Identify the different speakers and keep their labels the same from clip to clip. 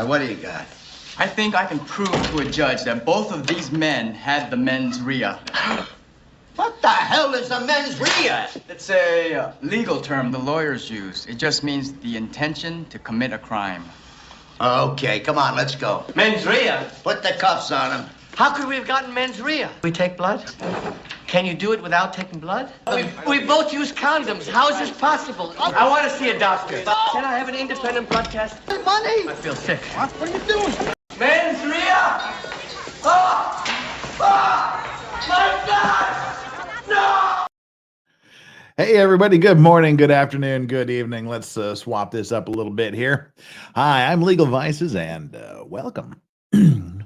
Speaker 1: right, what do you got?
Speaker 2: I think I can prove to a judge that both of these men had the mens rea.
Speaker 1: What the hell is a mens rea?
Speaker 2: It's a legal term the lawyers use. It just means the intention to commit a crime.
Speaker 1: Okay, come on, let's go.
Speaker 3: Mens rea?
Speaker 1: Put the cuffs on him.
Speaker 3: How could we have gotten mens rea? We take blood? Can you do it without taking blood? We both use condoms. How is this possible? I want to see a doctor. Can I have an independent blood test?
Speaker 1: Money!
Speaker 2: I feel sick.
Speaker 1: What are you doing?
Speaker 3: Mens rea! Oh! Oh! My God! No!
Speaker 4: Hey everybody, good morning, good afternoon, good evening. Let's swap this up a little bit here. Hi, I'm Legal Vices and welcome.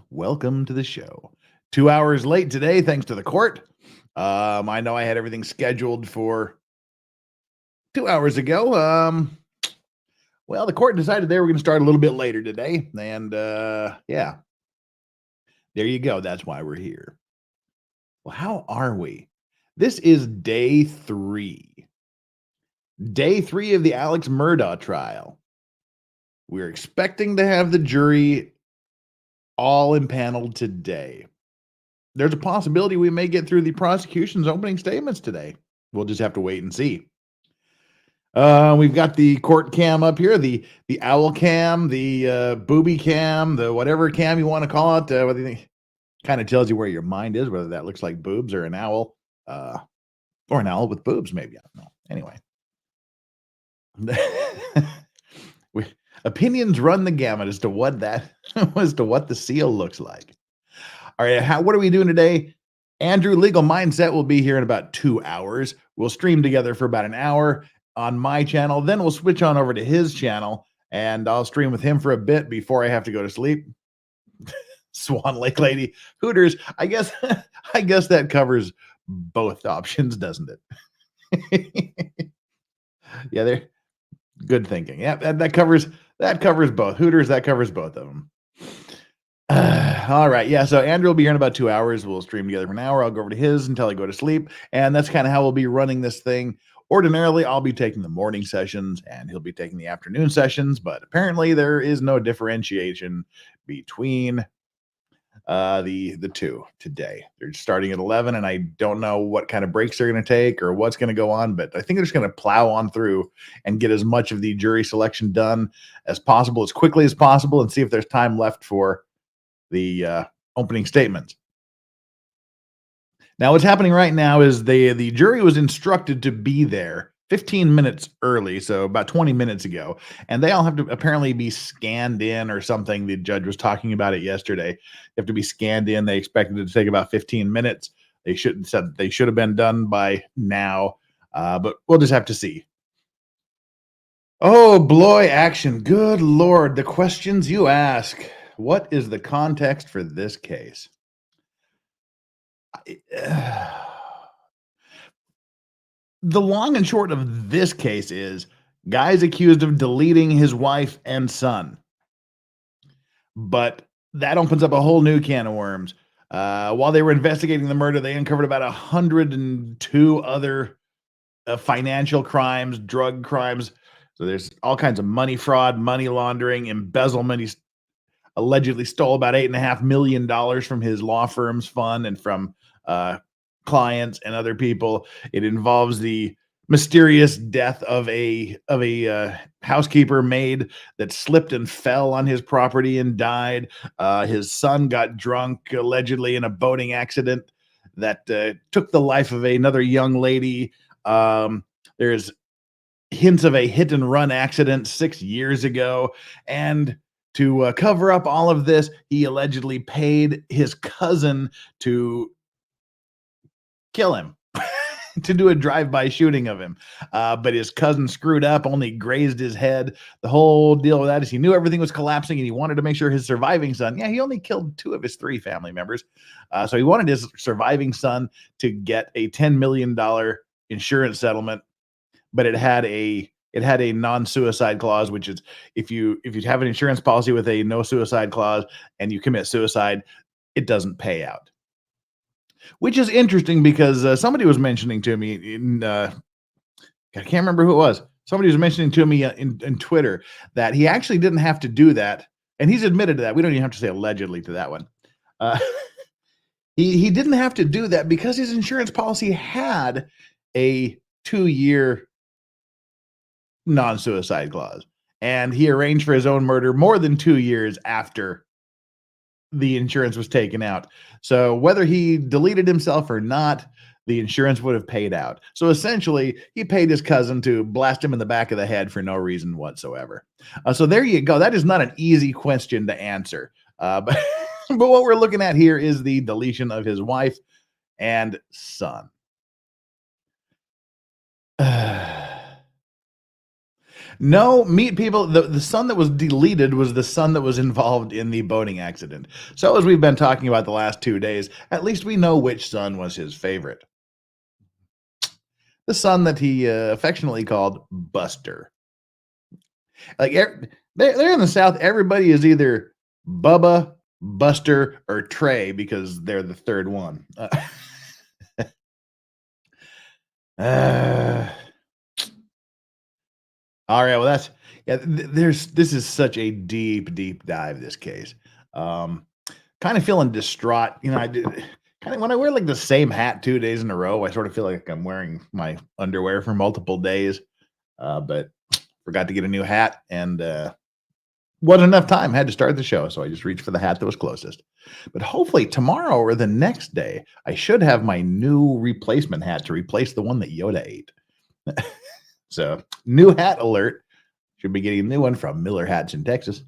Speaker 4: Welcome to the show. 2 hours late today, thanks to the court. I know I had everything scheduled for 2 hours ago. Well, the court decided they were going to start a little bit later today. And yeah, there you go. That's why we're here. Well, how are we? This is day 3. Day 3 of the ALEX Murdaugh trial. We're expecting to have the jury all impaneled today. There's a possibility we may get through the prosecution's opening statements today. We'll just have to wait and see. We've got the court cam up here, the owl cam, the booby cam, the whatever cam you want to call it. Whether you think, kind of tells you where your mind is, whether that looks like boobs or an owl, or an owl with boobs, maybe. I don't know. Anyway, opinions run the gamut as to what the seal looks like. All right, what are we doing today? Andrew, Legal Mindset, will be here in about 2 hours. We'll stream together for about an hour on my channel. Then we'll switch on over to his channel, and I'll stream with him for a bit before I have to go to sleep. Swan Lake Lady, Hooters. I guess that covers both options, doesn't it? Yeah, they're good thinking. Yeah, that covers both. Hooters, that covers both of them. All right. Yeah. So Andrew will be here in about 2 hours. We'll stream together for an hour. I'll go over to his until I go to sleep. And that's kind of how we'll be running this thing. Ordinarily, I'll be taking the morning sessions and he'll be taking the afternoon sessions. But apparently there is no differentiation between the two today. They're starting at 11 and I don't know what kind of breaks they're going to take or what's going to go on, but I think they're just going to plow on through and get as much of the jury selection done as possible, as quickly as possible, and see if there's time left for the opening statements. Now, what's happening right now is the jury was instructed to be there 15 minutes early, so about 20 minutes ago, and they all have to apparently be scanned in or something. The judge was talking about it yesterday. They have to be scanned in. They expected it to take about 15 minutes. They should have been done by now, but we'll just have to see. Oh, Bloy action. Good Lord, the questions you ask. What is the context for this case? The long and short of this case is guy's accused of deleting his wife and son. But that opens up a whole new can of worms. While they were investigating the murder, they uncovered about 102 other financial crimes, drug crimes. So there's all kinds of money fraud, money laundering, embezzlement. He's allegedly stole about $8.5 million from his law firm's fund and from clients and other people. It involves the mysterious death of a housekeeper maid that slipped and fell on his property and died. His son got drunk allegedly in a boating accident that took the life of another young lady. There's hints of a hit and run accident 6 years ago, and to cover up all of this, he allegedly paid his cousin to kill him, to do a drive-by shooting of him. But his cousin screwed up, only grazed his head. The whole deal with that is he knew everything was collapsing and he wanted to make sure his surviving son, he only killed 2 of his 3 family members. So he wanted his surviving son to get a $10 million insurance settlement, but it had a non-suicide clause, which is if you have an insurance policy with a no suicide clause and you commit suicide, it doesn't pay out. Which is interesting because somebody was mentioning to me I can't remember who it was. Somebody was mentioning to me in Twitter that he actually didn't have to do that and he's admitted to that. We don't even have to say allegedly to that one. Uh, he didn't have to do that because his insurance policy had a 2-year non-suicide clause, and he arranged for his own murder more than 2 years after the insurance was taken out. So whether he deleted himself or not, the insurance would have paid out. So essentially, he paid his cousin to blast him in the back of the head for no reason whatsoever. So there you go. That is not an easy question to answer. But but what we're looking at here is the deletion of his wife and son. No, meet people. The son that was deleted was the son that was involved in the boating accident. So as we've been talking about the last 2 days, at least we know which son was his favorite. The son that he affectionately called Buster. Like they're in the South, everybody is either Bubba, Buster, or Trey because they're the third one. All right, well this is such a deep dive, this case. Kind of feeling distraught. I did kind of when I wear like the same hat 2 days in a row, I sort of feel like I'm wearing my underwear for multiple days. But forgot to get a new hat and wasn't enough time. Had to start the show, so I just reached for the hat that was closest. But hopefully tomorrow or the next day, I should have my new replacement hat to replace the one that Yoda ate. So, new hat alert. Should be getting a new one from Miller Hats in Texas.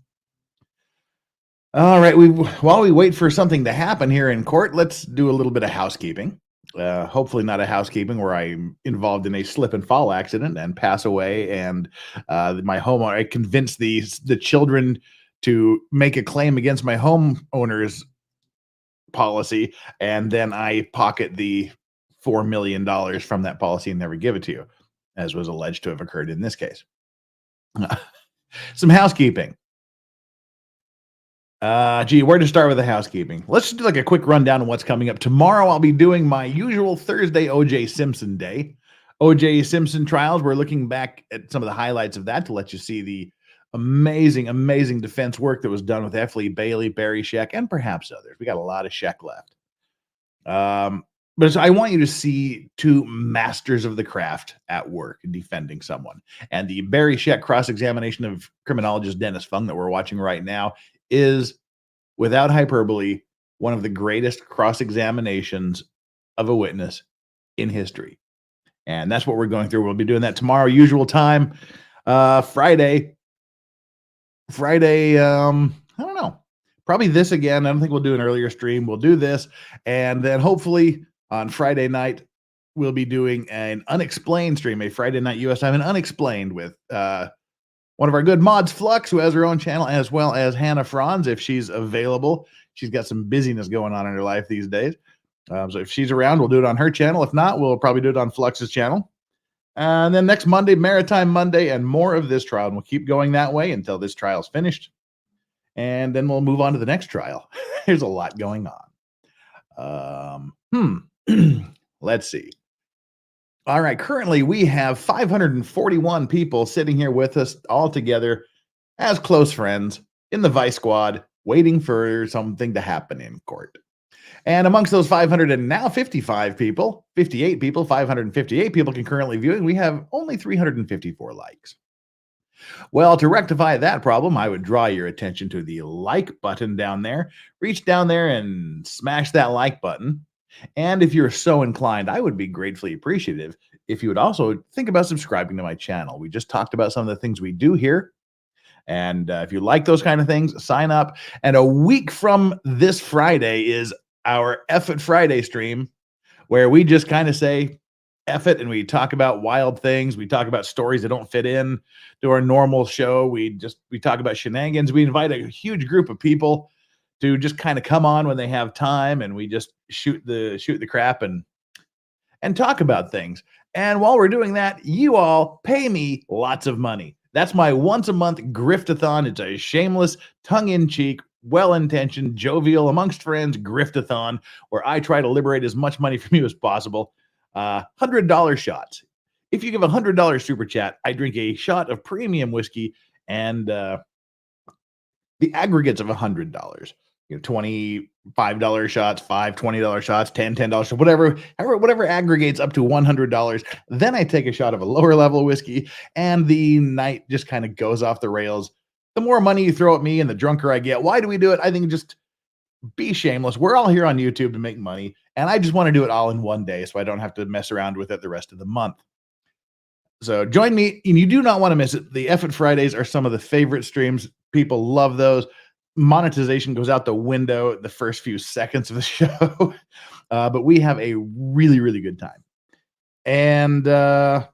Speaker 4: All right, while we wait for something to happen here in court, let's do a little bit of housekeeping. Hopefully not a housekeeping where I'm involved in a slip and fall accident and pass away, and my homeowner, I convinced the children to make a claim against my homeowner's policy, and then I pocket the $4 million from that policy and never give it to you, as was alleged to have occurred in this case. Some housekeeping. Where to start with the housekeeping? Let's just do like a quick rundown of what's coming up. Tomorrow, I'll be doing my usual Thursday O.J. Simpson day. O.J. Simpson trials. We're looking back at some of the highlights of that to let you see the amazing defense work that was done with F. Lee Bailey, Barry Scheck, and perhaps others. We got a lot of Scheck left. But I want you to see two masters of the craft at work defending someone. And the Barry Scheck cross-examination of criminologist Dennis Fung that we're watching right now is, without hyperbole, one of the greatest cross-examinations of a witness in history. And that's what we're going through. We'll be doing that tomorrow, usual time. Friday, I don't know. Probably this again. I don't think we'll do an earlier stream. We'll do this. And then hopefully on Friday night, we'll be doing an unexplained stream, a Friday night U.S. time, an unexplained with one of our good mods, Flux, who has her own channel, as well as Hannah Franz, if she's available. She's got some busyness going on in her life these days. So if she's around, we'll do it on her channel. If not, we'll probably do it on Flux's channel. And then next Monday, Maritime Monday, and more of this trial. And we'll keep going that way until this trial's finished. And then we'll move on to the next trial. There's a lot going on. Let's see. All right. Currently, we have 541 people sitting here with us all together as close friends in the Vice Squad, waiting for something to happen in court. And amongst those 555 people, 58 people, 558 people concurrently viewing, we have only 354 likes. Well, to rectify that problem, I would draw your attention to the like button down there. Reach down there and smash that like button. And if you're so inclined, I would be gratefully appreciative if you would also think about subscribing to my channel. We just talked about some of the things we do here. And if you like those kind of things, sign up. And a week from this Friday is our F It Friday stream, where we just kind of say F it and we talk about wild things. We talk about stories that don't fit in to our normal show. We talk about shenanigans. We invite a huge group of people to just kind of come on when they have time, and we just shoot the crap and talk about things. And while we're doing that, you all pay me lots of money. That's my once a month griftathon. It's a shameless, tongue-in-cheek, well-intentioned, jovial, amongst friends griftathon where I try to liberate as much money from you as possible. $100 shots. If you give $100 super chat, I drink a shot of premium whiskey and the aggregates of $100. $25 shots, $20 shots, $10 shots, whatever aggregates up to $100. Then I take a shot of a lower level whiskey, and the night just kind of goes off the rails. The more money you throw at me and the drunker I get. Why do we do it? I think just be shameless. We're all here on YouTube to make money, and I just want to do it all in one day so I don't have to mess around with it the rest of the month. So join me, and you do not want to miss it. The Effort Fridays are some of the favorite streams. People love those. Monetization goes out the window the first few seconds of the show, but we have a really, really good time. And that's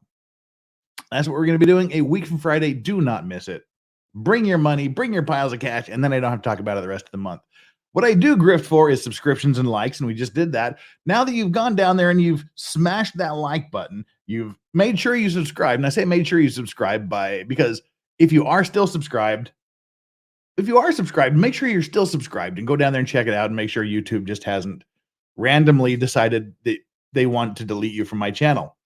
Speaker 4: what we're going to be doing a week from Friday. Do not miss it. Bring your money, bring your piles of cash, and then I don't have to talk about it the rest of the month. What I do grift for is subscriptions and likes, and we just did that. Now that you've gone down there and you've smashed that like button, you've made sure you subscribe. And I say made sure you subscribe because if you are still subscribed, make sure you're still subscribed and go down there and check it out and make sure YouTube just hasn't randomly decided that they want to delete you from my channel.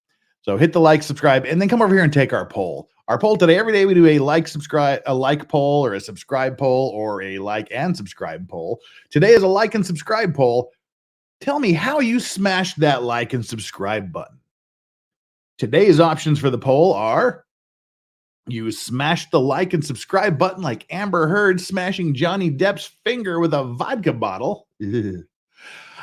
Speaker 4: So hit the like, subscribe, and then come over here and take our poll. Our poll today, every day we do a like poll or a subscribe poll or a like and subscribe poll. Today is a like and subscribe poll. Tell me how you smashed that like and subscribe button. Today's options for the poll are: you smashed the like and subscribe button like Amber Heard smashing Johnny Depp's finger with a vodka bottle.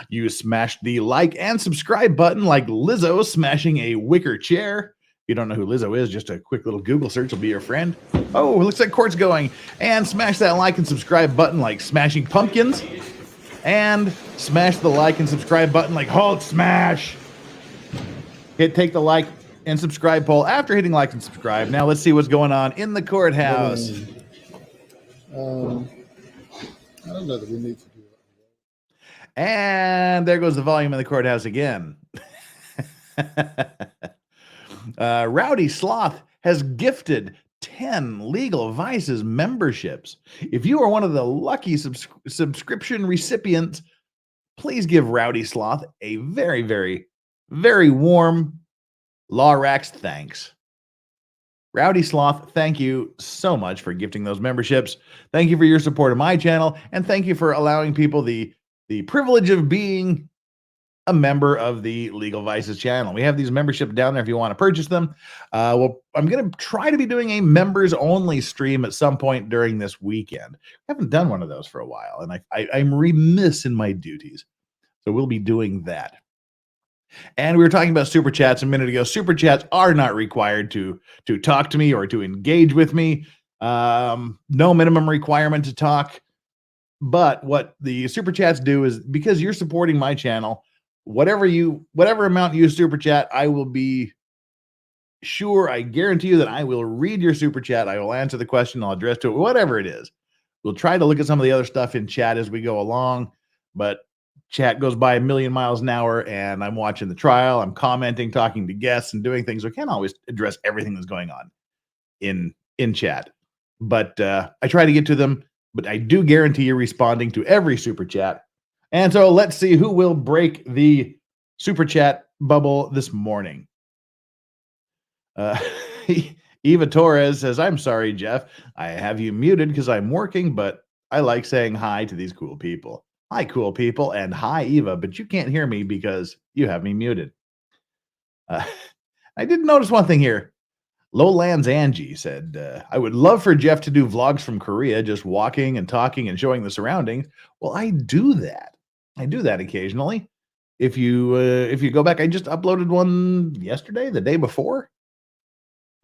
Speaker 4: You smashed the like and subscribe button like Lizzo smashing a wicker chair. If you don't know who Lizzo is, just a quick little Google search will be your friend. Oh, it looks like court's going. And smash that like and subscribe button like smashing pumpkins. And smash the like and subscribe button like Hulk smash. Take the like and subscribe poll after hitting like and subscribe. Now let's see what's going on in the courthouse.
Speaker 5: I don't know that we need to do that.
Speaker 4: And there goes the volume in the courthouse again. Rowdy Sloth has gifted 10 Legal Vices memberships. If you are one of the lucky subscription recipients, please give Rowdy Sloth a very, very, very warm Lorax thanks. Rowdy Sloth, thank you so much for gifting those memberships. Thank you for your support of my channel, and thank you for allowing people the privilege of being a member of the Legal Vices channel. We have these memberships down there if you want to purchase them. Well, I'm going to try to be doing a members-only stream at some point during this weekend. I haven't done one of those for a while, and I'm remiss in my duties. So we'll be doing that. And we were talking about Super Chats a minute ago. Super Chats are not required to talk to me or to engage with me. No minimum requirement to talk. But what the Super Chats do is, because you're supporting my channel, whatever amount you Super Chat, I will be sure, I guarantee you that I will read your Super Chat. I will answer the question, I'll address to it, whatever it is. We'll try to look at some of the other stuff in chat as we go along, but chat goes by a million miles an hour, and I'm watching the trial, I'm commenting, talking to guests, and doing things. So I can't always address everything that's going on in chat, but I try to get to them. But I do guarantee you responding to every Super Chat. And so let's see who will break the Super Chat bubble this morning. Eva Torres says, I'm sorry, Jeff. I have you muted because I'm working, but I like saying hi to these cool people. Hi, cool people, and hi, Eva, but you can't hear me because you have me muted. I did notice one thing here. Lowlands Angie said, I would love for Jeff to do vlogs from Korea, just walking and talking and showing the surroundings. Well, I do that. I do that occasionally. If you go back, I just uploaded one yesterday, the day before.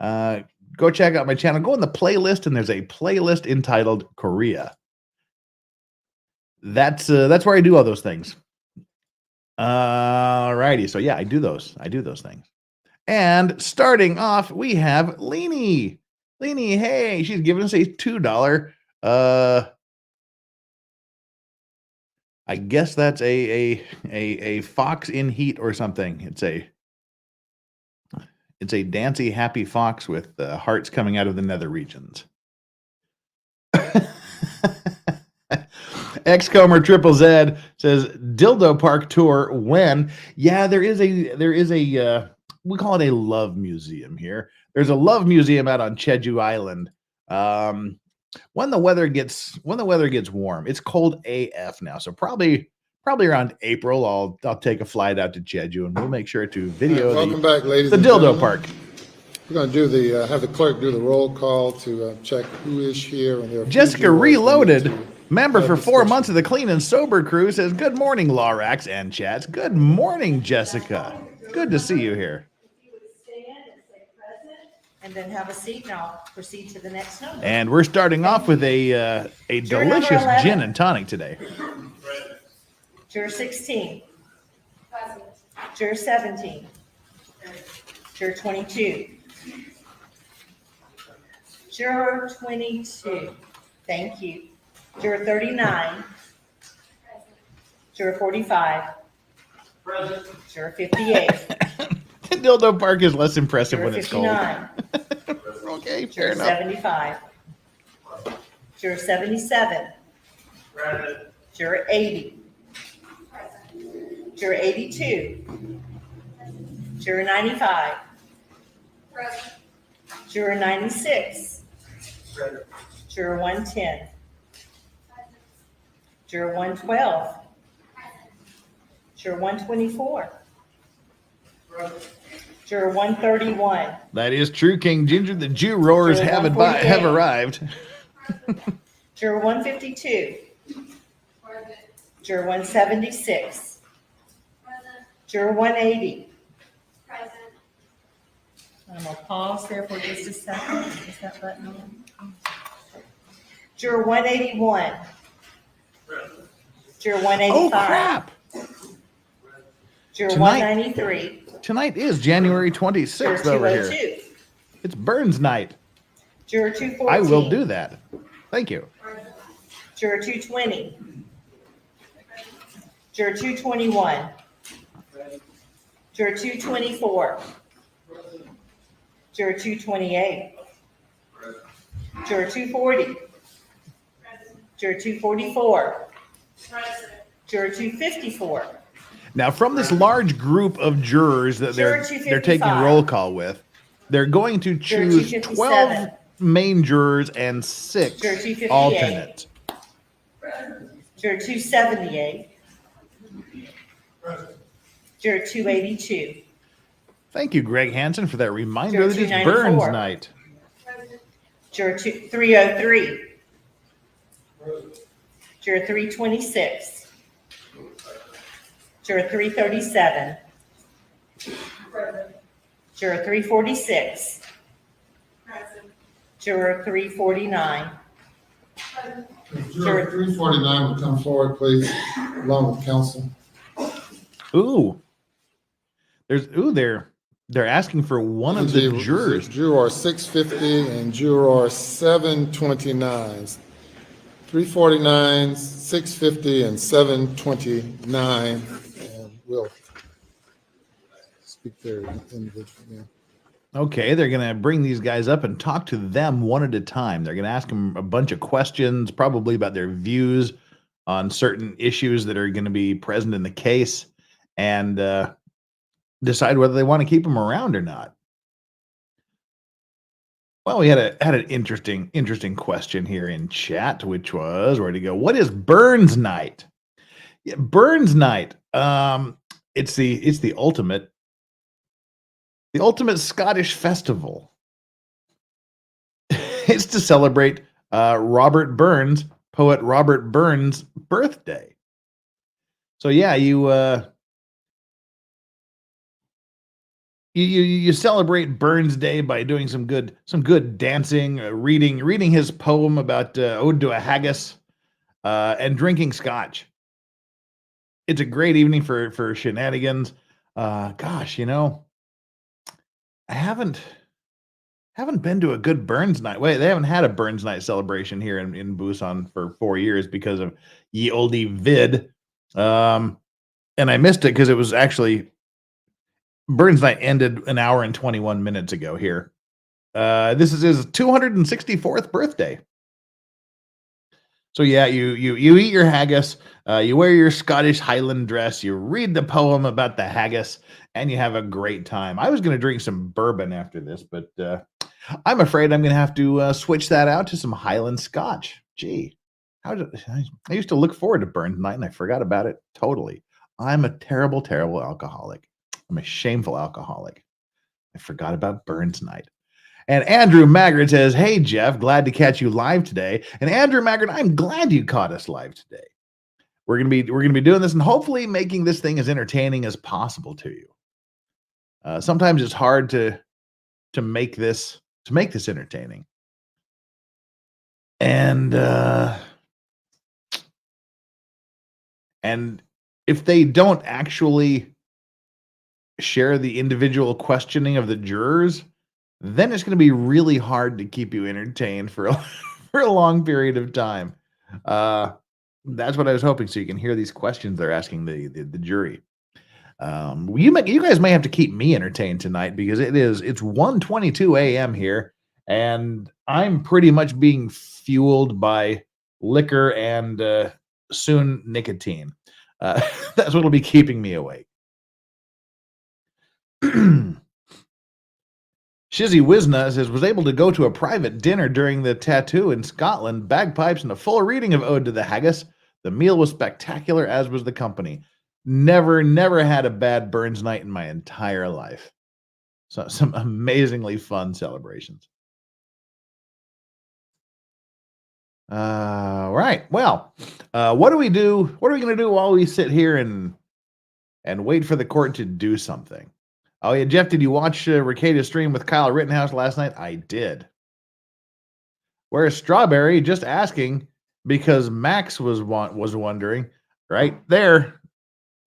Speaker 4: Go check out my channel. Go in the playlist, and there's a playlist entitled Korea. That's where I do all those things. Alrighty. So yeah, I do those things. And starting off, we have Leanie. Leanie, hey, she's giving us a $2. I guess that's a fox in heat or something. It's a dancy, happy fox with hearts coming out of the nether regions. Xcomer Triple Z says Dildo Park tour when? Yeah, there is a we call it a love museum here. There's a love museum out on Jeju Island. when the weather gets warm. It's cold AF now, so probably around April I'll take a flight out to Jeju and we'll make sure to video
Speaker 5: Welcome back, ladies
Speaker 4: the
Speaker 5: and
Speaker 4: dildo
Speaker 5: gentlemen.
Speaker 4: park.
Speaker 5: We're going to do have the clerk do the roll call to check who is here. And there are a few
Speaker 4: Jessica
Speaker 5: jurors we need
Speaker 4: Reloaded,
Speaker 5: to
Speaker 4: member
Speaker 5: have
Speaker 4: for 4
Speaker 5: discussion.
Speaker 4: months of the Clean and Sober crew, says, "Good morning, Lorax and chats." Good morning, Jessica. Good to see you here.
Speaker 6: If you would stand and say present, and then have a seat, and I'll proceed to the next number.
Speaker 4: And we're starting off with a
Speaker 6: Juror number
Speaker 4: delicious
Speaker 6: 11.
Speaker 4: gin and tonic today.
Speaker 6: Juror 16. Present. Juror 17. Juror 22. Juror 22. Thank you. Juror 39. Juror 45. Present. Juror 58.
Speaker 4: The dildo park is less impressive
Speaker 6: Juror
Speaker 4: when it's cold.
Speaker 6: 59.
Speaker 4: Okay, fair
Speaker 6: Juror
Speaker 4: enough.
Speaker 6: 75. Juror 77. Juror 80. Juror 82. Juror 95. Juror 96. Juror 110. Juror 112. Juror 124. Juror 131.
Speaker 4: That is true, King Ginger. The Jew roars
Speaker 6: Juror
Speaker 4: have
Speaker 6: 148.
Speaker 4: arrived.
Speaker 6: Juror 152. Juror 176. Juror 180. I'm going to pause there for just a second. Is that button on? Juror 181. Juror 185.
Speaker 4: Oh, crap.
Speaker 6: Juror
Speaker 4: Tonight-
Speaker 6: 193.
Speaker 4: Tonight is January
Speaker 6: Juror
Speaker 4: 26th over here.
Speaker 6: 202.
Speaker 4: It's Burns night.
Speaker 6: Juror 214.
Speaker 4: I will do that. Thank you.
Speaker 6: Juror 220. Juror 221. Juror 224. Juror 228. Juror 240. Juror 244. Juror 254.
Speaker 4: Now, from this large group of jurors that
Speaker 6: Juror
Speaker 4: they're taking
Speaker 6: 255.
Speaker 4: roll call with, they're going to
Speaker 6: Juror
Speaker 4: choose
Speaker 6: 257.
Speaker 4: 12 main jurors and 6
Speaker 6: Juror 258.
Speaker 4: alternates.
Speaker 6: Juror 278. Juror 282.
Speaker 4: Thank you, Greg Hansen, for that reminder
Speaker 6: Juror
Speaker 4: that it's
Speaker 6: 294.
Speaker 4: Burns night.
Speaker 6: Juror 303. Juror 326. Juror 337. Juror 346. Juror 349.
Speaker 5: Juror 349 would come forward, please, along with counsel.
Speaker 4: Ooh. They're asking for one of the jurors.
Speaker 5: Juror 650 and juror 729. 349, 650, and 729. And we'll speak there individually. Yeah.
Speaker 4: Okay, they're going to bring these guys up and talk to them one at a time. They're going to ask them a bunch of questions, probably about their views on certain issues that are going to be present in the case, and decide whether they want to keep them around or not. Well, we had an interesting question here in chat, which was, where'd it go? What is Burns night? Yeah, Burns night. It's the ultimate Scottish festival. It's to celebrate Robert Burns, poet Robert Burns' birthday. So yeah, you celebrate Burns Day by doing some good dancing, reading his poem about Ode to a Haggis, and drinking scotch. It's a great evening for shenanigans. Gosh, I haven't been to a good Burns night. Wait, they haven't had a Burns night celebration here in Busan for 4 years because of ye olde vid. And I missed it because it was actually Burns night ended an hour and 21 minutes ago here. This is his 264th birthday. So yeah, you eat your haggis, you wear your Scottish Highland dress, you read the poem about the haggis, and you have a great time. I was going to drink some bourbon after this, but I'm afraid I'm going to have to switch that out to some Highland Scotch. Gee, I used to look forward to Burns Night, and I forgot about it totally. I'm a terrible, terrible alcoholic. I'm a shameful alcoholic. I forgot about Burns Night. And Andrew Maggard says, "Hey, Jeff, glad to catch you live today." And Andrew Maggard, I'm glad you caught us live today. We're gonna be doing this and hopefully making this thing as entertaining as possible to you. Sometimes it's hard to make this entertaining, and if they don't actually share the individual questioning of the jurors, then it's going to be really hard to keep you entertained for for a long period of time. That's what I was hoping, so you can hear these questions they're asking the jury. You guys may have to keep me entertained tonight because it's 1:22 a.m. here, and I'm pretty much being fueled by liquor and soon nicotine. That's what'll be keeping me awake. Shizzy Wisna says, was able to go to a private dinner during the tattoo in Scotland, bagpipes, and a full reading of Ode to the Haggis. The meal was spectacular, as was the company. Never had a bad Burns night in my entire life. So some amazingly fun celebrations. Right. Well, what do we do? What are we going to do while we sit here and wait for the court to do something? Oh yeah, Jeff, did you watch Ricada's stream with Kyle Rittenhouse last night? I did. Where's Strawberry? Just asking because Max was wondering. Right there,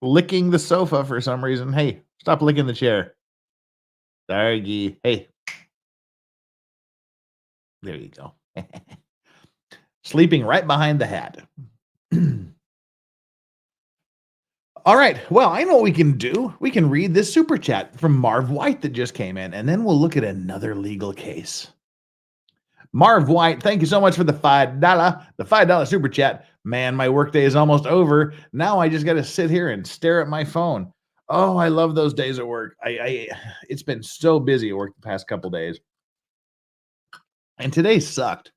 Speaker 4: licking the sofa for some reason. Hey, stop licking the chair. Sorry. Hey. There you go. Sleeping right behind the hat. All right. Well, I know what we can do. We can read this super chat from Marv White that just came in, and then we'll look at another legal case. Marv White, thank you so much for the $5 super chat. Man, my workday is almost over. Now I just got to sit here and stare at my phone. Oh, I love those days at work. It's been so busy at work the past couple days. And today sucked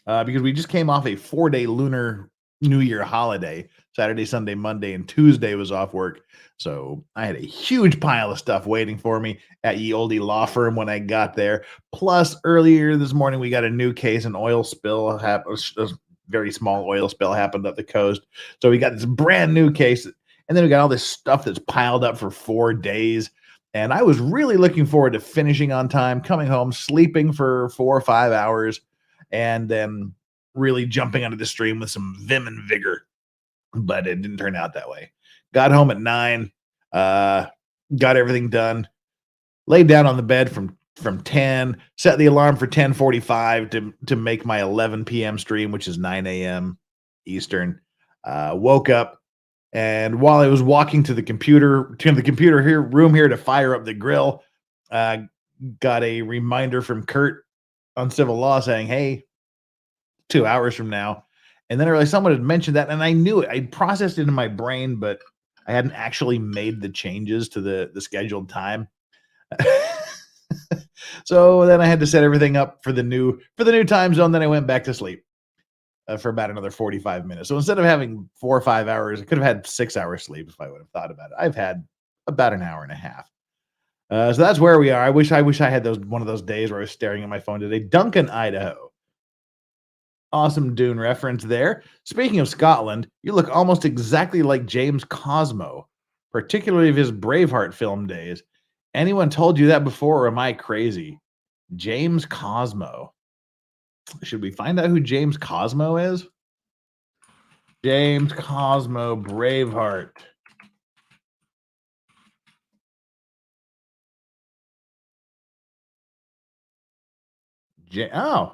Speaker 4: because we just came off a 4-day Lunar New Year holiday. Saturday, Sunday, Monday, and Tuesday was off work. So I had a huge pile of stuff waiting for me at Ye Olde Law Firm when I got there. Plus, earlier this morning, we got a new case, an oil spill happened. A very small oil spill happened up the coast. So we got this brand new case. And then we got all this stuff that's piled up for 4 days. And I was really looking forward to finishing on time, coming home, sleeping for 4 or 5 hours, and then really jumping onto the stream with some vim and vigor. But it didn't turn out that way. Got home at 9, got everything done, laid down on the bed from 10, set the alarm for 10:45 to make my 11 p.m. stream, which is 9 a.m. Eastern. Woke up, and while I was walking to the computer room here to fire up the grill, got a reminder from Kurt on civil law saying, "Hey, 2 hours from now." And then I realized someone had mentioned that, and I knew it. I processed it in my brain, but I hadn't actually made the changes to the scheduled time. So then I had to set everything up for the new time zone. Then I went back to sleep for about another 45 minutes. So instead of having 4 or 5 hours, I could have had 6 hours sleep if I would have thought about it. I've had about an hour and a half. So that's where we are. I wish I had one of those days where I was staring at my phone today. Duncan, Idaho. Awesome Dune reference there. Speaking of Scotland, you look almost exactly like James Cosmo, particularly of his Braveheart film days. Anyone told you that before, or am I crazy? James Cosmo. Should we find out who James Cosmo is? James Cosmo, Braveheart. Oh.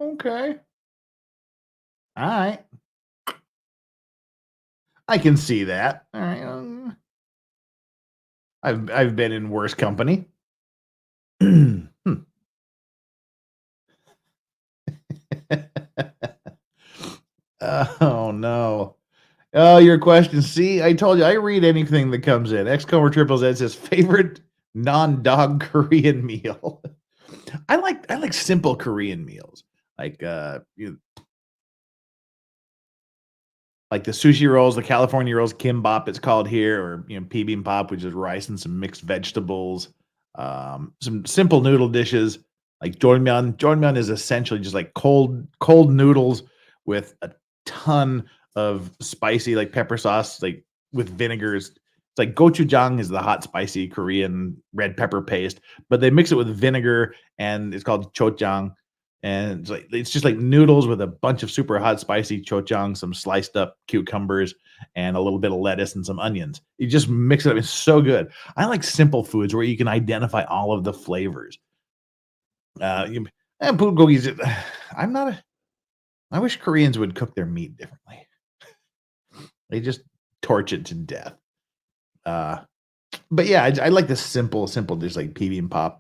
Speaker 4: Okay. All right. I can see that. All right. I've been in worse company. Oh no. Oh, your question. See, I told you I read anything that comes in. Xcomer Triple Z says favorite non-dog Korean meal. I like simple Korean meals. Like like the sushi rolls, the California rolls, kimbap it's called here, or bibimbap, which is rice and some mixed vegetables. Some simple noodle dishes like jjolmyeon. Jjolmyeon is essentially just like cold noodles with a ton of spicy like pepper sauce, like with vinegars. It's like gochujang is the hot spicy Korean red pepper paste, but they mix it with vinegar and it's called chochang. And it's just like noodles with a bunch of super hot spicy chochang, some sliced up cucumbers, and a little bit of lettuce and some onions. You just mix it up. It's so good. I like simple foods where you can identify all of the flavors. And bulgogi's. I'm not a. I wish Koreans would cook their meat differently. They just torch it to death. But yeah, I like the simple dish like bibimbap.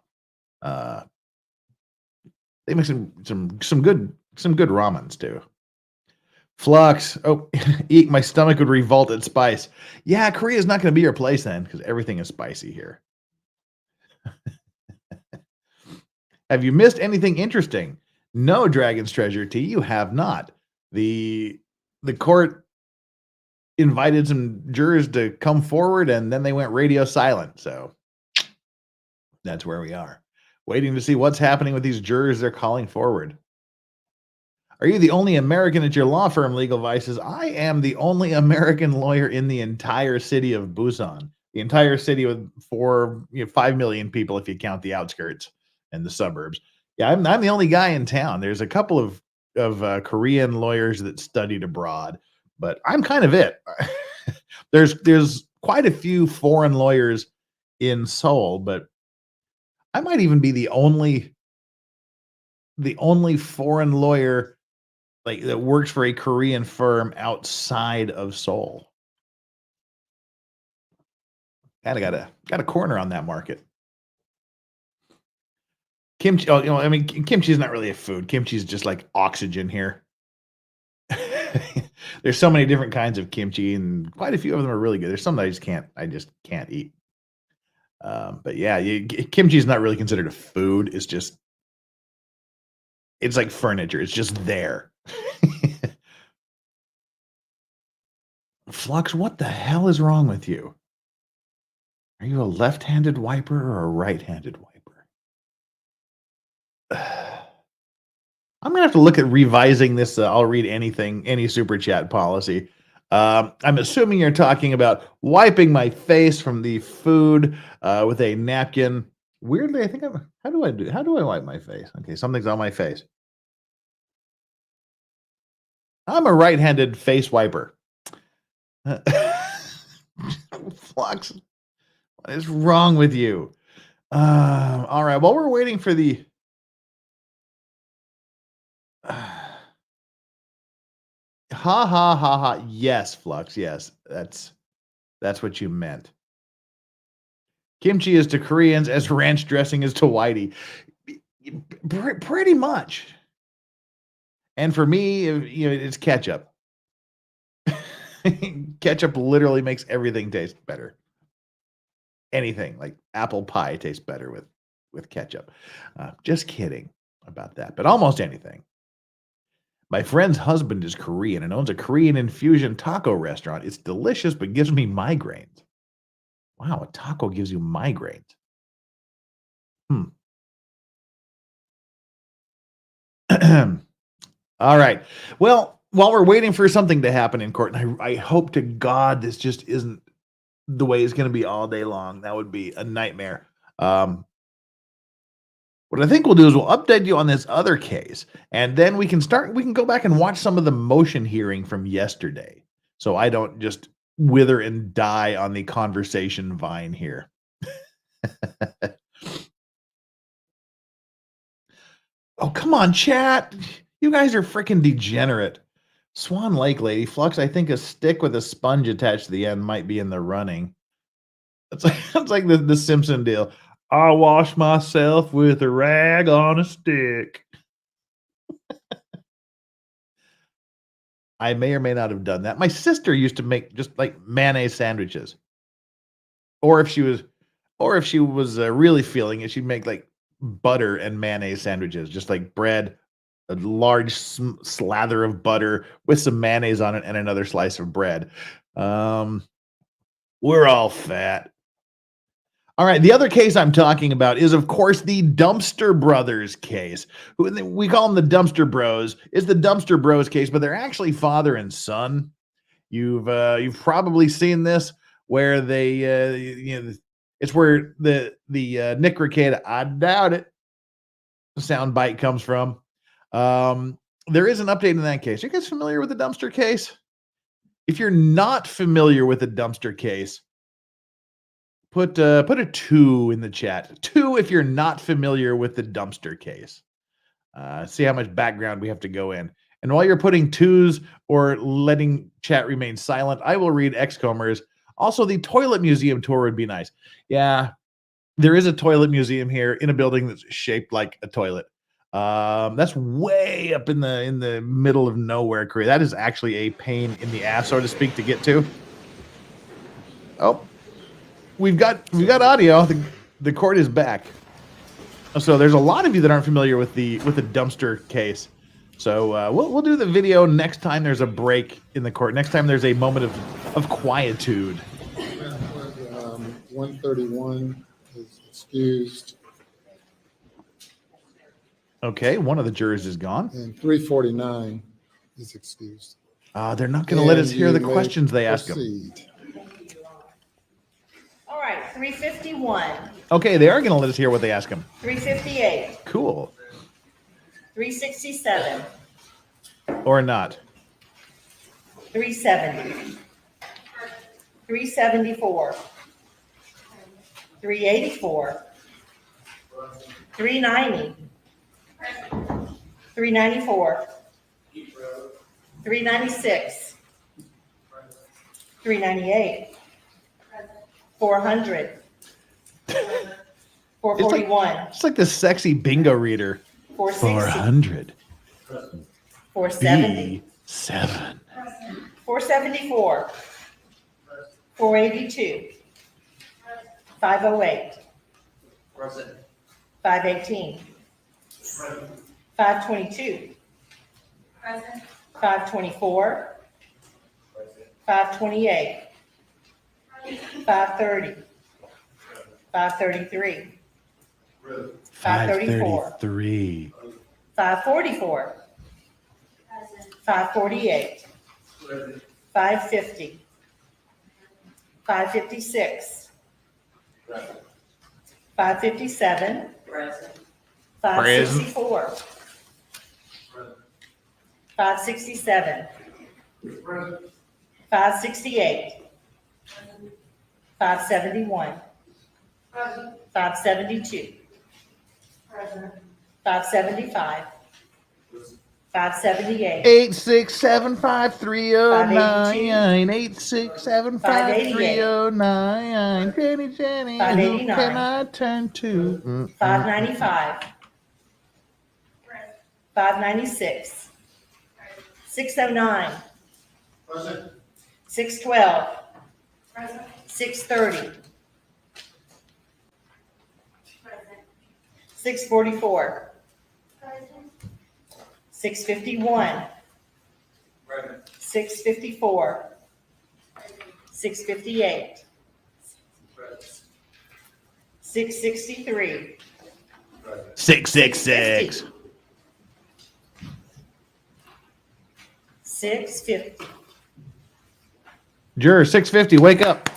Speaker 4: They make some good ramens too. Flux. Oh, eek, my stomach would revolt at spice. Yeah, Korea's not going to be your place then because everything is spicy here. Have you missed anything interesting? No, Dragon's Treasure Tea, you have not. The court invited some jurors to come forward and then they went radio silent. So that's where we are. Waiting to see what's happening with these jurors they're calling forward. Are you the only American at your law firm, Legal Vices? I am the only American lawyer in the entire city of Busan. The entire city with 5 million people if you count the outskirts and the suburbs. Yeah, I'm the only guy in town. There's a couple of Korean lawyers that studied abroad, but I'm kind of it. There's quite a few foreign lawyers in Seoul, but I might even be the only foreign lawyer like that works for a Korean firm outside of Seoul. Kind of got a corner on that market. Kimchi, kimchi is not really a food. Kimchi is just like oxygen here. There's so many different kinds of kimchi, and quite a few of them are really good. There's some that I just can't eat. But yeah, kimchi is not really considered a food. It's like furniture. It's just there. Flux, what the hell is wrong with you? Are you a left-handed wiper or a right-handed wiper? I'm gonna have to look at revising this. I'll read any super chat policy. I'm assuming you're talking about wiping my face from the food with a napkin. Weirdly, I think how do I wipe my face? Okay, something's on my face. I'm a right-handed face wiper. Flux, what is wrong with you? All right, while we're waiting for the ha ha ha ha. Yes, Flux. Yes, that's what you meant. Kimchi is to Koreans as ranch dressing is to whitey. Pretty much. And for me, it's ketchup. Ketchup literally makes everything taste better. Anything like apple pie tastes better with ketchup. Just kidding about that, but almost anything. My friend's husband is Korean and owns a Korean infusion taco restaurant. It's delicious, but gives me migraines. Wow, a taco gives you migraines. All right. Well, while we're waiting for something to happen in court, and I hope to God this just isn't the way it's going to be all day long. That would be a nightmare. What I think we'll do is we'll update you on this other case, and then we can go back and watch some of the motion hearing from yesterday. So I don't just wither and die on the conversation vine here. Oh, come on, chat. You guys are freaking degenerate. Swan Lake Lady. Flux, I think a stick with a sponge attached to the end might be in the running. It's like the Simpson deal. I wash myself with a rag on a stick. I may or may not have done that. My sister used to make just like mayonnaise sandwiches. Or if she was really feeling it, she'd make like butter and mayonnaise sandwiches, just like bread, a large slather of butter with some mayonnaise on it and another slice of bread. We're all fat. All right, the other case I'm talking about is, of course, the Dumpster Brothers case. We call them the Dumpster Bros. It's the Dumpster Bros case, but they're actually father and son. You've probably seen this where they, it's where the Nick Rekieta, I doubt it, sound bite comes from. There is an update in that case. Are you guys familiar with the Dumpster case? If you're not familiar with the Dumpster case, put a 2 in the chat. 2 if you're not familiar with the Dumpster case. See how much background we have to go in. And while you're putting 2s or letting chat remain silent, I will read Excomers. Also, the toilet museum tour would be nice. Yeah, there is a toilet museum here in a building that's shaped like a toilet. That's way up in the middle of nowhere, Korea. That is actually a pain in the ass, so to speak, to get to. Oh, we've got audio. The court is back. So there's a lot of you that aren't familiar with the Dumpster case. So we'll do the video next time there's a break in the court. Next time there's a moment of quietude.
Speaker 5: 131 is excused.
Speaker 4: Okay, one of the jurors is gone.
Speaker 5: And 349 is excused.
Speaker 4: They're not going to let us hear the questions they ask them.
Speaker 6: All right, 351,
Speaker 4: Okay, they are going to let us hear what they ask them.
Speaker 6: 358,
Speaker 4: Cool.
Speaker 6: 367,
Speaker 4: Or not.
Speaker 6: 370, 374, 384, 390, 394, 396, 398, 400, 441,
Speaker 4: It's like the sexy bingo reader.
Speaker 6: 460,
Speaker 4: 400.
Speaker 6: 470,
Speaker 4: B7.
Speaker 6: 474, 482, 508, 518, 522, 524, 528, 530, 533, 534,
Speaker 4: 533.
Speaker 6: 544, 548, 550, 556, 557, 564, 567, 568, 571, 572, 575, 578,
Speaker 4: 8675309. 8675309. Jenny, Jenny, who
Speaker 6: 589.
Speaker 4: can I turn to?
Speaker 6: 595, 596, 609, 612, 630, 644, 651, 654, 658, 663,
Speaker 4: 666.
Speaker 6: 650,
Speaker 4: Juror 650, wake up.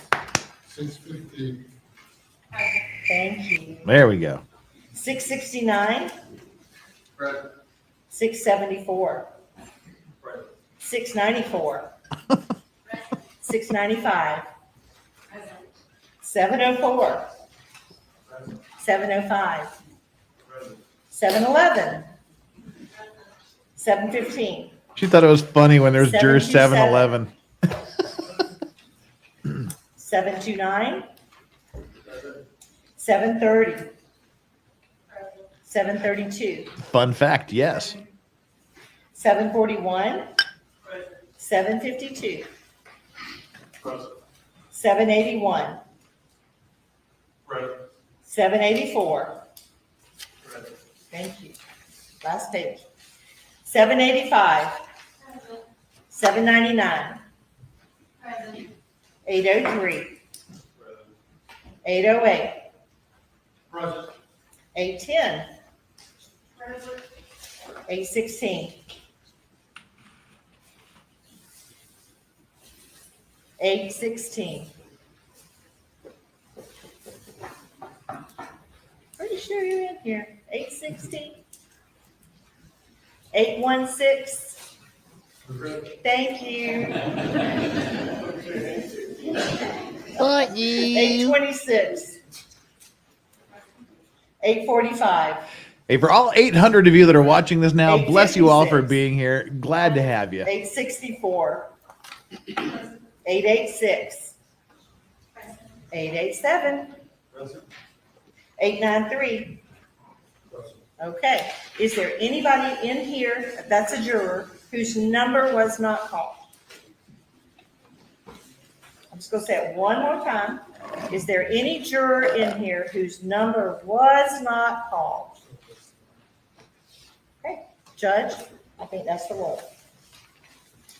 Speaker 5: 650.
Speaker 6: thank you,
Speaker 4: There we go.
Speaker 6: 669, 674, 694, 695, 704, 705, 711, 715,
Speaker 4: She thought it was funny when there was juror
Speaker 6: 727.
Speaker 4: 711.
Speaker 6: 729, 730, 732,
Speaker 4: Fun fact, yes.
Speaker 6: 741, 752. 781. 784. Thank you. Last page. 785. 799. 803. 808. 810. 816. 816. Pretty sure you're in here. 816. 816. Thank you. 826. 845.
Speaker 4: Hey, for all 800 of you that are watching this now, bless you all for
Speaker 6: 856.
Speaker 4: being here. Glad to have you.
Speaker 6: 864. 886. 887. 893. Okay. Is there anybody in here, that's a juror, whose number was not called? I'm just going to say it one more time. Is there any juror in here whose number was not called? Okay. Judge, I think that's the roll.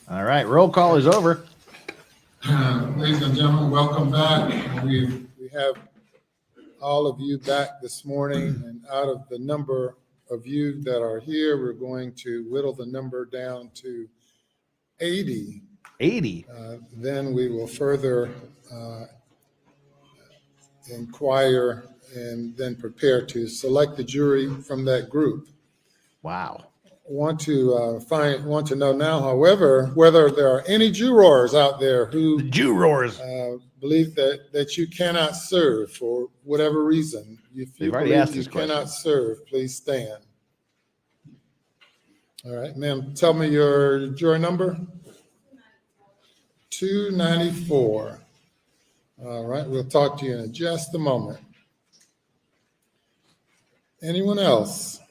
Speaker 4: All right, roll call is over.
Speaker 5: Ladies and gentlemen, welcome back. We have all of you back this morning, and out of the number of you that are here, we're going to whittle the number down to 80.
Speaker 4: 80.
Speaker 5: Then we will further inquire and then prepare to select the jury from that group.
Speaker 4: Wow.
Speaker 5: Want to know now, however, whether there are any jurors out there who
Speaker 4: The Jew roars.
Speaker 5: believe that you cannot serve for whatever reason. If you
Speaker 4: They've already
Speaker 5: believe
Speaker 4: asked
Speaker 5: you
Speaker 4: this
Speaker 5: cannot
Speaker 4: question.
Speaker 5: serve, please stand. All right, ma'am, tell me your juror number. 294. All right, we'll talk to you in just a moment. Anyone else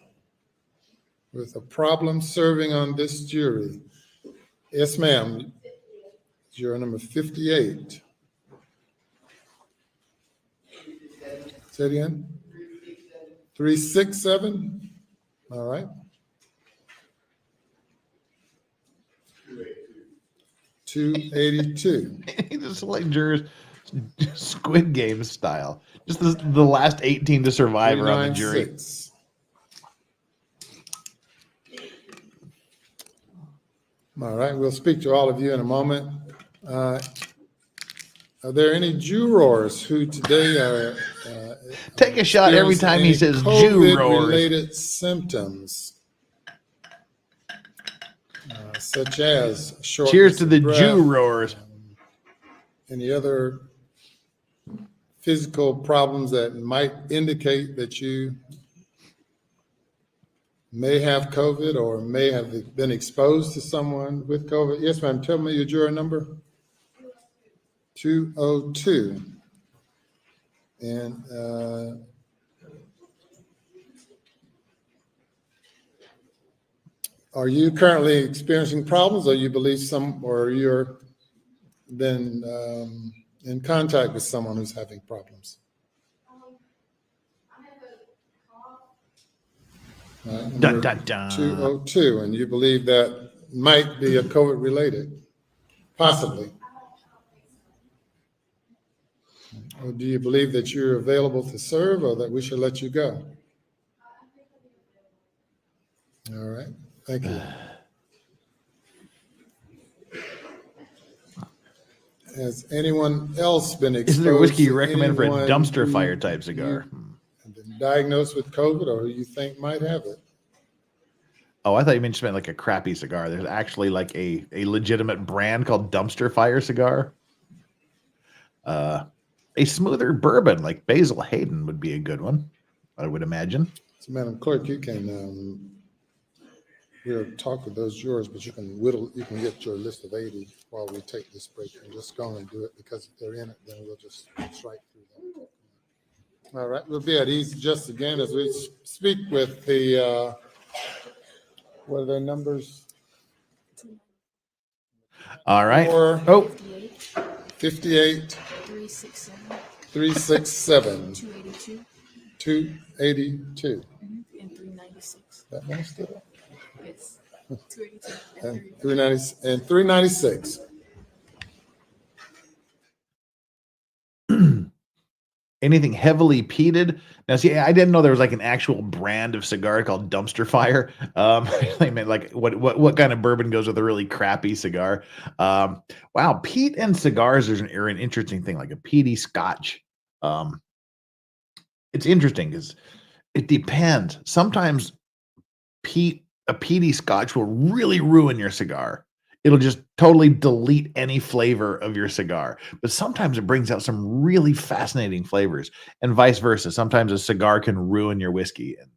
Speaker 5: with a problem serving on this jury? Yes, ma'am. Juror number 58. Say it again. 367. All right. 282.
Speaker 4: Just like jurors, Squid Game style. Just the last 18 to survive are on the jury.
Speaker 5: 396. All right, we'll speak to all of you in a moment. Are there any jurors who today are
Speaker 4: Take a shot every time he says Jew roars.
Speaker 5: COVID-related symptoms, such as shortness
Speaker 4: Cheers to
Speaker 5: of
Speaker 4: the
Speaker 5: breath,
Speaker 4: Jew roars.
Speaker 5: any other physical problems that might indicate that you may have COVID or may have been exposed to someone with COVID? Yes, ma'am. Tell me your juror number. 202. And are you currently experiencing problems, or you believe or you're been in contact with someone who's having problems?
Speaker 4: Dun, dun, dun.
Speaker 5: 202, and you believe that might be a COVID related, possibly. Or do you believe that you're available to serve, or that we should let you go? All right, thank you. Has anyone else been exposed?
Speaker 4: Isn't there whiskey you
Speaker 5: to
Speaker 4: recommend for a
Speaker 5: anyone
Speaker 4: dumpster
Speaker 5: who
Speaker 4: fire type cigar?
Speaker 5: have been diagnosed with COVID, or who you think might have it?
Speaker 4: Oh, I thought you meant like a crappy cigar. There's actually like a legitimate brand called Dumpster Fire Cigar. A smoother bourbon like Basil Hayden would be a good one, I would imagine.
Speaker 5: So, Madam Clerk, you can we'll talk with those jurors, but you can get your list of 80 while we take this break, and just go and do it, because if they're in it, then we'll just strike through them. All right, we'll be at ease just again as we speak with the what are their numbers?
Speaker 4: All right.
Speaker 5: Or
Speaker 4: Oh,
Speaker 5: 58,
Speaker 7: 367,
Speaker 5: 367,
Speaker 7: 282,
Speaker 5: 282.
Speaker 7: and 396.
Speaker 5: That one still?
Speaker 7: Yes, 282
Speaker 5: And
Speaker 7: and
Speaker 5: 390 and 396.
Speaker 4: anything heavily peated. Now, see, I didn't know there was like an actual brand of cigar called Dumpster Fire. I meant like what kind of bourbon goes with a really crappy cigar? Wow, peat and cigars are an interesting thing, like a peaty Scotch. It's interesting because it depends. Sometimes a peaty Scotch will really ruin your cigar. It'll just totally delete any flavor of your cigar. But sometimes it brings out some really fascinating flavors, and vice versa. Sometimes a cigar can ruin your whiskey, and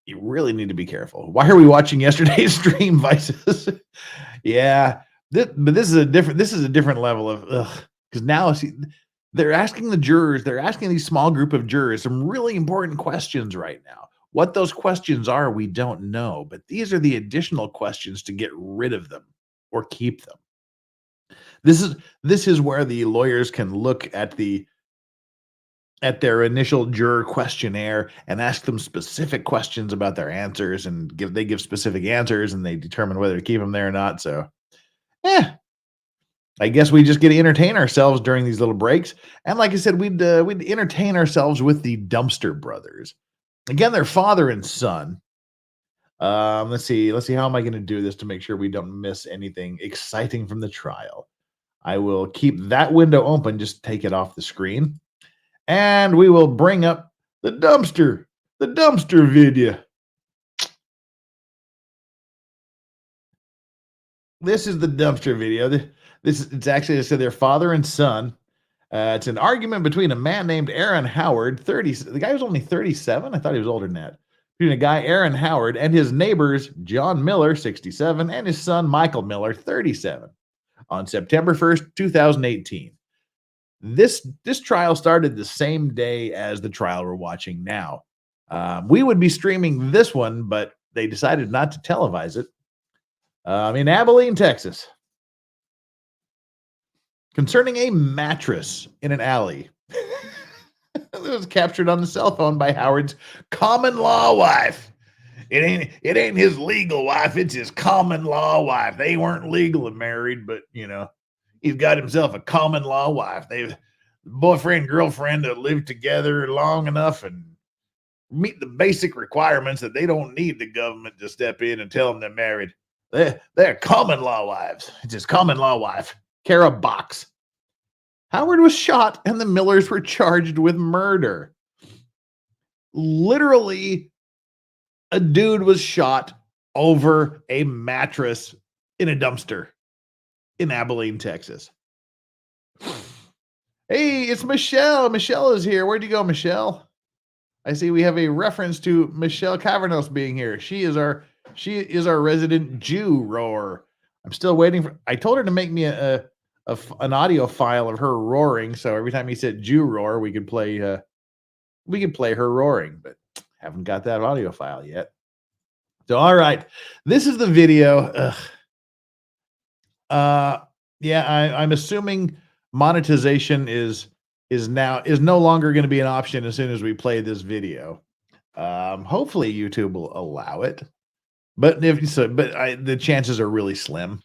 Speaker 4: you really need to be careful. Why are we watching yesterday's stream, Vices? Yeah, but this is a different level of because now see, they're asking the jurors, they're asking these small group of jurors some really important questions right now. What those questions are, we don't know, but these are the additional questions to get rid of them or keep them. This is where the lawyers can look at their initial juror questionnaire and ask them specific questions about their answers, and they give specific answers, and they determine whether to keep them there or not. So, I guess we just get to entertain ourselves during these little breaks. And like I said, we'd entertain ourselves with the Dumpster Brothers. Again, they're father and son. Let's see. How am I going to do this to make sure we don't miss anything exciting from the trial? I will keep that window open. Just take it off the screen. And we will bring up the dumpster video. This is the dumpster video. It's actually, I said, their father and son. It's an argument between a man named Aaron Howard, 30. The guy was only 37. I thought he was older than that. Between a guy, Aaron Howard, and his neighbors, John Miller, 67, and his son, Michael Miller, 37, on September 1st, 2018. This trial started the same day as the trial we're watching now. We would be streaming this one, but they decided not to televise it. In Abilene, Texas, concerning a mattress in an alley. It was captured on the cell phone by Howard's common law wife. It ain't his legal wife, it's his common law wife. They weren't legally married, but he's got himself a common law wife. They've boyfriend, girlfriend that live together long enough and meet the basic requirements that they don't need the government to step in and tell them they're married. They're common law wives. It's his common law wife, Kara Box. Howard was shot and the Millers were charged with murder. Literally, a dude was shot over a mattress in a dumpster in Abilene, Texas. Hey, it's Michelle. Michelle is here. Where'd you go, Michelle? I see we have a reference to Michelle Cavernos being here. She is our resident Jew roar. I'm still waiting for. I told her to make me an audio file of her roaring, so every time he said Jew roar, we could play her roaring, but haven't got that audio file yet. So, all right, this is the video. I'm assuming monetization is no longer going to be an option as soon as we play this video. Hopefully YouTube will allow it, but the chances are really slim.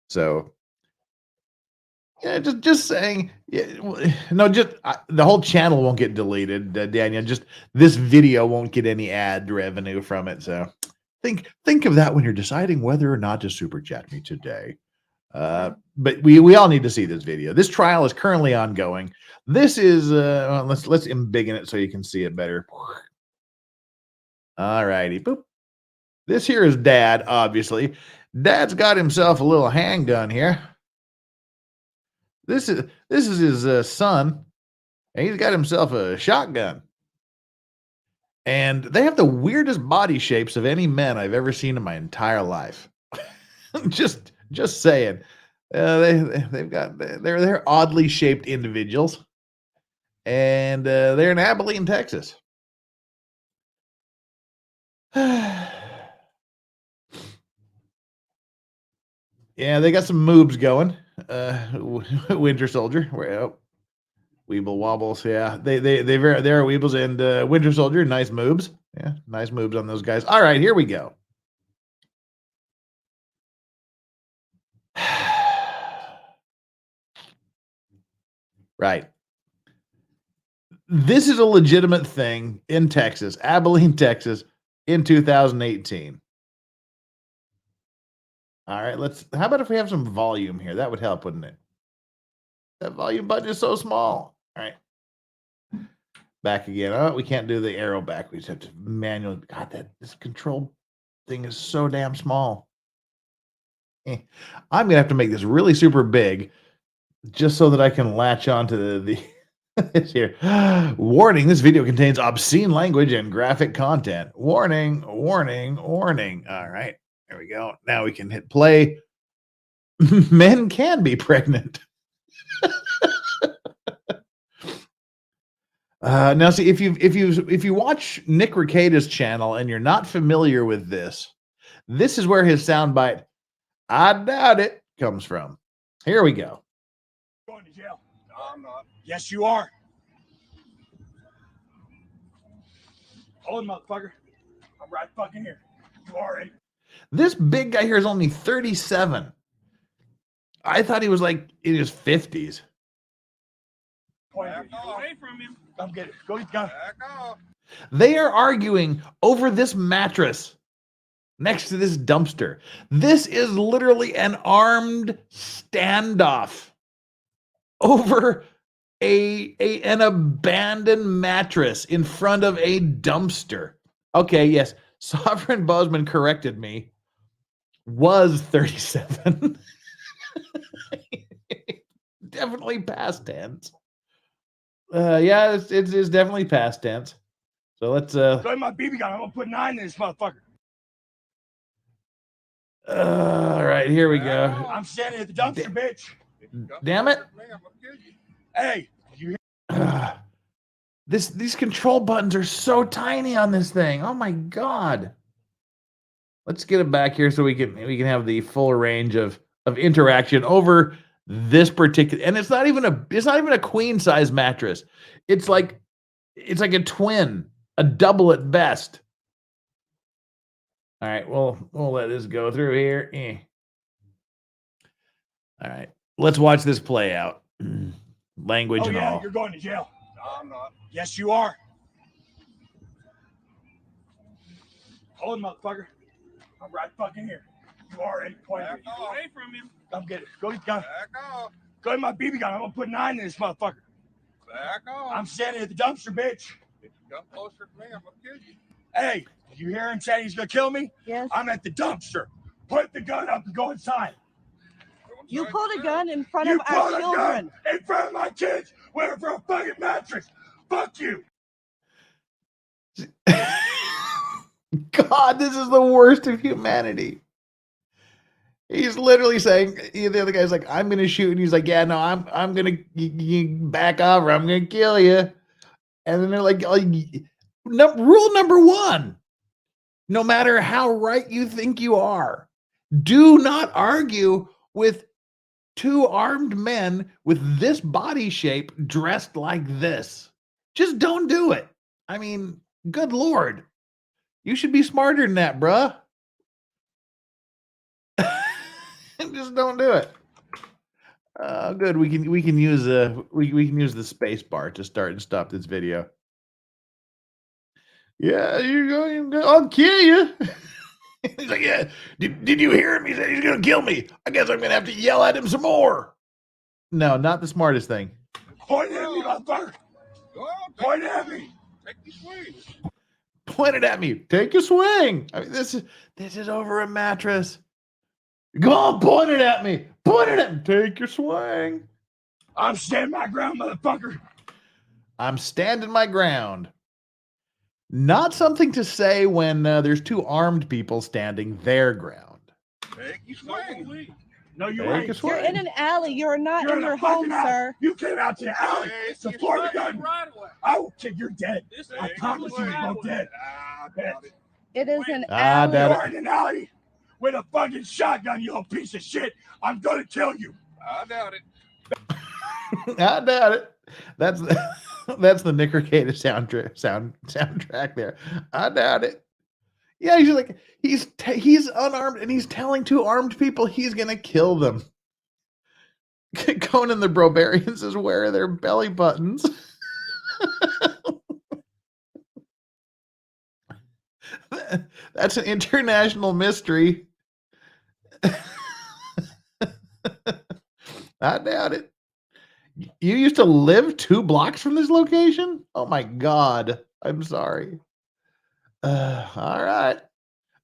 Speaker 4: So yeah, just saying. Yeah, no, the whole channel won't get deleted, Daniel. Just this video won't get any ad revenue from it. So think of that when you're deciding whether or not to super chat me today. But we all need to see this video. This trial is currently ongoing. This is let's embiggen it so you can see it better. All righty, boop. This here is Dad, obviously. Dad's got himself a little handgun here. This is his son, and he's got himself a shotgun. And they have the weirdest body shapes of any men I've ever seen in my entire life. just saying. They're oddly shaped individuals, and they're in Abilene, Texas. Yeah, they got some moves going. Winter Soldier. Where Weeble Wobbles. Yeah, there are Weebles and Winter Soldier. Nice moves. Yeah, nice moves on those guys. All right, here we go. Right. This is a legitimate thing in Texas, Abilene, Texas, in 2018. All right, how about if we have some volume here? That would help, wouldn't it? That volume button is so small. All right. Back again. Oh, we can't do the arrow back. We just have to manually. God, this control thing is so damn small. I'm going to have to make this really super big just so that I can latch onto the this here. Warning, this video contains obscene language and graphic content. Warning, warning, warning. All right, there we go. Now we can hit play. Men can be pregnant. Now, see, if you watch Nick Rekieta's channel and you're not familiar with this is where his soundbite, I doubt it, comes from. Here we go.
Speaker 8: Going to jail. No, I'm not. Yes, you are. Hold him, motherfucker. I'm right fucking here. You already.
Speaker 4: This big guy here is only 37. I thought he was like in his 50s.
Speaker 8: Away from him. Come get it. Go get the gun.
Speaker 4: They are arguing over this mattress next to this dumpster. This is literally an armed standoff over an abandoned mattress in front of a dumpster. Okay, yes, Sovereign Bozeman corrected me. Was 37. Definitely past tense. Yeah, it's definitely past tense. So let's
Speaker 8: go ahead, my BB gun. I'm gonna put 9 in this motherfucker.
Speaker 4: All right, here we go.
Speaker 8: I'm standing at the dumpster, bitch.
Speaker 4: Damn it.
Speaker 8: Hey, you hear?
Speaker 4: These control buttons are so tiny on this thing. Oh my god. Let's get it back here so we can have the full range of interaction over this particular, and it's not even a queen size mattress. It's like a twin, a double at best. All right, we'll let this go through here. All right, let's watch this play out. Language and all.
Speaker 8: You're going to jail. No, I'm not. Yes, you are. Hold him, motherfucker. I'm right fucking here. You already pointed away from him. Come get it. Go get the gun. Back off. Go get my BB gun. I'm gonna put 9 in this motherfucker. Back off. I'm standing at the dumpster, bitch. If you come closer to me, I'm gonna kill you. Hey, did you hear him say he's gonna kill me?
Speaker 6: Yes.
Speaker 8: I'm at the dumpster. Put the gun up and go inside.
Speaker 6: You pulled a gun in front of our children.
Speaker 8: In front of my kids. Waiting for a fucking mattress. Fuck you.
Speaker 4: God, this is the worst of humanity. He's literally saying, the other guy's like, I'm going to shoot. And he's like, yeah, no, I'm going to back off or I'm going to kill you. And then they're like, rule number 1, no matter how right you think you are, do not argue with 2 armed men with this body shape dressed like this. Just don't do it. I mean, good Lord. You should be smarter than that, bruh. Just don't do it. Good. We can use the space bar to start and stop this video. Yeah, you're going. I'll kill you. He's like, yeah. Did you hear him? He said he's gonna kill me. I guess I'm gonna have to yell at him some more. No, not the smartest thing.
Speaker 8: Point at me, motherfucker. Point at me. Take the swing.
Speaker 4: Point it at me. Take a swing. I mean, this is over a mattress. Go on, point it at me. Point it at me. Take your swing.
Speaker 8: I'm standing my ground, motherfucker.
Speaker 4: I'm standing my ground. Not something to say when there's 2 armed people standing their ground.
Speaker 8: Take your swing. No, you
Speaker 4: ain't.
Speaker 6: You're in an alley. You're not in your home, sir.
Speaker 8: You came out to the alley. Support the gun. I will kill you. You're dead. I promise you, you're both dead.
Speaker 6: It is an
Speaker 4: alley.
Speaker 8: You're in an alley with a fucking shotgun, you little piece of shit. I'm gonna kill you.
Speaker 9: I doubt it.
Speaker 4: I doubt it. That's the, that's the Nickercata soundtrack there. I doubt it. Yeah, he's like he's unarmed and he's telling two armed people he's gonna kill them. Conan the Barbarian says, "Where are their belly buttons?" That's an international mystery. I doubt it. You used to live 2 blocks from this location? Oh my God. I'm sorry. All right.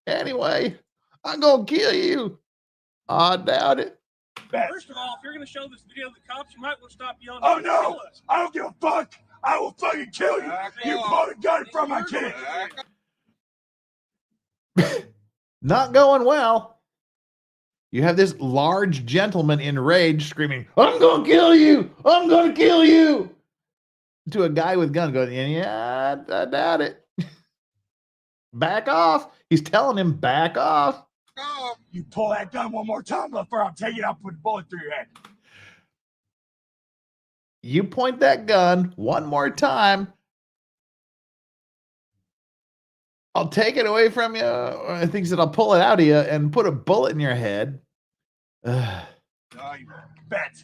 Speaker 4: Anyway, I'm going to kill you. I doubt it.
Speaker 10: First of all, if you're going to show this video to the cops, you might want to stop yelling.
Speaker 8: Oh no! I don't give a fuck. I will fucking kill you. You pulled a gun from my kid.
Speaker 4: Not going well. You have this large gentleman enraged screaming, "I'm going to kill you! I'm going to kill you!" to a guy with gun going, "Yeah, I doubt it." Back off. He's telling him, back off.
Speaker 8: You pull that gun one more time before I'm taking it out with a bullet through your head.
Speaker 4: You point that gun one more time, I'll take it away from you. I think that I'll pull it out of you and put a bullet in your head.
Speaker 8: No, you bet.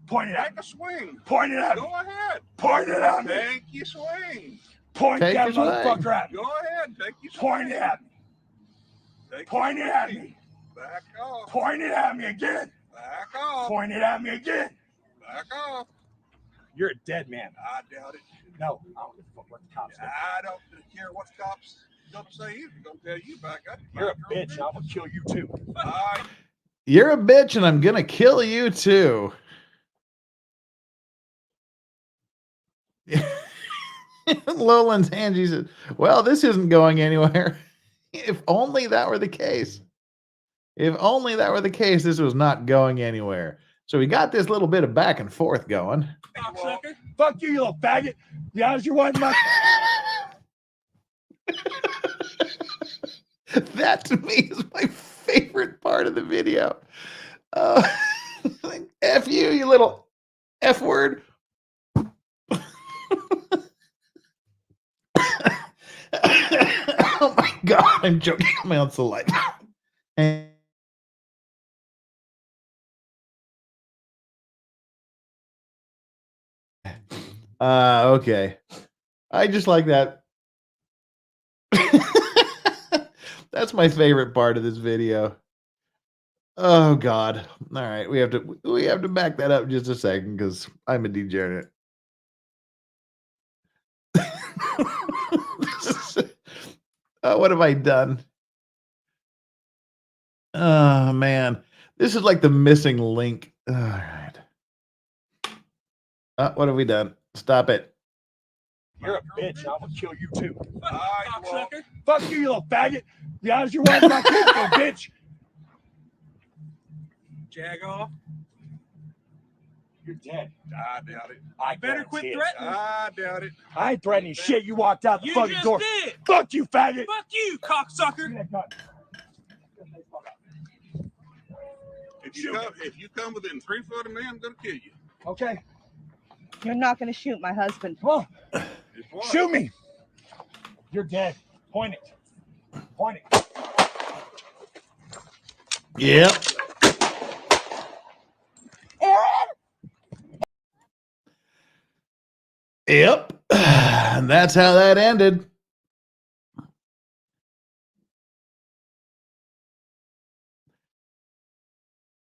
Speaker 8: Point it at me.
Speaker 9: Take a swing.
Speaker 8: Point it at me.
Speaker 9: Go ahead.
Speaker 8: Point it at me.
Speaker 9: Take your swing.
Speaker 8: Point
Speaker 4: Take
Speaker 8: that
Speaker 4: your swing.
Speaker 8: motherfucker at me.
Speaker 9: Go ahead. Take your swing.
Speaker 8: Point it at me.
Speaker 9: Take
Speaker 8: Point it
Speaker 9: your
Speaker 8: at
Speaker 9: swing.
Speaker 8: me.
Speaker 9: Back off.
Speaker 8: Point it at me again.
Speaker 9: Back off.
Speaker 8: Point it at me again.
Speaker 9: Back off.
Speaker 8: You're a dead man.
Speaker 9: I doubt it.
Speaker 8: No, I don't give a fuck what the cops say.
Speaker 9: I don't care what the cops don't say either. Don't tell you back up.
Speaker 8: You're a bitch, and I'm gonna kill you too.
Speaker 4: You're a bitch, and I'm gonna kill you too. Lowland's Angie said, "Well, this isn't going anywhere." If only that were the case. If only that were the case, this was not going anywhere. So we got this little bit of back and forth going.
Speaker 8: Cocksucker. Fuck you, you little faggot. Be honest, you're one of my.
Speaker 4: That to me is my favorite part of the video. F you, you little F word. Oh my God, I'm joking on my own saliva. Okay. I just like that. That's my favorite part of this video. Oh God. All right, we have to back that up just a second because I'm a degenerate. What have I done? Oh man, this is like the missing link. All right. What have we done? Stop it.
Speaker 8: You're a bitch, and I'm gonna kill you too.
Speaker 10: Cocksucker.
Speaker 8: Fuck you, you little faggot. Be honest, you're one of my kids, little bitch.
Speaker 10: Jag off.
Speaker 8: You're dead.
Speaker 9: I doubt it.
Speaker 8: I
Speaker 10: Better quit threatening.
Speaker 9: I doubt it.
Speaker 8: I ain't threatening shit. You walked out the
Speaker 10: You
Speaker 8: fucking
Speaker 10: just
Speaker 8: door.
Speaker 10: did.
Speaker 8: Fuck you, faggot.
Speaker 10: Fuck you, cocksucker.
Speaker 9: If you come within 3 foot of me, I'm gonna kill you.
Speaker 8: Okay,
Speaker 11: You're not going to shoot my husband.
Speaker 8: come on.
Speaker 9: It's what?
Speaker 8: Shoot me. You're dead. Point it. Point it.
Speaker 4: Yep. Yep. And that's how that ended.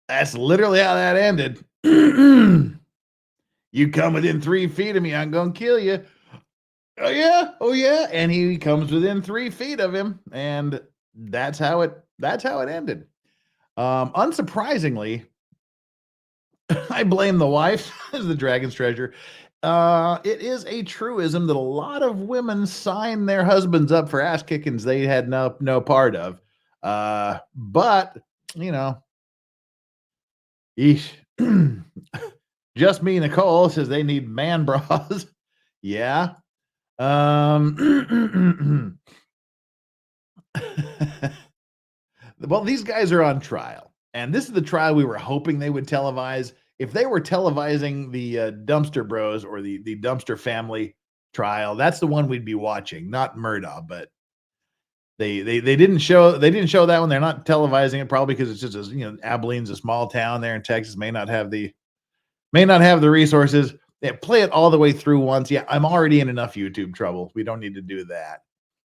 Speaker 4: That's literally how that ended. You come within 3 feet of me, I'm gonna kill you. Oh yeah. And he comes within 3 feet of him, and that's how it ended. Unsurprisingly, I blame the wife as the dragon's treasure. It is a truism that a lot of women sign their husbands up for ass kickings they had no part of. But you know, eesh. Just me, Nicole says they need man bras. Yeah. Well, these guys are on trial, and this is the trial we were hoping they would televise. If they were televising the Dumpster Bros or the Dumpster Family trial, that's the one we'd be watching, not Murdaugh. But they didn't show that one. They're not televising it probably because it's just Abilene's a small town there in Texas, may not have the resources. Yeah, play it all the way through once. Yeah, I'm already in enough YouTube trouble. We don't need to do that.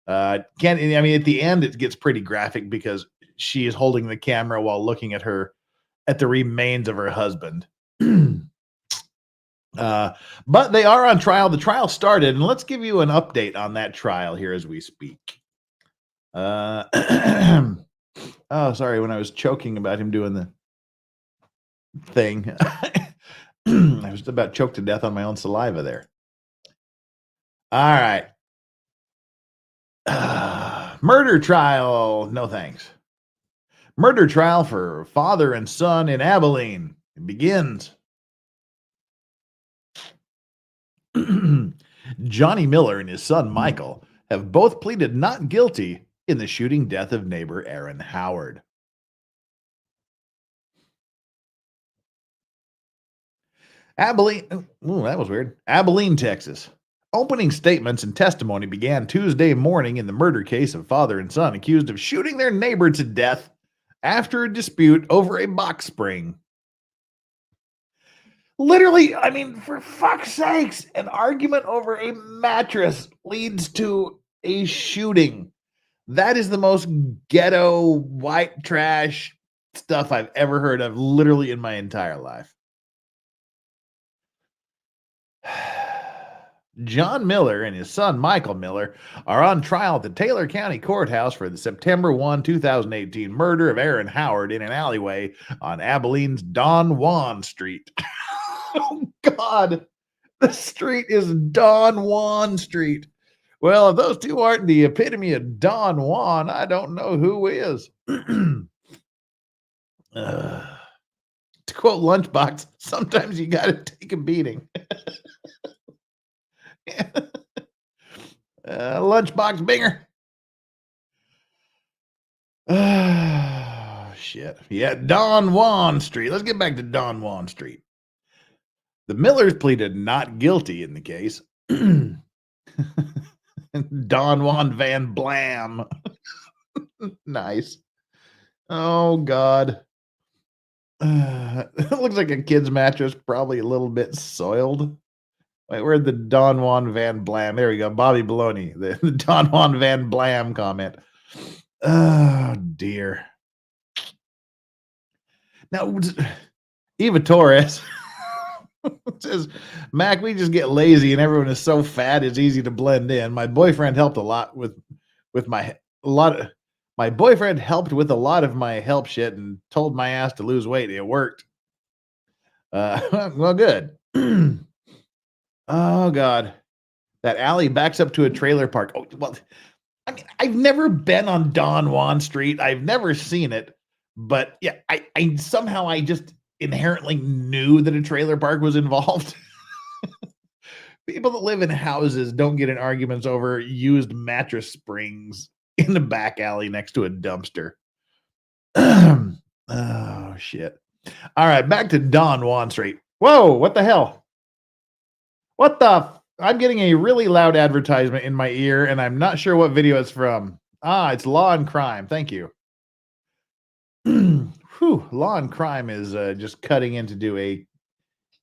Speaker 4: At the end it gets pretty graphic because she is holding the camera while looking at the remains of her husband. But they are on trial. The trial started, and let's give you an update on that trial here as we speak. Oh, sorry, when I was choking about him doing the thing, I was about choked to death on my own saliva there. All right. Murder trial. No thanks. Murder trial for father and son in Abilene. It begins. Johnny Miller and his son Michael have both pleaded not guilty in the shooting death of neighbor Aaron Howard. Abilene, that was weird. Abilene, Texas. Opening statements and testimony began Tuesday morning in the murder case of father and son accused of shooting their neighbor to death after a dispute over a box spring. Literally, I mean, for fuck's sakes, an argument over a mattress leads to a shooting. That is the most ghetto, white trash stuff I've ever heard of, literally in my entire life. John Miller and his son Michael Miller are on trial at the Taylor County Courthouse for the September 1, 2018 murder of Aaron Howard in an alleyway on Abilene's Don Juan Street. Oh, God. The street is Don Juan Street. Well, if those two aren't the epitome of Don Juan, I don't know who is. To quote Lunchbox, sometimes you got to take a beating. Lunchbox Binger. Shit. Yeah, Don Juan Street. Let's get back to Don Juan Street. The Millers pleaded not guilty in the case. Don Juan Van Blam. Nice. Oh, God. It looks like a kid's mattress, probably a little bit soiled. Wait, where'd the Don Juan Van Blam? There we go. Bobby Baloney, the Don Juan Van Blam comment. Oh, dear. Now, Eva Torres says, Mac, we just get lazy and everyone is so fat it's easy to blend in. My boyfriend helped a lot with my boyfriend helped with a lot of my help shit and told my ass to lose weight. It worked. Well, good. Oh, God. That alley backs up to a trailer park. Oh, well, I mean, I've never been on Don Juan Street. I've never seen it. But yeah, I somehow I just inherently knew that a trailer park was involved. People that live in houses don't get in arguments over used mattress springs in the back alley next to a dumpster. Oh, shit. All right, back to Don Juan Street. Whoa, what the hell? What the? I'm getting a really loud advertisement in my ear, and I'm not sure what video it's from. It's Law and Crime. Thank you. Whew, Law and Crime is just cutting in to do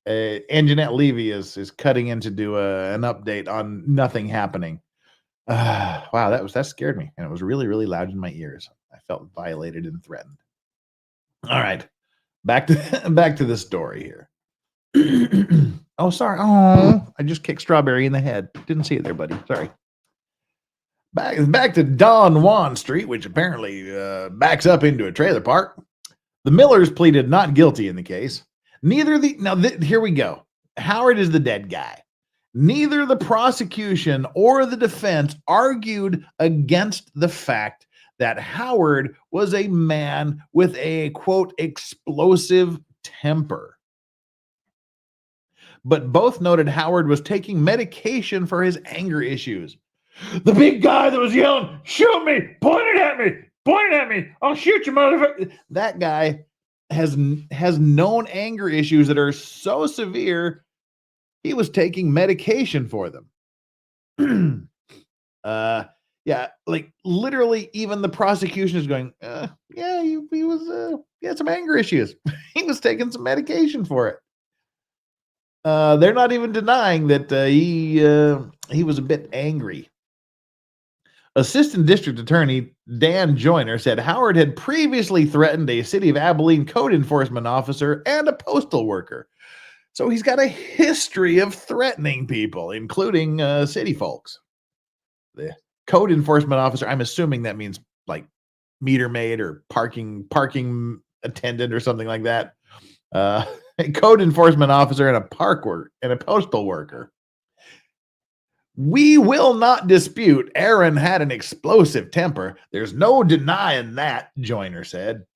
Speaker 4: Anjanette Levy is cutting in to do an update on nothing happening. Wow, that scared me, and it was really, really loud in my ears. I felt violated and threatened. All right, back to the story here. Oh, sorry. Oh, I just kicked Strawberry in the head. Didn't see it there, buddy. Sorry. Back to Don Juan Street, which apparently backs up into a trailer park. The Millers pleaded not guilty in the case. Here we go. Howard is the dead guy. Neither the prosecution or the defense argued against the fact that Howard was a man with a, quote, explosive temper. But both noted Howard was taking medication for his anger issues. The big guy that was yelling, shoot me, pointed at me, I'll shoot you, motherfucker. That guy has known anger issues that are so severe, he was taking medication for them. Yeah, like literally even the prosecution is going, yeah, he was, he had some anger issues. He was taking some medication for it. They're not even denying that he was a bit angry. Assistant District Attorney Dan Joyner said Howard had previously threatened a City of Abilene code enforcement officer and a postal worker. So he's got a history of threatening people, including city folks. The code enforcement officer, I'm assuming that means like meter maid or parking attendant or something like that. A code enforcement officer and a postal worker. We will not dispute Aaron had an explosive temper. There's no denying that, Joyner said.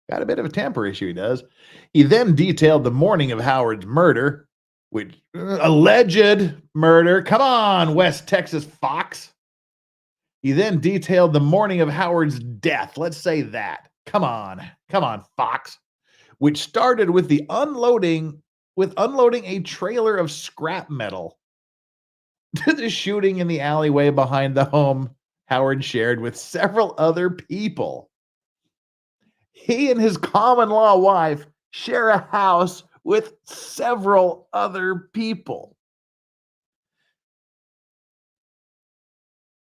Speaker 4: Got a bit of a temper issue, he does. He then detailed the morning of Howard's murder, which alleged murder. Come on, West Texas Fox. He then detailed the morning of Howard's death. Let's say that. Come on, Fox. Which started with unloading a trailer of scrap metal to the shooting in the alleyway behind the home Howard shared with several other people. He and his common-law wife share a house with several other people.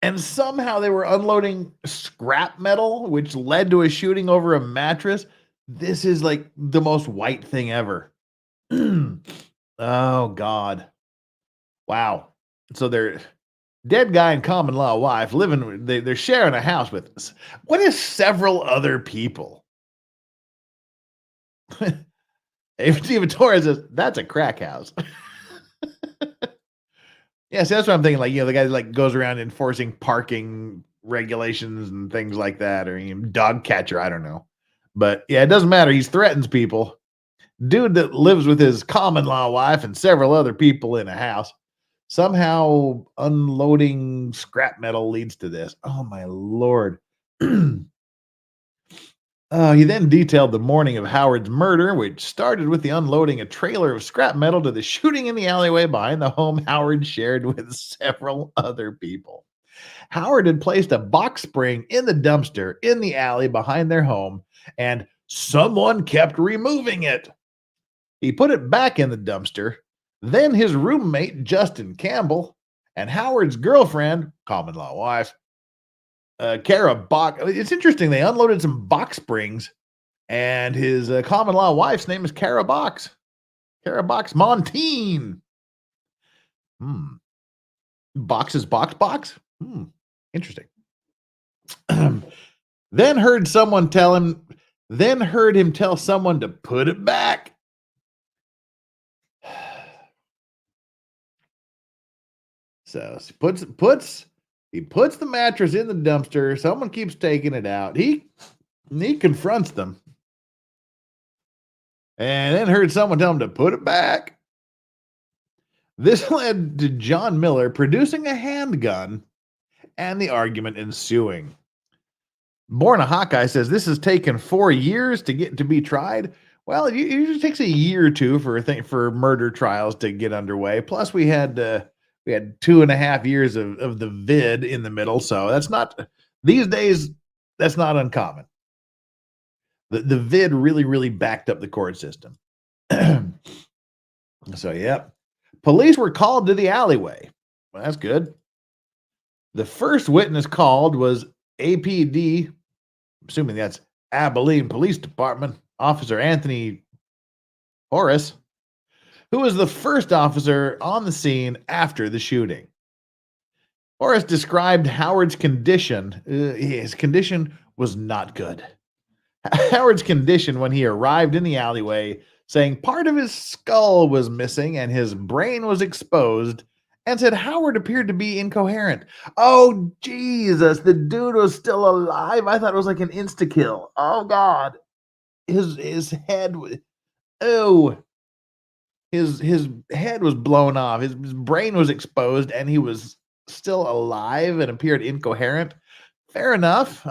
Speaker 4: And somehow they were unloading scrap metal, which led to a shooting over a mattress. This is like the most white thing ever. Oh, God. Wow. So they're dead guy and common law wife living, they're sharing a house with us. What is several other people? Steven Torres says, that's a crack house. Yeah, so that's what I'm thinking. Like, the guy like goes around enforcing parking regulations and things like that, or dog catcher, I don't know. But yeah, it doesn't matter. He threatens people. Dude that lives with his common law wife and several other people in a house. Somehow unloading scrap metal leads to this. Oh my Lord. He then detailed the morning of Howard's murder, which started with the unloading a trailer of scrap metal to the shooting in the alleyway behind the home Howard shared with several other people. Howard had placed a box spring in the dumpster in the alley behind their home, and someone kept removing it. He put it back in the dumpster. Then his roommate, Justin Campbell, and Howard's girlfriend, common law wife, Kara Bach. It's interesting. They unloaded some box springs, and his common law wife's name is Kara Box. Kara Box Montine. Box is box. Interesting. Then heard him tell someone to put it back. So he puts the mattress in the dumpster. Someone keeps taking it out. He confronts them. And then heard someone tell him to put it back. This led to John Miller producing a handgun and the argument ensuing. Born a Hawkeye says this has taken 4 years to be tried. Well, it usually takes a year or two for murder trials to get underway. Plus, we had 2.5 years of the vid in the middle, so that's not these days. That's not uncommon. The vid really backed up the court system. So, yep. Police were called to the alleyway. Well, that's good. The first witness called was APD, assuming that's Abilene Police Department, Officer Anthony Horace, who was the first officer on the scene after the shooting. Horace described Howard's condition. His condition was not good. Howard's condition when he arrived in the alleyway, saying part of his skull was missing and his brain was exposed, and said Howard appeared to be incoherent. Oh, Jesus, the dude was still alive? I thought it was like an insta-kill. Oh, God. His head was... Oh. his head was blown off, his brain was exposed, and he was still alive and appeared incoherent. Fair enough.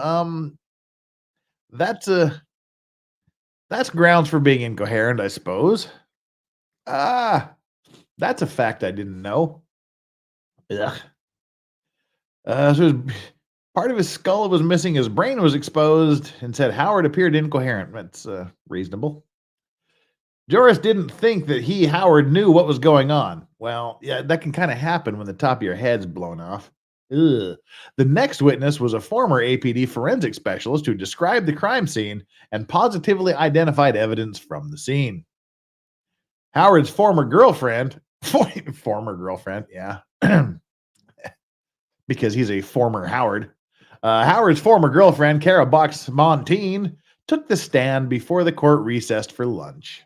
Speaker 4: That's grounds for being incoherent, I suppose. That's a fact I didn't know. Ugh. So part of his skull was missing, his brain was exposed, and said Howard appeared incoherent. That's reasonable. Joris didn't think that Howard, knew what was going on. Well, yeah, that can kind of happen when the top of your head's blown off. Ugh. The next witness was a former APD forensic specialist who described the crime scene and positively identified evidence from the scene. Howard's former girlfriend, yeah, because he's a former Howard. Howard's former girlfriend, Cara Box Montine, took the stand before the court recessed for lunch.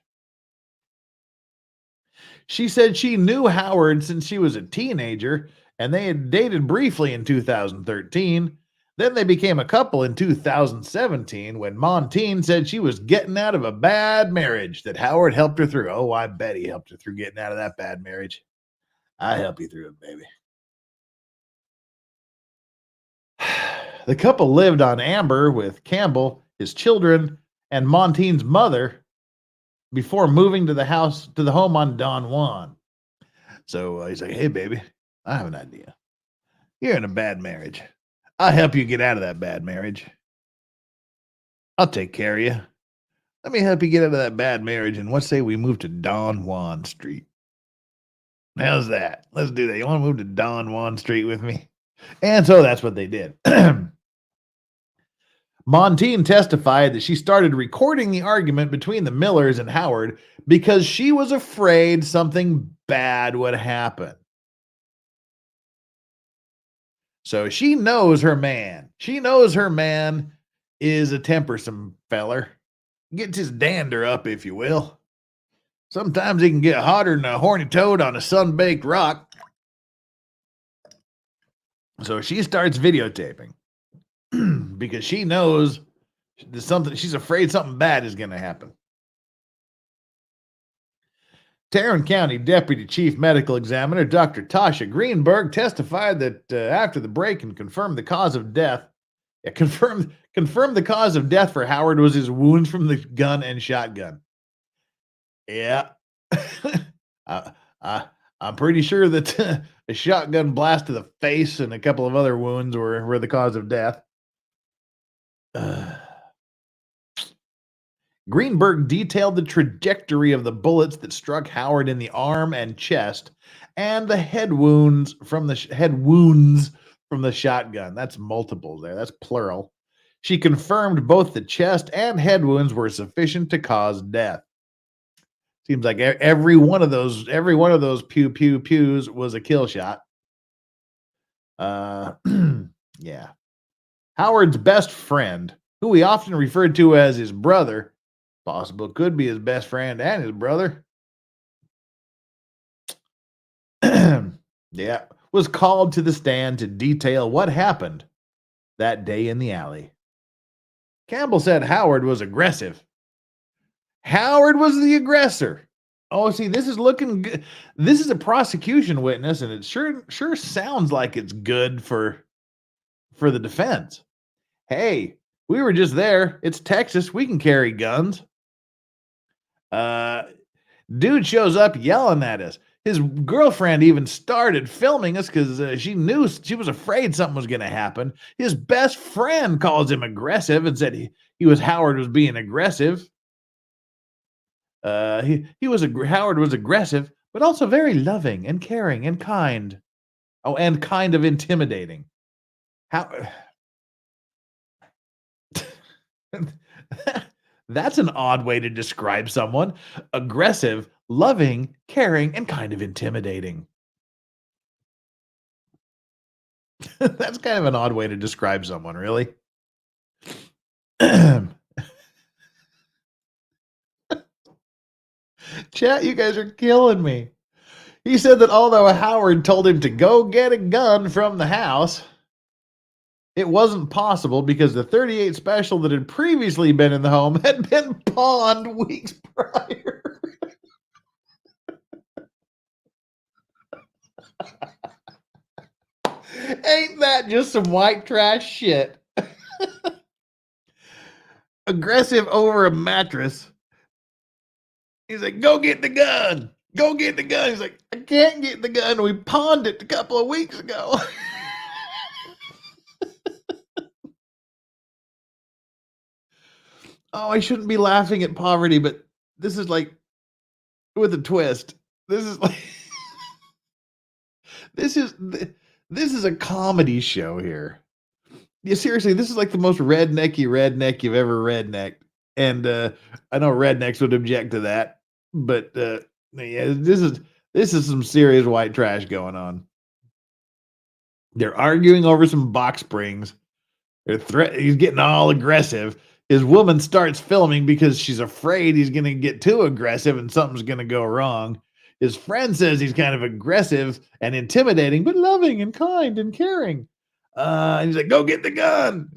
Speaker 4: She said she knew Howard since she was a teenager, and they had dated briefly in 2013. Then they became a couple in 2017 when Montine said she was getting out of a bad marriage that Howard helped her through. Oh, I bet he helped her through getting out of that bad marriage. I help you through it, baby. The couple lived on Amber with Campbell, his children, and Montine's mother before moving to the home on Don Juan. So he's like, hey, baby, I have an idea. You're in a bad marriage. I'll help you get out of that bad marriage. I'll take care of you. Let me help you get out of that bad marriage, and let's say we move to Don Juan Street. How's that? Let's do that. You want to move to Don Juan Street with me? And so that's what they did. Montine testified that she started recording the argument between the Millers and Howard because she was afraid something bad would happen. So she knows her man. She knows her man is a tempersome feller. Gets his dander up, if you will. Sometimes he can get hotter than a horny toad on a sun-baked rock. So she starts videotaping because she knows she's afraid something bad is going to happen. Tarrant County Deputy Chief Medical Examiner Dr. Tasha Greenberg testified that after the break and confirmed the cause of death, confirmed the cause of death for Howard was his wounds from the gun and shotgun. Yeah. I'm pretty sure that a shotgun blast to the face and a couple of other wounds were the cause of death. Greenberg detailed the trajectory of the bullets that struck Howard in the arm and chest, and the head wounds from the shotgun. That's multiples there. That's plural. She confirmed both the chest and head wounds were sufficient to cause death. Seems like every one of those pew pew pews was a kill shot. Yeah. Howard's best friend, who we often referred to as his brother, possible could be his best friend and his brother. Yeah, was called to the stand to detail what happened that day in the alley. Campbell said Howard was aggressive. Howard was the aggressor. Oh, see, this is looking good. This is a prosecution witness, and it sure sounds like it's good for the defense. Hey, we were just there. It's Texas. We can carry guns. Dude shows up yelling at us. His girlfriend even started filming us because she knew she was afraid something was going to happen. His best friend calls him aggressive and said Howard was being aggressive. Howard was aggressive, but also very loving and caring and kind. Oh, and kind of intimidating. That's an odd way to describe someone. Aggressive, loving, caring, and kind of intimidating. That's kind of an odd way to describe someone, really. Chat, you guys are killing me. He said that although Howard told him to go get a gun from the house, it wasn't possible because the .38 special that had previously been in the home had been pawned weeks prior. Ain't that just some white trash shit? Aggressive over a mattress. He's like, go get the gun. Go get the gun. He's like, I can't get the gun. We pawned it a couple of weeks ago. Oh, I shouldn't be laughing at poverty, but this is like with a twist. This is like this is a comedy show here. Yeah, seriously, this is like the most redneck you've ever rednecked. And I know rednecks would object to that, but yeah, this is some serious white trash going on. They're arguing over some box springs. He's getting all aggressive. His woman starts filming because she's afraid he's going to get too aggressive and something's going to go wrong. His friend says he's kind of aggressive and intimidating, but loving and kind and caring. And he's like, go get the gun.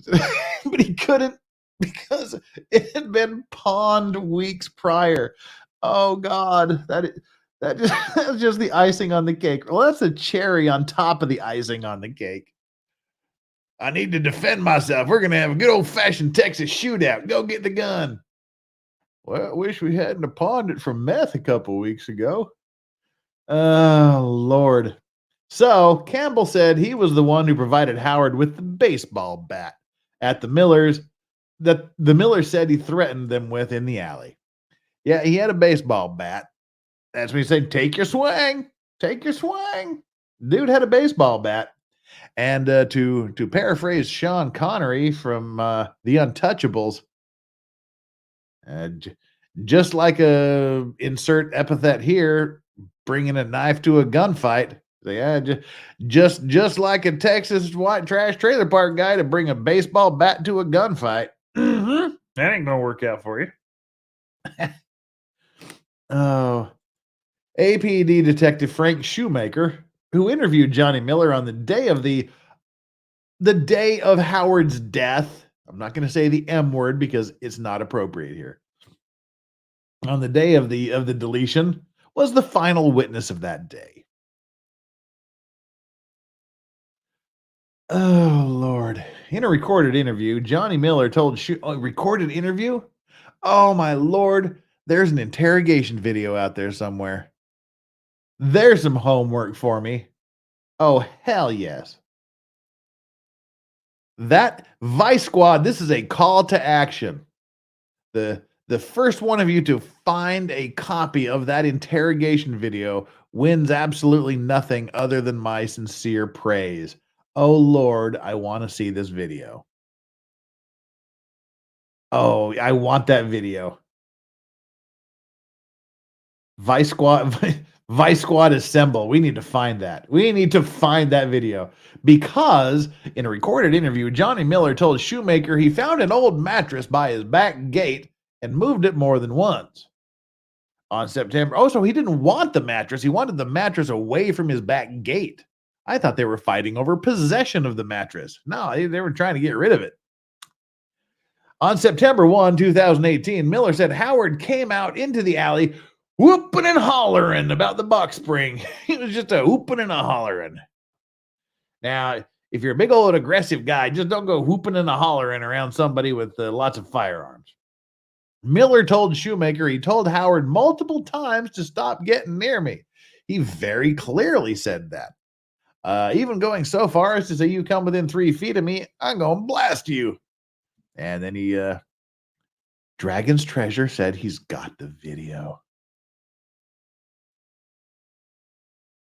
Speaker 4: But he couldn't because it had been pawned weeks prior. Oh, God. That's just the icing on the cake. Well, that's a cherry on top of the icing on the cake. I need to defend myself. We're going to have a good old-fashioned Texas shootout. Go get the gun. Well, I wish we hadn't pawned it for meth a couple weeks ago. Oh, Lord. So Campbell said he was the one who provided Howard with the baseball bat at the Millers that the Miller said he threatened them with in the alley. Yeah, he had a baseball bat. That's when he said, take your swing. Take your swing. Dude had a baseball bat. And to paraphrase Sean Connery from The Untouchables, just like a insert epithet here, bringing a knife to a gunfight. Yeah, just like a Texas white trash trailer park guy to bring a baseball bat to a gunfight. Mm-hmm. That ain't gonna work out for you. Oh, APD Detective Frank Shoemaker, who interviewed Johnny Miller on the day of Howard's death. I'm not going to say the M word because it's not appropriate here. On the day of the deletion, was the final witness of that day. Oh, Lord. In a recorded interview, Johnny Miller told recorded interview? Oh, my Lord. There's an interrogation video out there somewhere. There's some homework for me. Oh, hell yes. That Vice Squad, this is a call to action. The first one of you to find a copy of that interrogation video wins absolutely nothing other than my sincere praise. Oh, Lord, I want to see this video. Oh, I want that video. Vice Squad assemble. We need to find that. We need to find that video because in a recorded interview, Johnny Miller told Shoemaker he found an old mattress by his back gate and moved it more than once. On September. Oh, so he didn't want the mattress. He wanted the mattress away from his back gate. I thought they were fighting over possession of the mattress. No, they were trying to get rid of it. On September 1, 2018, Miller said Howard came out into the alley whooping and hollering about the box spring. He was just a whooping and a hollering. Now, if you're a big old aggressive guy, just don't go whooping and a hollering around somebody with lots of firearms. Miller told Shoemaker he told Howard multiple times to stop getting near me. He very clearly said that. Even going so far as to say, you come within 3 feet of me, I'm going to blast you. And then he, Dragon's Treasure said he's got the video.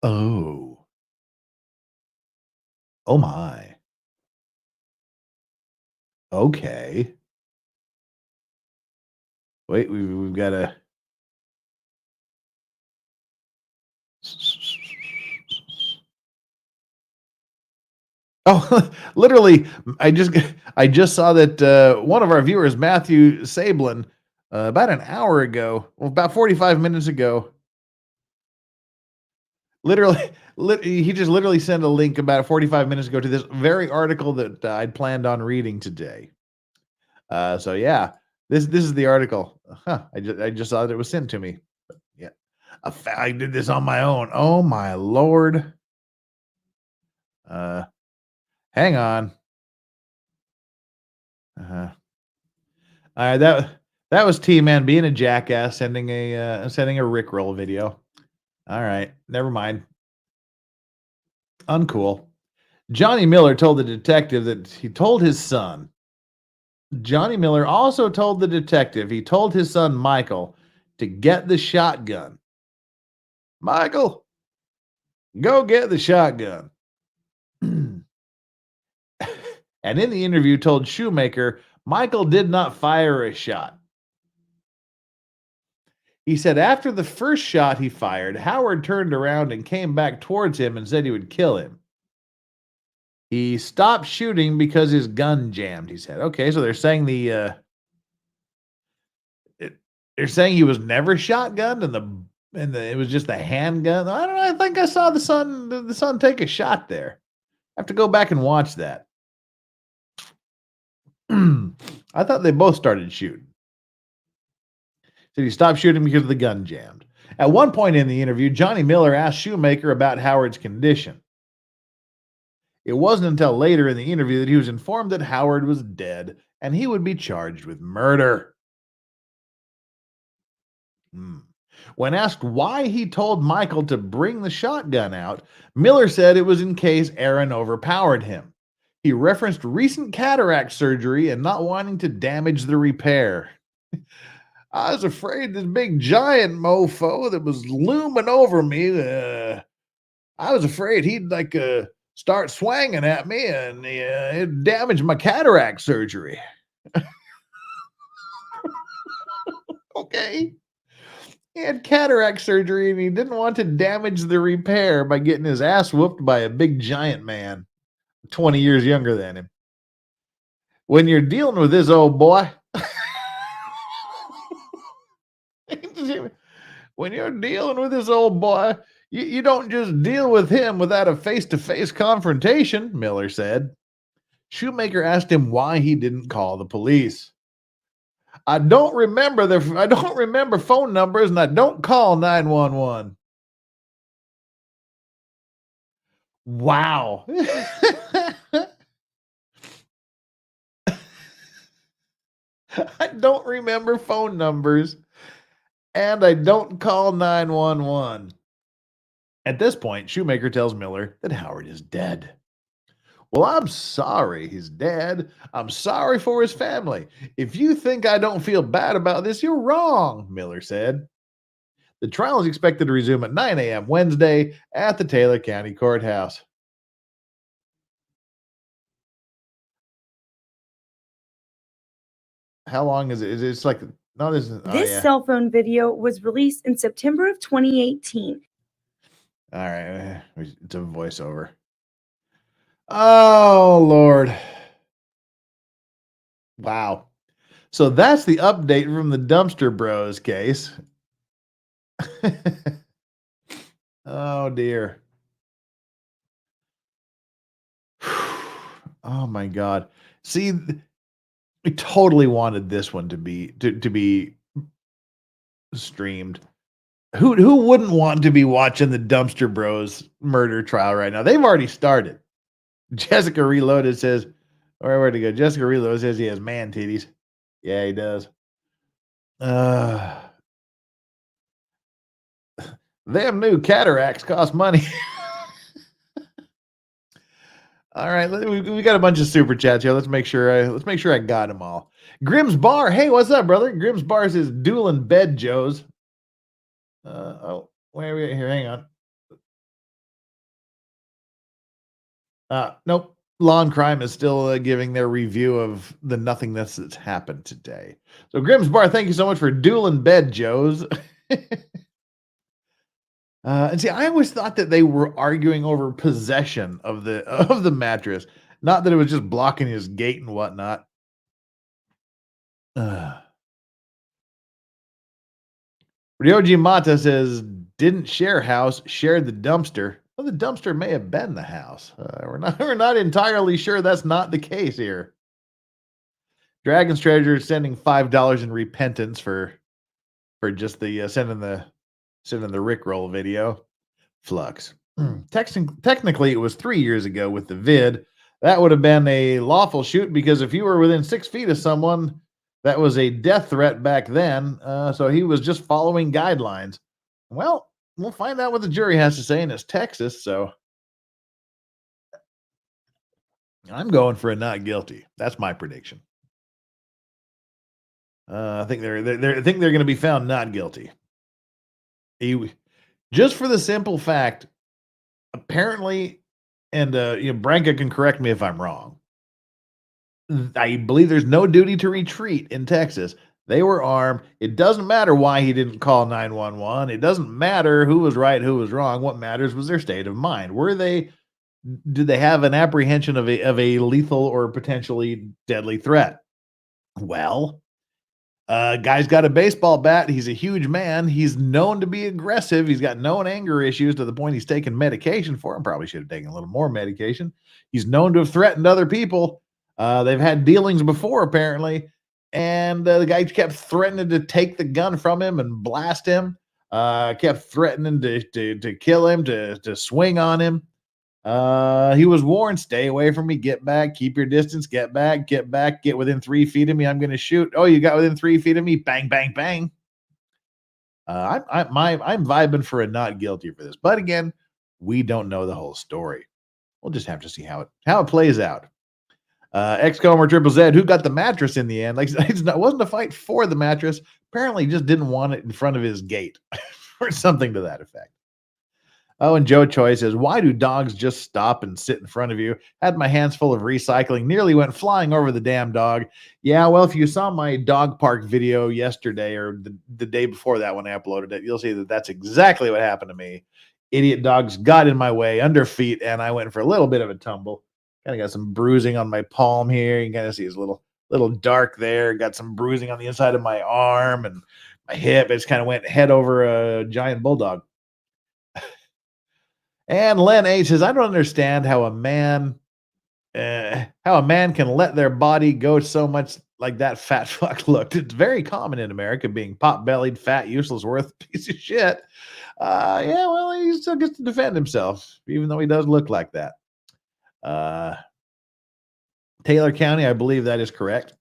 Speaker 4: Oh. Oh my. Okay. Wait, we've got to. Oh, literally, I just saw that one of our viewers, Matthew Sablin, about an hour ago, well, about 45 minutes ago, he just literally sent a link about 45 minutes ago to this very article that I'd planned on reading today. So yeah, this is the article. I just saw that it was sent to me. But yeah, I did this on my own. Oh my Lord. Hang on. All right, that was T-Man being a jackass, sending a Rickroll video. All right, never mind. Uncool. Johnny Miller told the detective that he told his son. Johnny Miller also told the detective he told his son Michael to get the shotgun. Michael, go get the shotgun. And in the interview told Shoemaker Michael did not fire a shot. He said after the first shot he fired, Howard turned around and came back towards him and said he would kill him. He stopped shooting because his gun jammed, he said. Okay, so they're saying they're saying he was never shotgunned and it was just a handgun. I don't know. I think I saw the son take a shot there. I have to go back and watch that. I thought they both started shooting. Said he stopped shooting because the gun jammed. At one point in the interview, Johnny Miller asked Shoemaker about Howard's condition. It wasn't until later in the interview that he was informed that Howard was dead and he would be charged with murder. When asked why he told Michael to bring the shotgun out, Miller said it was in case Aaron overpowered him. He referenced recent cataract surgery and not wanting to damage the repair. I was afraid this big giant mofo that was looming over me, I was afraid he'd start swanging at me and it'd damage my cataract surgery. Okay. He had cataract surgery and he didn't want to damage the repair by getting his ass whooped by a big giant man 20 years younger than him. When you're dealing with this old boy, when you're dealing with this old boy, you don't just deal with him without a face-to-face confrontation, Miller said. Shoemaker asked him why he didn't call the police. I don't remember phone numbers and I don't call 911. Wow. I don't remember phone numbers and I don't call 911. At this point, Shoemaker tells Miller that Howard is dead. Well, I'm sorry he's dead. I'm sorry for his family. If you think I don't feel bad about this, you're wrong, Miller said. The trial is expected to resume at 9 a.m. Wednesday at the Taylor County Courthouse. How long is it? It's like, no, this is...
Speaker 12: This cell phone video was released in September of 2018.
Speaker 4: All right. It's a voiceover. Oh, Lord. Wow. So that's the update from the Dumpster Bros case. Oh, dear. Oh, my God. See, we totally wanted this one to be streamed. Who wouldn't want to be watching the Dumpster Bros murder trial right now? They've already started. Jessica Reloaded says, where'd he go? Jessica Reloaded says he has man titties. Yeah, he does. Them new cataracts cost money. All right, we got a bunch of super chats here. Let's make sure I got them all. Grimm's Bar, hey, what's up, brother? Grimm's Bar says dueling bed Joes. Where are we at here? Hang on. Nope. Law and Crime is still giving their review of the nothingness that's happened today. So Grimm's Bar, thank you so much for dueling bed Joes. And see, I always thought that they were arguing over possession of the mattress, not that it was just blocking his gate and whatnot. Ryoji Mata says, didn't share house, shared the dumpster. Well, the dumpster may have been the house. We're not entirely sure that's not the case here. Dragon's Treasure is sending $5 in repentance for just the sending the Rickroll video. Flux. Technically, it was 3 years ago with the vid. That would have been a lawful shoot because if you were within 6 feet of someone, that was a death threat back then. So he was just following guidelines. Well, we'll find out what the jury has to say, and it's Texas, so I'm going for a not guilty. That's my prediction. I think they're going to be found not guilty. Just for the simple fact, apparently, and Branca can correct me if I'm wrong. I believe there's no duty to retreat in Texas. They were armed. It doesn't matter why he didn't call 911. It doesn't matter who was right, who was wrong. What matters was their state of mind. Did they have an apprehension of a lethal or potentially deadly threat? Well, guy's got a baseball bat. He's a huge man. He's known to be aggressive. He's got known anger issues to the point he's taken medication for him. Probably should have taken a little more medication. He's known to have threatened other people. They've had dealings before, apparently. And the guy kept threatening to take the gun from him and blast him. Kept threatening to kill him, to swing on him. He was warned, stay away from me, get back, keep your distance, get back, get within 3 feet of me, I'm going to shoot. Oh, you got within 3 feet of me, bang, bang, bang. I'm vibing for a not guilty for this. But again, we don't know the whole story. We'll just have to see how it plays out. XCOM or Triple Z, who got the mattress in the end? Like, it wasn't a fight for the mattress. Apparently, he just didn't want it in front of his gate or something to that effect. Oh, and Joe Choi says, why do dogs just stop and sit in front of you? Had my hands full of recycling, nearly went flying over the damn dog. Yeah, well, if you saw my dog park video yesterday or the day before that when I uploaded it, you'll see that that's exactly what happened to me. Idiot dogs got in my way under feet, and I went for a little bit of a tumble. Kind of got some bruising on my palm here. You can kind of see it's a little dark there. Got some bruising on the inside of my arm and my hip. It just kind of went head over a giant bulldog. And Len H says, I don't understand how a man can let their body go so much like that fat fuck looked. It's very common in America, being pot-bellied, fat, useless, worth piece of shit. Yeah, well, he still gets to defend himself, even though he does look like that. Taylor County, I believe that is correct.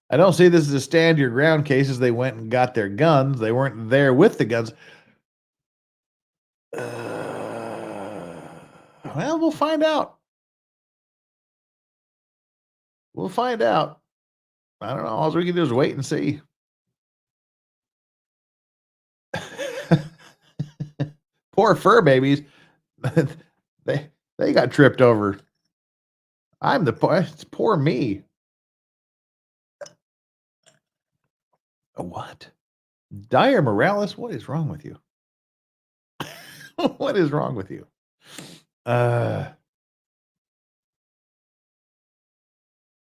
Speaker 4: I don't see this as a stand your ground cases. They went and got their guns. They weren't there with the guns. Well, we'll find out. We'll find out. I don't know. All we can do is wait and see. Poor fur babies. They got tripped over. It's poor me. What? Dyer Morales, what is wrong with you? What is wrong with you?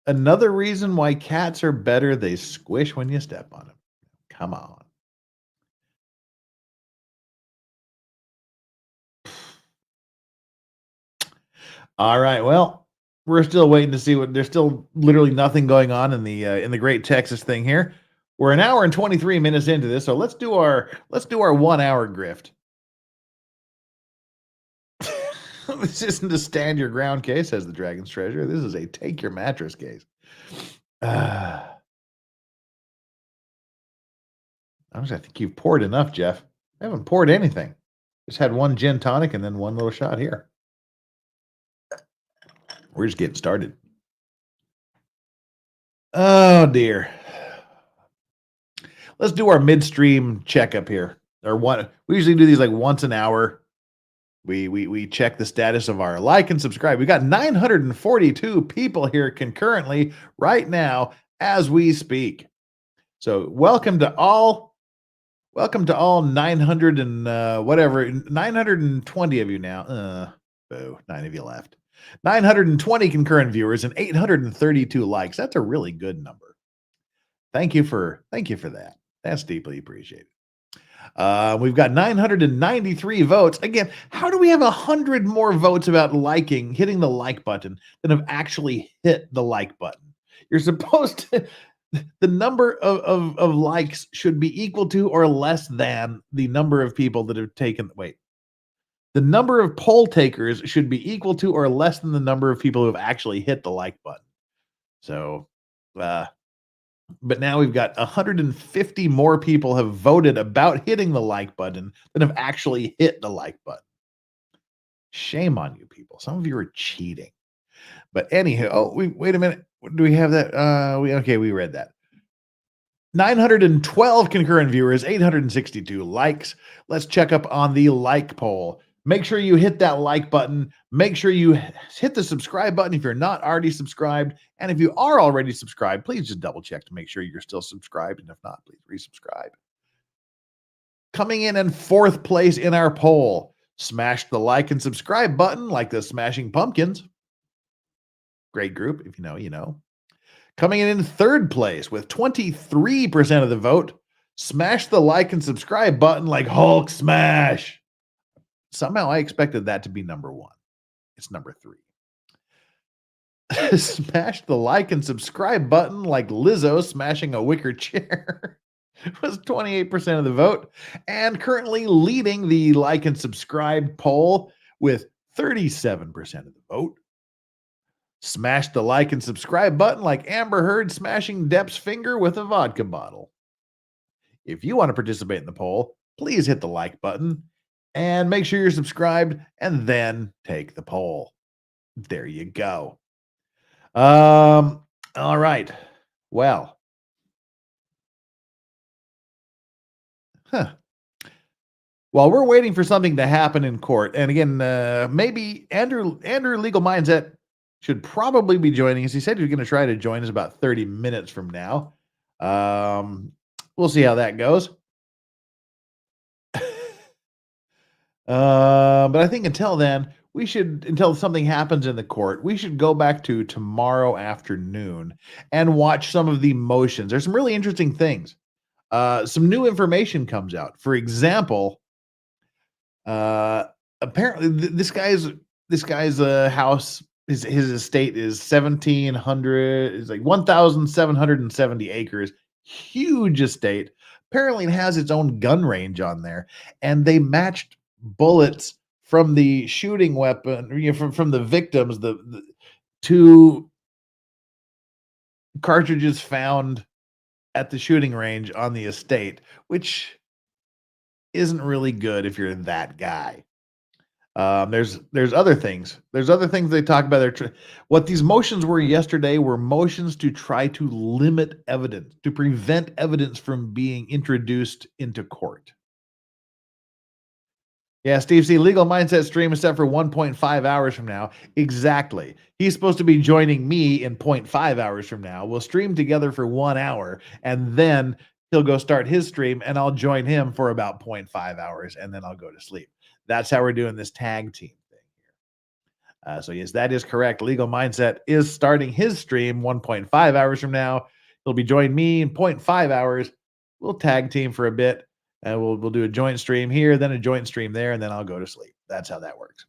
Speaker 4: Another reason why cats are better, they squish when you step on them. Come on. All right. Well, we're still waiting to see there's still literally nothing going on in the Great Texas thing here. We're an hour and 23 minutes into this, so let's do our 1 hour grift. This isn't a stand your ground case, says the Dragon's Treasure. This is a take your mattress case. I think you've poured enough, Jeff. I haven't poured anything. Just had one gin tonic and then one little shot here. We're just getting started. Oh dear. Let's do our midstream checkup here. We usually do these like once an hour. We check the status of our like and subscribe. We got 942 people here concurrently right now as we speak. So welcome to all 900 and 920 of you now. 9 of you left. 920 concurrent viewers and 832 likes. That's a really good number. Thank you for that. That's deeply appreciated. We've got 993 votes. Again, how do we have 100 more votes about hitting the like button than have actually hit the like button? You're supposed to, The number of likes should be equal to or less than the number of people that have taken. Wait. The number of poll takers should be equal to or less than the number of people who have actually hit the like button. So, but now we've got 150 more people have voted about hitting the like button than have actually hit the like button. Shame on you people. Some of you are cheating. But anyhow, wait a minute. Do we have that? We read that. 912 concurrent viewers, 862 likes. Let's check up on the like poll. Make sure you hit that like button. Make sure you hit the subscribe button if you're not already subscribed. And if you are already subscribed, please just double check to make sure you're still subscribed. And if not, please resubscribe. Coming in fourth place in our poll, smash the like and subscribe button like the Smashing Pumpkins. Great group. If you know, you know. Coming in third place with 23% of the vote, smash the like and subscribe button like Hulk Smash. Somehow I expected that to be number one. It's number 3. Smash the like and subscribe button like Lizzo smashing a wicker chair. Was 28% of the vote, and currently leading the like and subscribe poll with 37% of the vote. Smash the like and subscribe button like Amber Heard smashing Depp's finger with a vodka bottle. If you want to participate in the poll, please hit the like button and make sure you're subscribed and then take the poll. There you go. All right. Well. While we're waiting for something to happen in court, and again, maybe Andrew Legal Mindset should probably be joining us. He said he was going to try to join us about 30 minutes from now. We'll see how that goes. But I think until then, until something happens in the court, we should go back to tomorrow afternoon and watch some of the motions. There's some really interesting things. Some new information comes out. For example, apparently this guy's house, his estate is 1,700, is like 1,770 acres, huge estate. Apparently it has its own gun range on there, and they matched bullets from the shooting weapon, from the victims, the two cartridges found at the shooting range on the estate, which isn't really good if you're that guy. There's other things. There's other things they talk about there. What these motions were yesterday were motions to try to limit evidence, to prevent evidence from being introduced into court. Yeah, Steve C. Legal Mindset stream is set for 1.5 hours from now. Exactly. He's supposed to be joining me in 0.5 hours from now. We'll stream together for 1 hour, and then he'll go start his stream, and I'll join him for about 0.5 hours, and then I'll go to sleep. That's how we're doing this tag team thing here. So yes, that is correct. Legal Mindset is starting his stream 1.5 hours from now. He'll be joining me in 0.5 hours. We'll tag team for a bit. And we'll do a joint stream here, then a joint stream there, and then I'll go to sleep. That's how that works.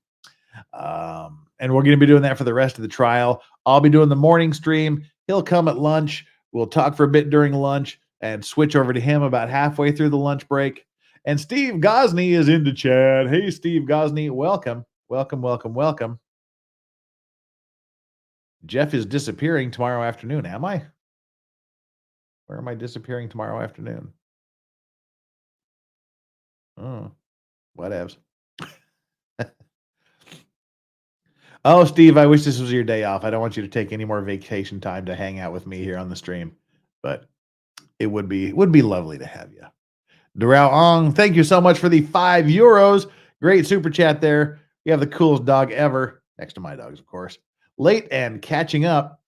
Speaker 4: And we're going to be doing that for the rest of the trial. I'll be doing the morning stream. He'll come at lunch. We'll talk for a bit during lunch and switch over to him about halfway through the lunch break. And Steve Gosney is into chat. Hey, Steve Gosney, welcome. Welcome, welcome, welcome. Jeff is disappearing tomorrow afternoon. Am I? Where am I disappearing tomorrow afternoon? Oh, whatevs. Oh, Steve, I wish this was your day off. I don't want you to take any more vacation time to hang out with me here on the stream, but it would be lovely to have you. Darrell Ong, thank you so much for the €5. Great super chat there. You have the coolest dog ever, next to my dogs, of course. Late and catching up.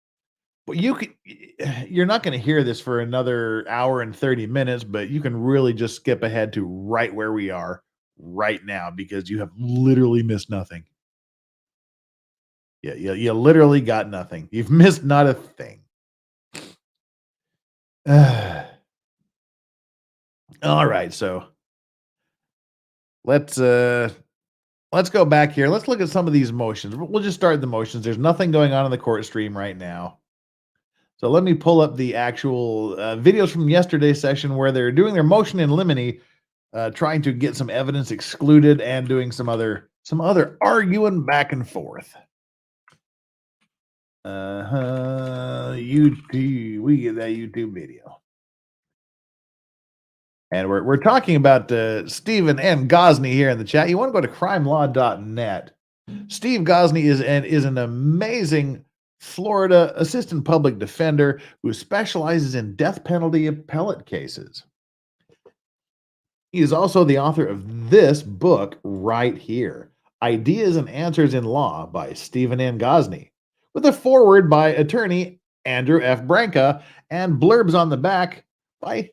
Speaker 4: But you're not going to hear this for another hour and 30 minutes, but you can really just skip ahead to right where we are right now because you have literally missed nothing. Yeah, you literally got nothing. You've missed not a thing. All right, so let's go back here. Let's look at some of these motions. We'll just start the motions. There's nothing going on in the court stream right now. So let me pull up the actual videos from yesterday's session where they're doing their motion in limine, trying to get some evidence excluded and doing some other arguing back and forth. YouTube, we get that YouTube video. And we're talking about Stephen N. Gosney here in the chat. You want to go to crimelaw.net. Steve Gosney is an amazing Florida assistant public defender who specializes in death penalty appellate cases. He is also the author of this book right here, Ideas and Answers in Law by Stephen N. Gosney, with a foreword by attorney Andrew F. Branca and blurbs on the back by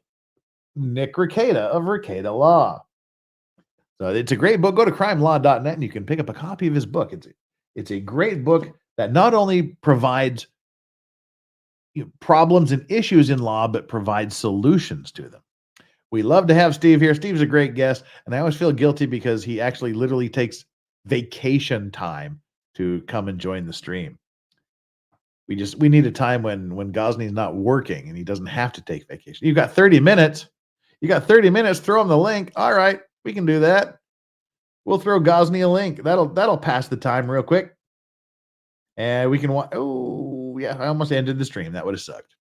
Speaker 4: Nick Rekieta of Rekieta Law. So it's a great book. Go to crimelaw.net and you can pick up a copy of his book. It's a great book that not only provides problems and issues in law, but provides solutions to them. We love to have Steve here. Steve's a great guest, and I always feel guilty because he actually literally takes vacation time to come and join the stream. We need a time when Gosney's not working and he doesn't have to take vacation. You've got 30 minutes. Throw him the link. All right, we can do that. We'll throw Gosney a link. That'll pass the time real quick. And we can watch. Oh, yeah, I almost ended the stream. That would have sucked.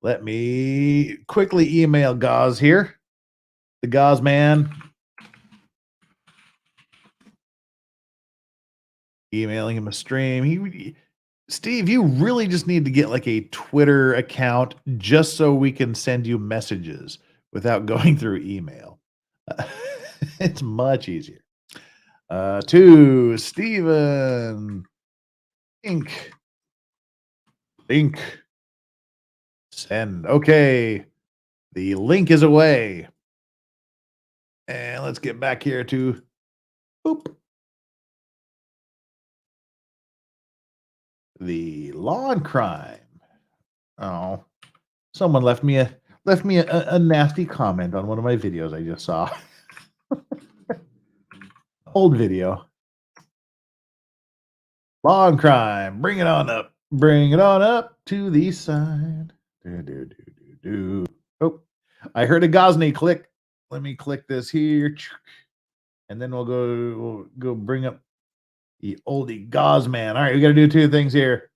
Speaker 4: Let me quickly email Goz here. The Goz man. Emailing him a stream. Steve, you really just need to get like a Twitter account just so we can send you messages without going through email. It's much easier. To Steven. Link. Send. Okay. The link is away. And let's get back here to the law and crime. Oh, someone left me a nasty comment on one of my videos I just saw. Old video. Law and crime. Bring it on up. Bring it on up to the side. Oh, I heard a Gosney click. Let me click this here. And then we'll go bring up the oldie Gosman. All right, we got to do two things here.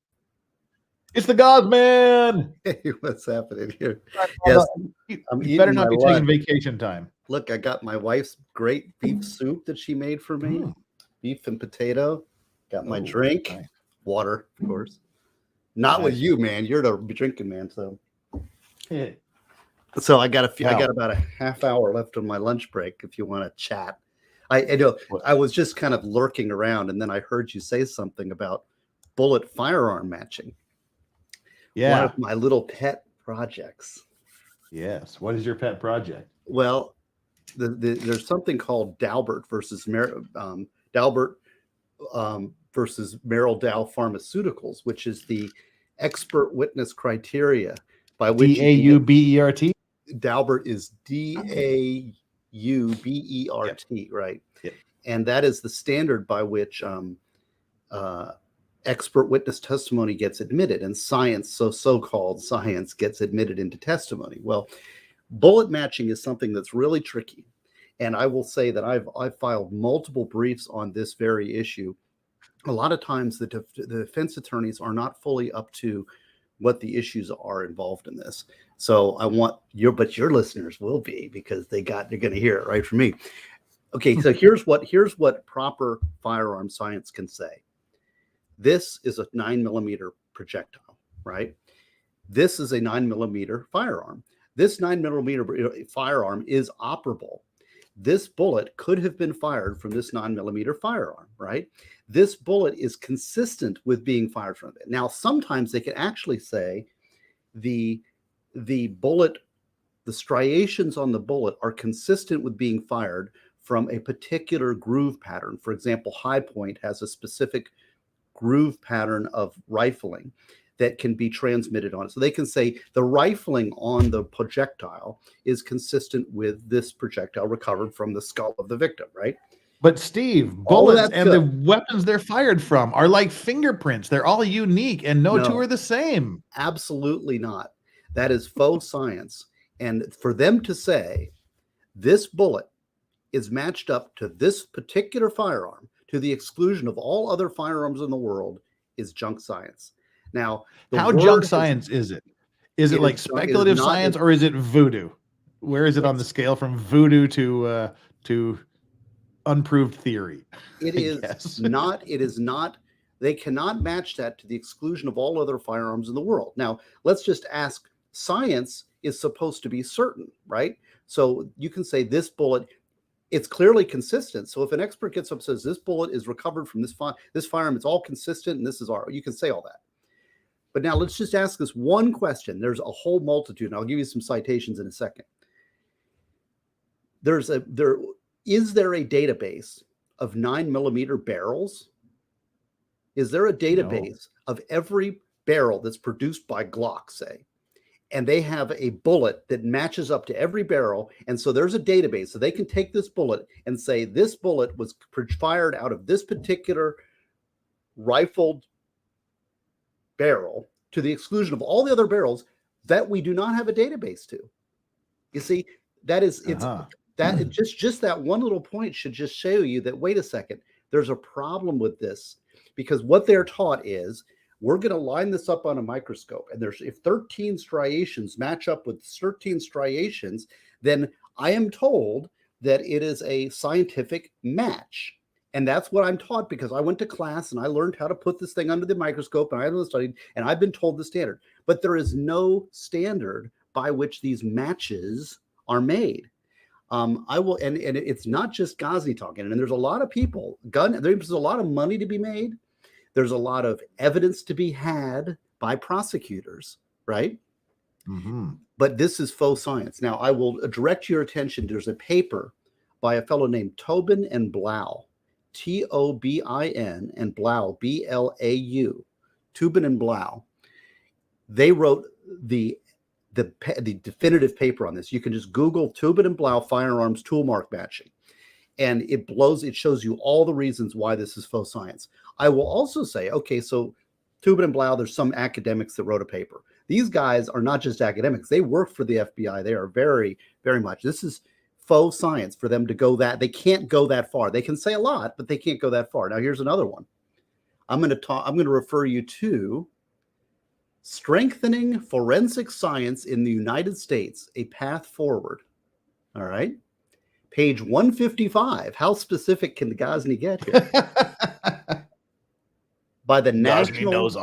Speaker 4: It's the Gosman.
Speaker 13: Hey, what's happening here?
Speaker 4: Yes, you better not be taking vacation time.
Speaker 13: Look, I got my wife's great beef soup that she made for me. Beef and potato. Got my drink. Nice. Water, of course. Not with you, man. You're the drinking man, so.
Speaker 4: Yeah.
Speaker 13: So I got about a half hour left on my lunch break if you want to chat. I know I was just kind of lurking around, and then I heard you say something about bullet firearm matching.
Speaker 4: Yeah.
Speaker 13: One of my little pet projects.
Speaker 4: Yes. What is your pet project?
Speaker 13: Well, there's something called Daubert versus Merrill Dow Pharmaceuticals, which is the expert witness criteria by which
Speaker 4: Daubert.
Speaker 13: Daubert is Daubert, right?
Speaker 4: Yep.
Speaker 13: And that is the standard by which expert witness testimony gets admitted, and science, so-called science, gets admitted into testimony. Well, bullet matching is something that's really tricky, and I will say that I've filed multiple briefs on this very issue. A lot of times, the defense attorneys are not fully up to what the issues are involved in this. So I want but your listeners will be, because they're going to hear it right from me. Okay, so here's what proper firearm science can say. This is a 9mm projectile, right? This is a 9mm firearm. This 9mm firearm is operable. This bullet could have been fired from this 9mm firearm, right? This bullet is consistent with being fired from it. Now, sometimes they can actually say the bullet, the striations on the bullet are consistent with being fired from a particular groove pattern. For example, High Point has a specific groove pattern of rifling that can be transmitted on it. So they can say the rifling on the projectile is consistent with this projectile recovered from the skull of the victim, right?
Speaker 4: But Steve,
Speaker 13: All of
Speaker 4: bullets
Speaker 13: that's
Speaker 4: and the
Speaker 13: good.
Speaker 4: weapons they're fired from are like fingerprints. They're all unique and no two
Speaker 13: No.
Speaker 4: are the same.
Speaker 13: Absolutely not. That is faux science. And for them to say this bullet is matched up to this particular firearm to the exclusion of all other firearms in the world is junk science. Now,
Speaker 4: How junk science is it? Is it like speculative science or is it voodoo? Where is it on the scale from voodoo to unproved theory?
Speaker 13: It is not. It is not. They cannot match that to the exclusion of all other firearms in the world. Now, let's just ask. Science is supposed to be certain, right? So you can say this bullet, it's clearly consistent. So if an expert gets up and says this bullet is recovered from this firearm, it's all consistent, and this is you can say all that. But now let's just ask this one question. There's a whole multitude, and I'll give you some citations in a second. Is there a database of 9mm barrels? Is there a database of every barrel that's produced by Glock, say? And they have a bullet that matches up to every barrel. And so there's a database. So they can take this bullet and say this bullet was fired out of this particular rifled barrel to the exclusion of all the other barrels that we do not have a database to. You see, that is, just that one little point should just show you that, wait a second, there's a problem with this, because what they're taught is, we're going to line this up on a microscope, and if 13 striations match up with 13 striations, then I am told that it is a scientific match. And that's what I'm taught, because I went to class and I learned how to put this thing under the microscope, and I studied, and I've been told the standard. But there is no standard by which these matches are made. And it's not just Ghazni talking, and there's a lot of people, there's a lot of money to be made. There's a lot of evidence to be had by prosecutors, right?
Speaker 4: Mm-hmm.
Speaker 13: But this is faux science. Now, I will direct your attention. There's a paper by a fellow named Tobin and Blau, Tobin and Blau, Blau, Tobin and Blau. They wrote the definitive paper on this. You can just Google Tobin and Blau firearms tool mark matching, and it shows you all the reasons why this is faux science. I will also say, okay, so Tobin and Blau, there's some academics that wrote a paper. These guys are not just academics. They work for the FBI. They are very, very much. This is faux science for them to go that. They can't go that far. They can say a lot, but they can't go that far. Now, here's another one. I'm going to refer you to Strengthening Forensic Science in the United States, A Path Forward. All right. Page 155. How specific can the Ghazni get here? By the National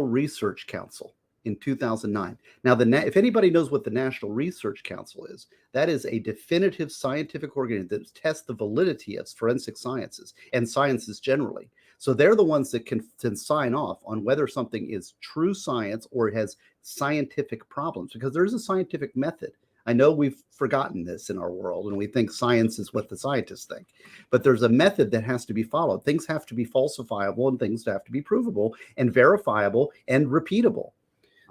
Speaker 13: Research Council in 2009. Now, if anybody knows what the National Research Council is, that is a definitive scientific organization that tests the validity of forensic sciences and sciences generally. So they're the ones that can sign off on whether something is true science or it has scientific problems, because there is a scientific method. I know we've forgotten this in our world, and we think science is what the scientists think. But there's a method that has to be followed. Things have to be falsifiable, and things have to be provable and verifiable and repeatable.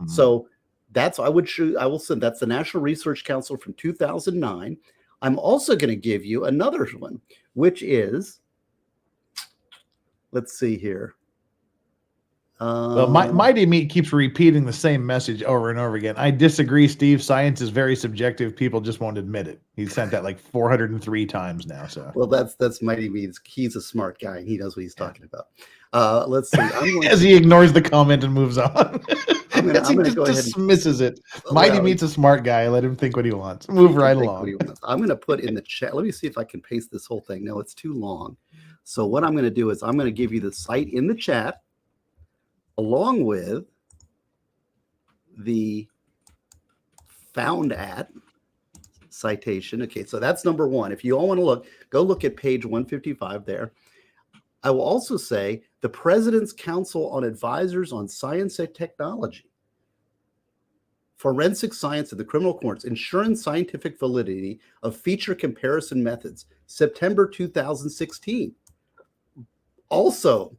Speaker 13: Mm-hmm. So I will send, that's the National Research Council from 2009. I'm also going to give you another one, which is, let's see here.
Speaker 4: Well, Mighty Meat keeps repeating the same message over and over again. I disagree, Steve. Science is very subjective. People just won't admit it. He sent that like 403 times now. So,
Speaker 13: well, that's Mighty Meat. He's a smart guy, and he knows what he's talking about. Let's see.
Speaker 4: As he ignores the comment and moves on.
Speaker 13: I'm going to go ahead and
Speaker 4: dismisses it. Mighty Meat's a smart guy. Let him think what he wants. Move right along.
Speaker 13: I'm going to put in the chat. Let me see if I can paste this whole thing. No, it's too long. So what I'm going to do is I'm going to give you the site in the chat, along with the found at citation. Okay, so that's number one. If you all want to go look at page 155 there. I will also say the President's Council on Advisors on Science and Technology, Forensic Science of the Criminal Courts, ensuring scientific validity of feature comparison methods, September 2016. Also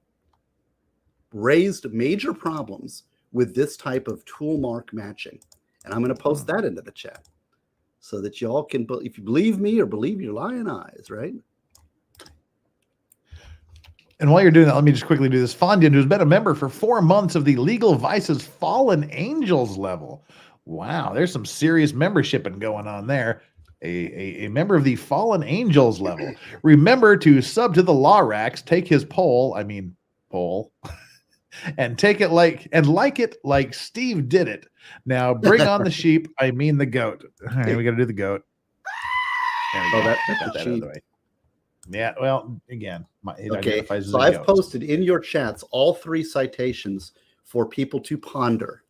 Speaker 13: raised major problems with this type of tool mark matching. And I'm going to post that into the chat so that y'all can, if you believe me or believe your lying eyes, right?
Speaker 4: And while you're doing that, let me just quickly do this. Fondian, who's been a member for 4 months of the Legal Vices Fallen Angels level. Wow, there's some serious membershiping going on there. A member of the Fallen Angels level. Remember to sub to the Law Racks, take his poll, and take it like it like Steve did it. Now bring on the sheep, I mean the goat. All right, we got to do the goat. There we go.
Speaker 13: That's
Speaker 4: Got
Speaker 13: the
Speaker 4: that out of
Speaker 13: sheep.
Speaker 4: the way. Yeah, well, again, it
Speaker 13: Okay,
Speaker 4: identifies as
Speaker 13: so
Speaker 4: a
Speaker 13: I've
Speaker 4: goat.
Speaker 13: posted in your chats all 3 citations for people to ponder.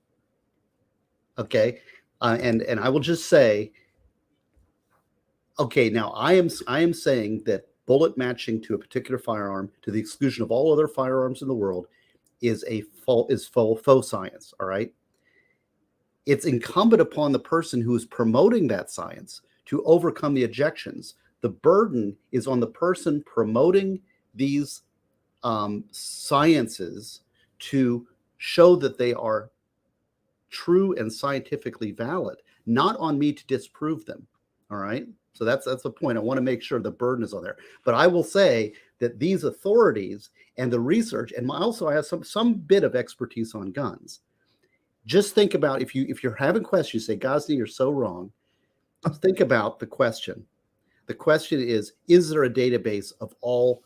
Speaker 13: Okay, and I will just say, okay, now I am saying that bullet matching to a particular firearm, to the exclusion of all other firearms in the world, is faux science. All right, it's incumbent upon the person who is promoting that science to overcome the objections. The burden is on the person promoting these sciences to show that they are true and scientifically valid, not on me to disprove them. All right. So that's the point. I want to make sure the burden is on there. But I will say that these authorities and the research, and also I have some bit of expertise on guns. Just think about if you're having questions, say, Ghazni, you're so wrong. Think about the question. The question is there a database of all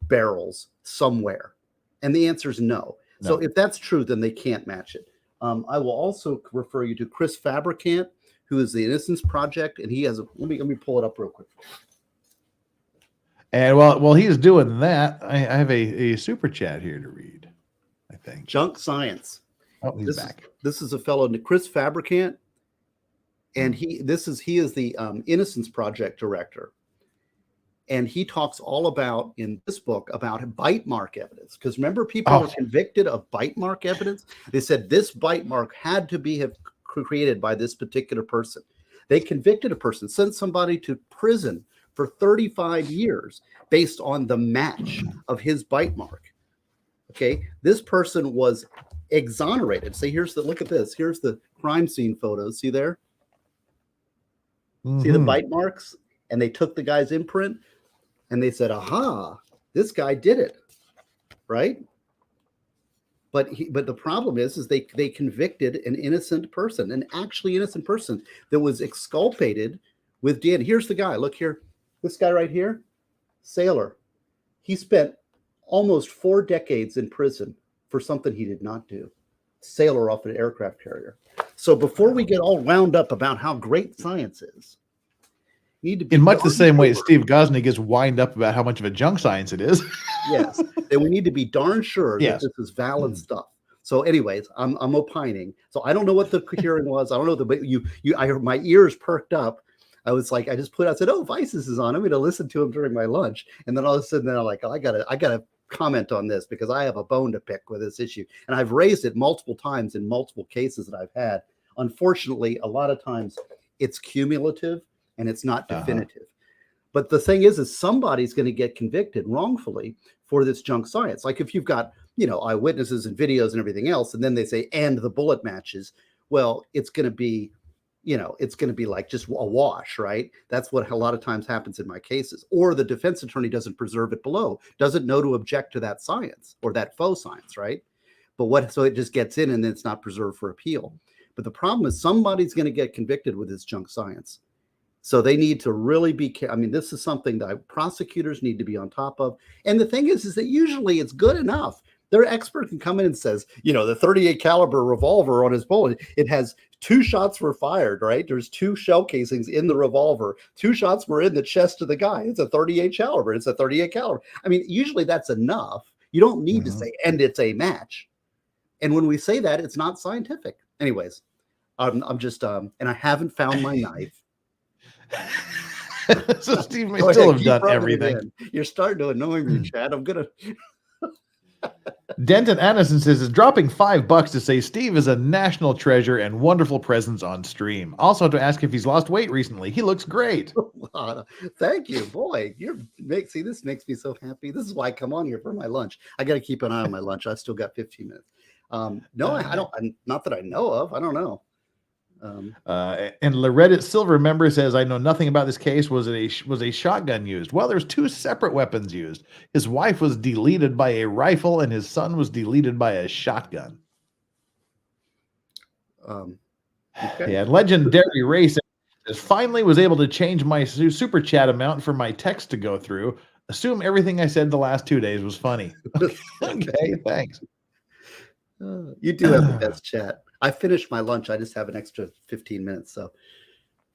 Speaker 13: barrels somewhere? And the answer is no. So if that's true, then they can't match it. I will also refer you to Chris Fabricant, who is the Innocence Project, and he has let me pull it up real quick.
Speaker 4: And while he's doing that, I have a super chat here to read, I think.
Speaker 13: Junk Science.
Speaker 4: Oh, he's back.
Speaker 13: This is a fellow named Chris Fabricant, and he is the Innocence Project director. And he talks all about, in this book, about bite mark evidence. Because remember, people were convicted of bite mark evidence. They said this bite mark had to have created by this particular person. They convicted a person, sent somebody to prison for 35 years based on the match of his bite mark. Okay, this person was exonerated. See, look at this. Here's the crime scene photos. See there? See the bite marks? And they took the guy's imprint. And they said, aha, this guy did it, right? But the problem is they convicted an innocent person, an actually innocent person that was exculpated with DNA. Here's the guy. Look here. This guy right here, Sailor. He spent almost 4 decades in prison for something he did not do. Sailor off an aircraft carrier. So before we get all wound up about how great science is,
Speaker 4: in much the same way Steve Ghazni gets wind up about how much of a junk science it is.
Speaker 13: Yes, then we need to be darn sure
Speaker 4: Yes.
Speaker 13: that this is valid stuff. So, anyways, I'm opining. So I don't know what the hearing was. I don't know but I heard my ears perked up. I was like, I said, oh, Vices is on. I'm going to listen to him during my lunch, and then all of a sudden, I'm like, oh, I gotta comment on this because I have a bone to pick with this issue, and I've raised it multiple times in multiple cases that I've had. Unfortunately, a lot of times it's cumulative. And it's not definitive. But the thing is somebody's going to get convicted wrongfully for this junk science. Like if you've got, eyewitnesses and videos and everything else, and then they say, and the bullet matches, well, it's going to be, like just a wash, right? That's what a lot of times happens in my cases. Or the defense attorney doesn't preserve it below, doesn't know to object to that science or that faux science, right? So it just gets in and then it's not preserved for appeal. But the problem is somebody's going to get convicted with this junk science. So they need to really be careful. I mean, this is something that prosecutors need to be on top of. And the thing is that usually it's good enough. Their expert can come in and says, the 38 caliber revolver on his bullet, it has 2 shots were fired, right? There's 2 shell casings in the revolver. 2 shots were in the chest of the guy. It's a 38 caliber. It's a 38 caliber. I mean, usually that's enough. You don't need to say, and it's a match. And when we say that, it's not scientific. Anyways, I'm just, and I haven't found my knife.
Speaker 4: So Steve may still have done everything.
Speaker 13: You're starting to annoy me, Chad. I'm gonna.
Speaker 4: Denton Addison says is dropping $5 to say Steve is a national treasure and wonderful presence on stream. Also to ask if he's lost weight recently. He looks great.
Speaker 13: Thank you, boy. This makes me so happy. This is why I come on here for my lunch. I got to keep an eye on my lunch. I still got 15 minutes. No, I don't. Not that I know of. I don't know.
Speaker 4: And Loretta Silver member says, I know nothing about this case. Was a shotgun used? Well, there's two separate weapons used. His wife was deleted by a rifle, and his son was deleted by a shotgun.
Speaker 13: Okay.
Speaker 4: Yeah, Legendary Race says, finally was able to change my super chat amount for my text to go through. Assume everything I said the last 2 days was funny. Okay, thanks.
Speaker 13: You do have the best chat. I finished my lunch. I just have an extra 15 minutes. So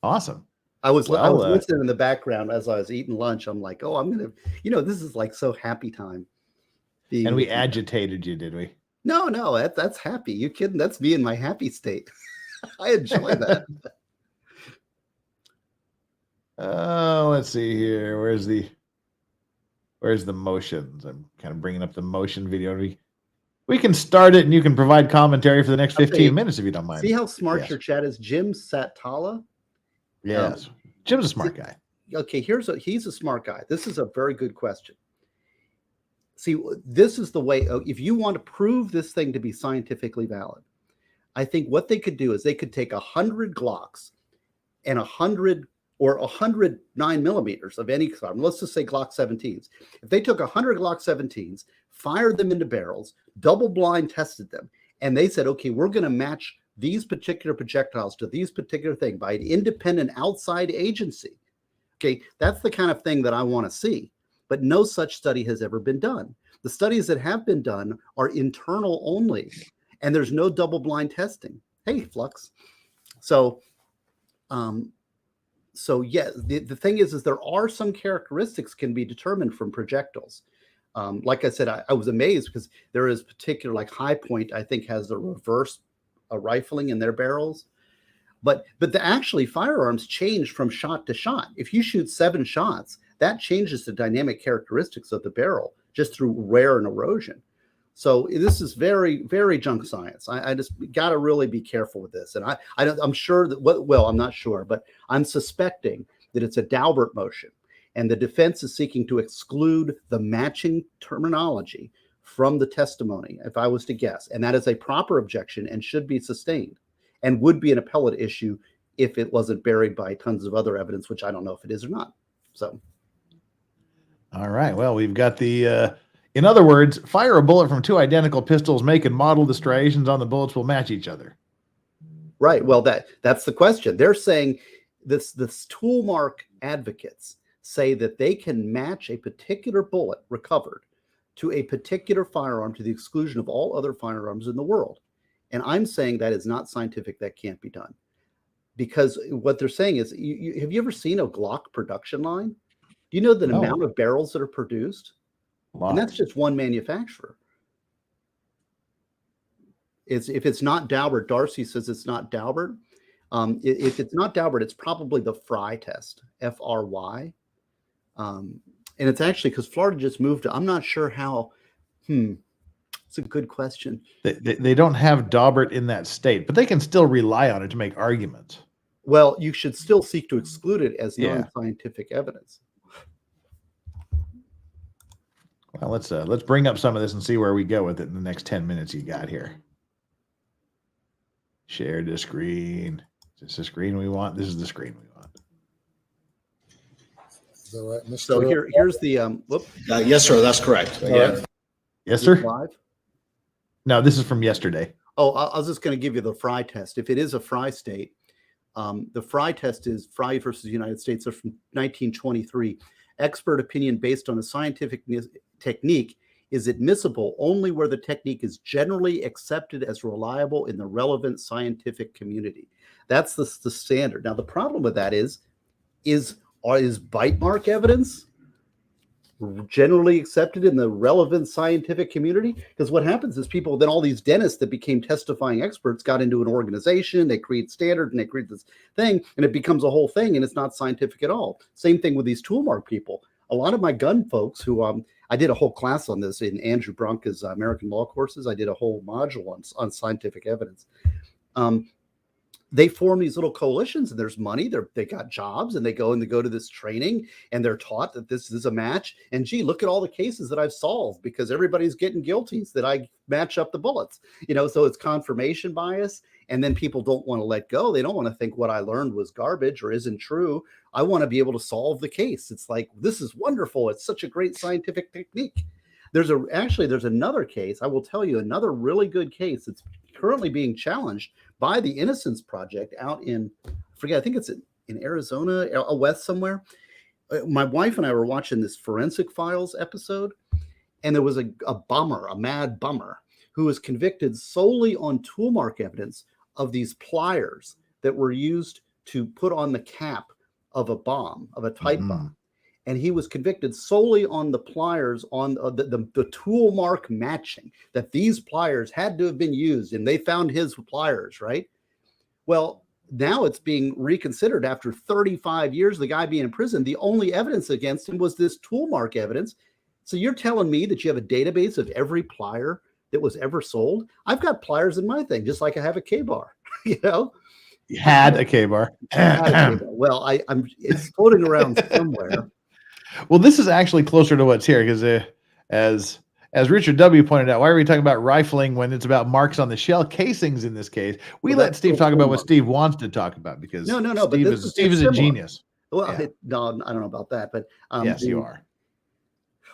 Speaker 4: awesome.
Speaker 13: I was listening in the background as I was eating lunch. I'm like, oh, I'm going to, this is like so happy time.
Speaker 4: And we agitated you, did we?
Speaker 13: No, that's happy. You kidding? That's me in my happy state. I enjoy that.
Speaker 4: Let's see here. Where's the motions? I'm kind of bringing up the motion video. We can start it, and you can provide commentary for the next 15 minutes if you don't mind.
Speaker 13: See how smart your chat is, Jim Satala.
Speaker 4: Yes, Jim's a smart guy.
Speaker 13: Okay, he's a smart guy. This is a very good question. See, this is the way. If you want to prove this thing to be scientifically valid, I think what they could do is they could take 100 Glocks and 100 or 100 9mm of any kind. Let's just say Glock 17s. If they took 100 Glock 17s, fired them into barrels, double blind tested them, and they said, okay, we're going to match these particular projectiles to these particular thing by an independent outside agency. Okay, that's the kind of thing that I want to see. But no such study has ever been done. The studies that have been done are internal only, and there's no double blind testing. Hey, Flux. So yeah, the thing is there are some characteristics can be determined from projectiles. Like I said, I was amazed because there is particular, like High Point, I think has the reverse rifling in their barrels. But actually firearms change from shot to shot. If you shoot 7 shots, that changes the dynamic characteristics of the barrel just through wear and erosion. So this is very, very junk science. I just got to really be careful with this. And I'm sure that, well, I'm not sure, but I'm suspecting that it's a Daubert motion. And the defense is seeking to exclude the matching terminology from the testimony, if I was to guess. And that is a proper objection and should be sustained and would be an appellate issue if it wasn't buried by tons of other evidence, which I don't know if it is or not. So.
Speaker 4: All right. Well, we've got the, in other words, fire a bullet from 2 identical pistols, make and model the striations on the bullets will match each other.
Speaker 13: Right. Well, that's the question. They're saying this tool mark advocates say that they can match a particular bullet recovered to a particular firearm to the exclusion of all other firearms in the world. And I'm saying that is not scientific. That can't be done. Because what they're saying is, have you ever seen a Glock production line? Do you know the amount of barrels that are produced? And that's just one manufacturer. If it's not Daubert, Darcy says it's not Daubert. If it's not Daubert, it's probably the Fry test, F-R-Y. And it's actually because Florida just moved to, I'm not sure how, it's a good question.
Speaker 4: They don't have Daubert in that state, but they can still rely on it to make arguments.
Speaker 13: Well, you should still seek to exclude it as non-scientific evidence.
Speaker 4: Well, let's bring up some of this and see where we go with it in the next 10 minutes you got here. Share the screen. Is this the screen we want? This is the screen we want.
Speaker 5: Is that right, Mr.
Speaker 13: So here's the
Speaker 1: yes, sir. That's correct.
Speaker 4: Yeah. Yes, sir.
Speaker 13: Live?
Speaker 4: No, this is from yesterday.
Speaker 13: Oh, I was just going to give you the Fry test. If it is a Fry state, the Fry test is Fry versus the United States. They're from 1923. Expert opinion based on a scientific technique is admissible only where the technique is generally accepted as reliable in the relevant scientific community. That's the standard. Now, the problem with that is bite mark evidence generally accepted in the relevant scientific community? Because what happens is people, then all these dentists that became testifying experts got into an organization, they create standard and they create this thing, and it becomes a whole thing, and it's not scientific at all. Same thing with these tool mark people. A lot of my gun folks who, I did a whole class on this in Andrew Bronca's American Law courses. I did a whole module on scientific evidence. they form these little coalitions, and there's money. They got jobs, and they go to this training, and they're taught that this is a match. And gee, look at all the cases that I've solved because everybody's getting guilties that I match up the bullets. So it's confirmation bias, and then people don't want to let go. They don't want to think what I learned was garbage or isn't true. I want to be able to solve the case. It's like, this is wonderful. It's such a great scientific technique. There's another case. I will tell you another really good case that's currently being challenged by the Innocence Project out in, I think it's in Arizona, out west somewhere. My wife and I were watching this Forensic Files episode, and there was a mad bummer, who was convicted solely on tool mark evidence of these pliers that were used to put on the cap of a bomb, of a type bomb. And he was convicted solely on the pliers, on the tool mark matching, that these pliers had to have been used, and they found his pliers, right? Well, now it's being reconsidered after 35 years, the guy being in prison. The only evidence against him was this tool mark evidence. So you're telling me that you have a database of every plier that was ever sold? I've got pliers in my thing, just like I have a K-bar,
Speaker 4: You had a K-bar.
Speaker 13: Well, it's floating around somewhere.
Speaker 4: Well, this is actually closer to what's here because as Richard W. pointed out, why are we talking about rifling when it's about marks on the shell casings in this case? We let Steve talk about what Steve wants to talk about because Steve is a genius.
Speaker 13: Well, no, I don't know about that, but
Speaker 4: yes, you are.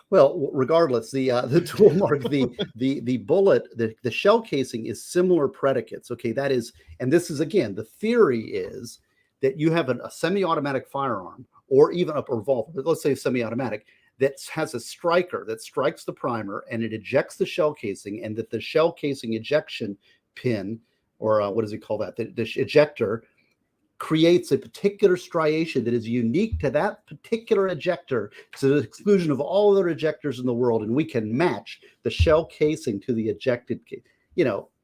Speaker 13: Well, regardless, the tool mark, the bullet, the shell casing is similar predicates. Okay, that is, and this is again, the theory is that you have a semi-automatic firearm or even a revolver, but let's say semi-automatic, that has a striker that strikes the primer and it ejects the shell casing, and that the shell casing ejection pin, or what does he call that? The ejector creates a particular striation that is unique to that particular ejector, to the exclusion of all other ejectors in the world, and we can match the shell casing to the ejected.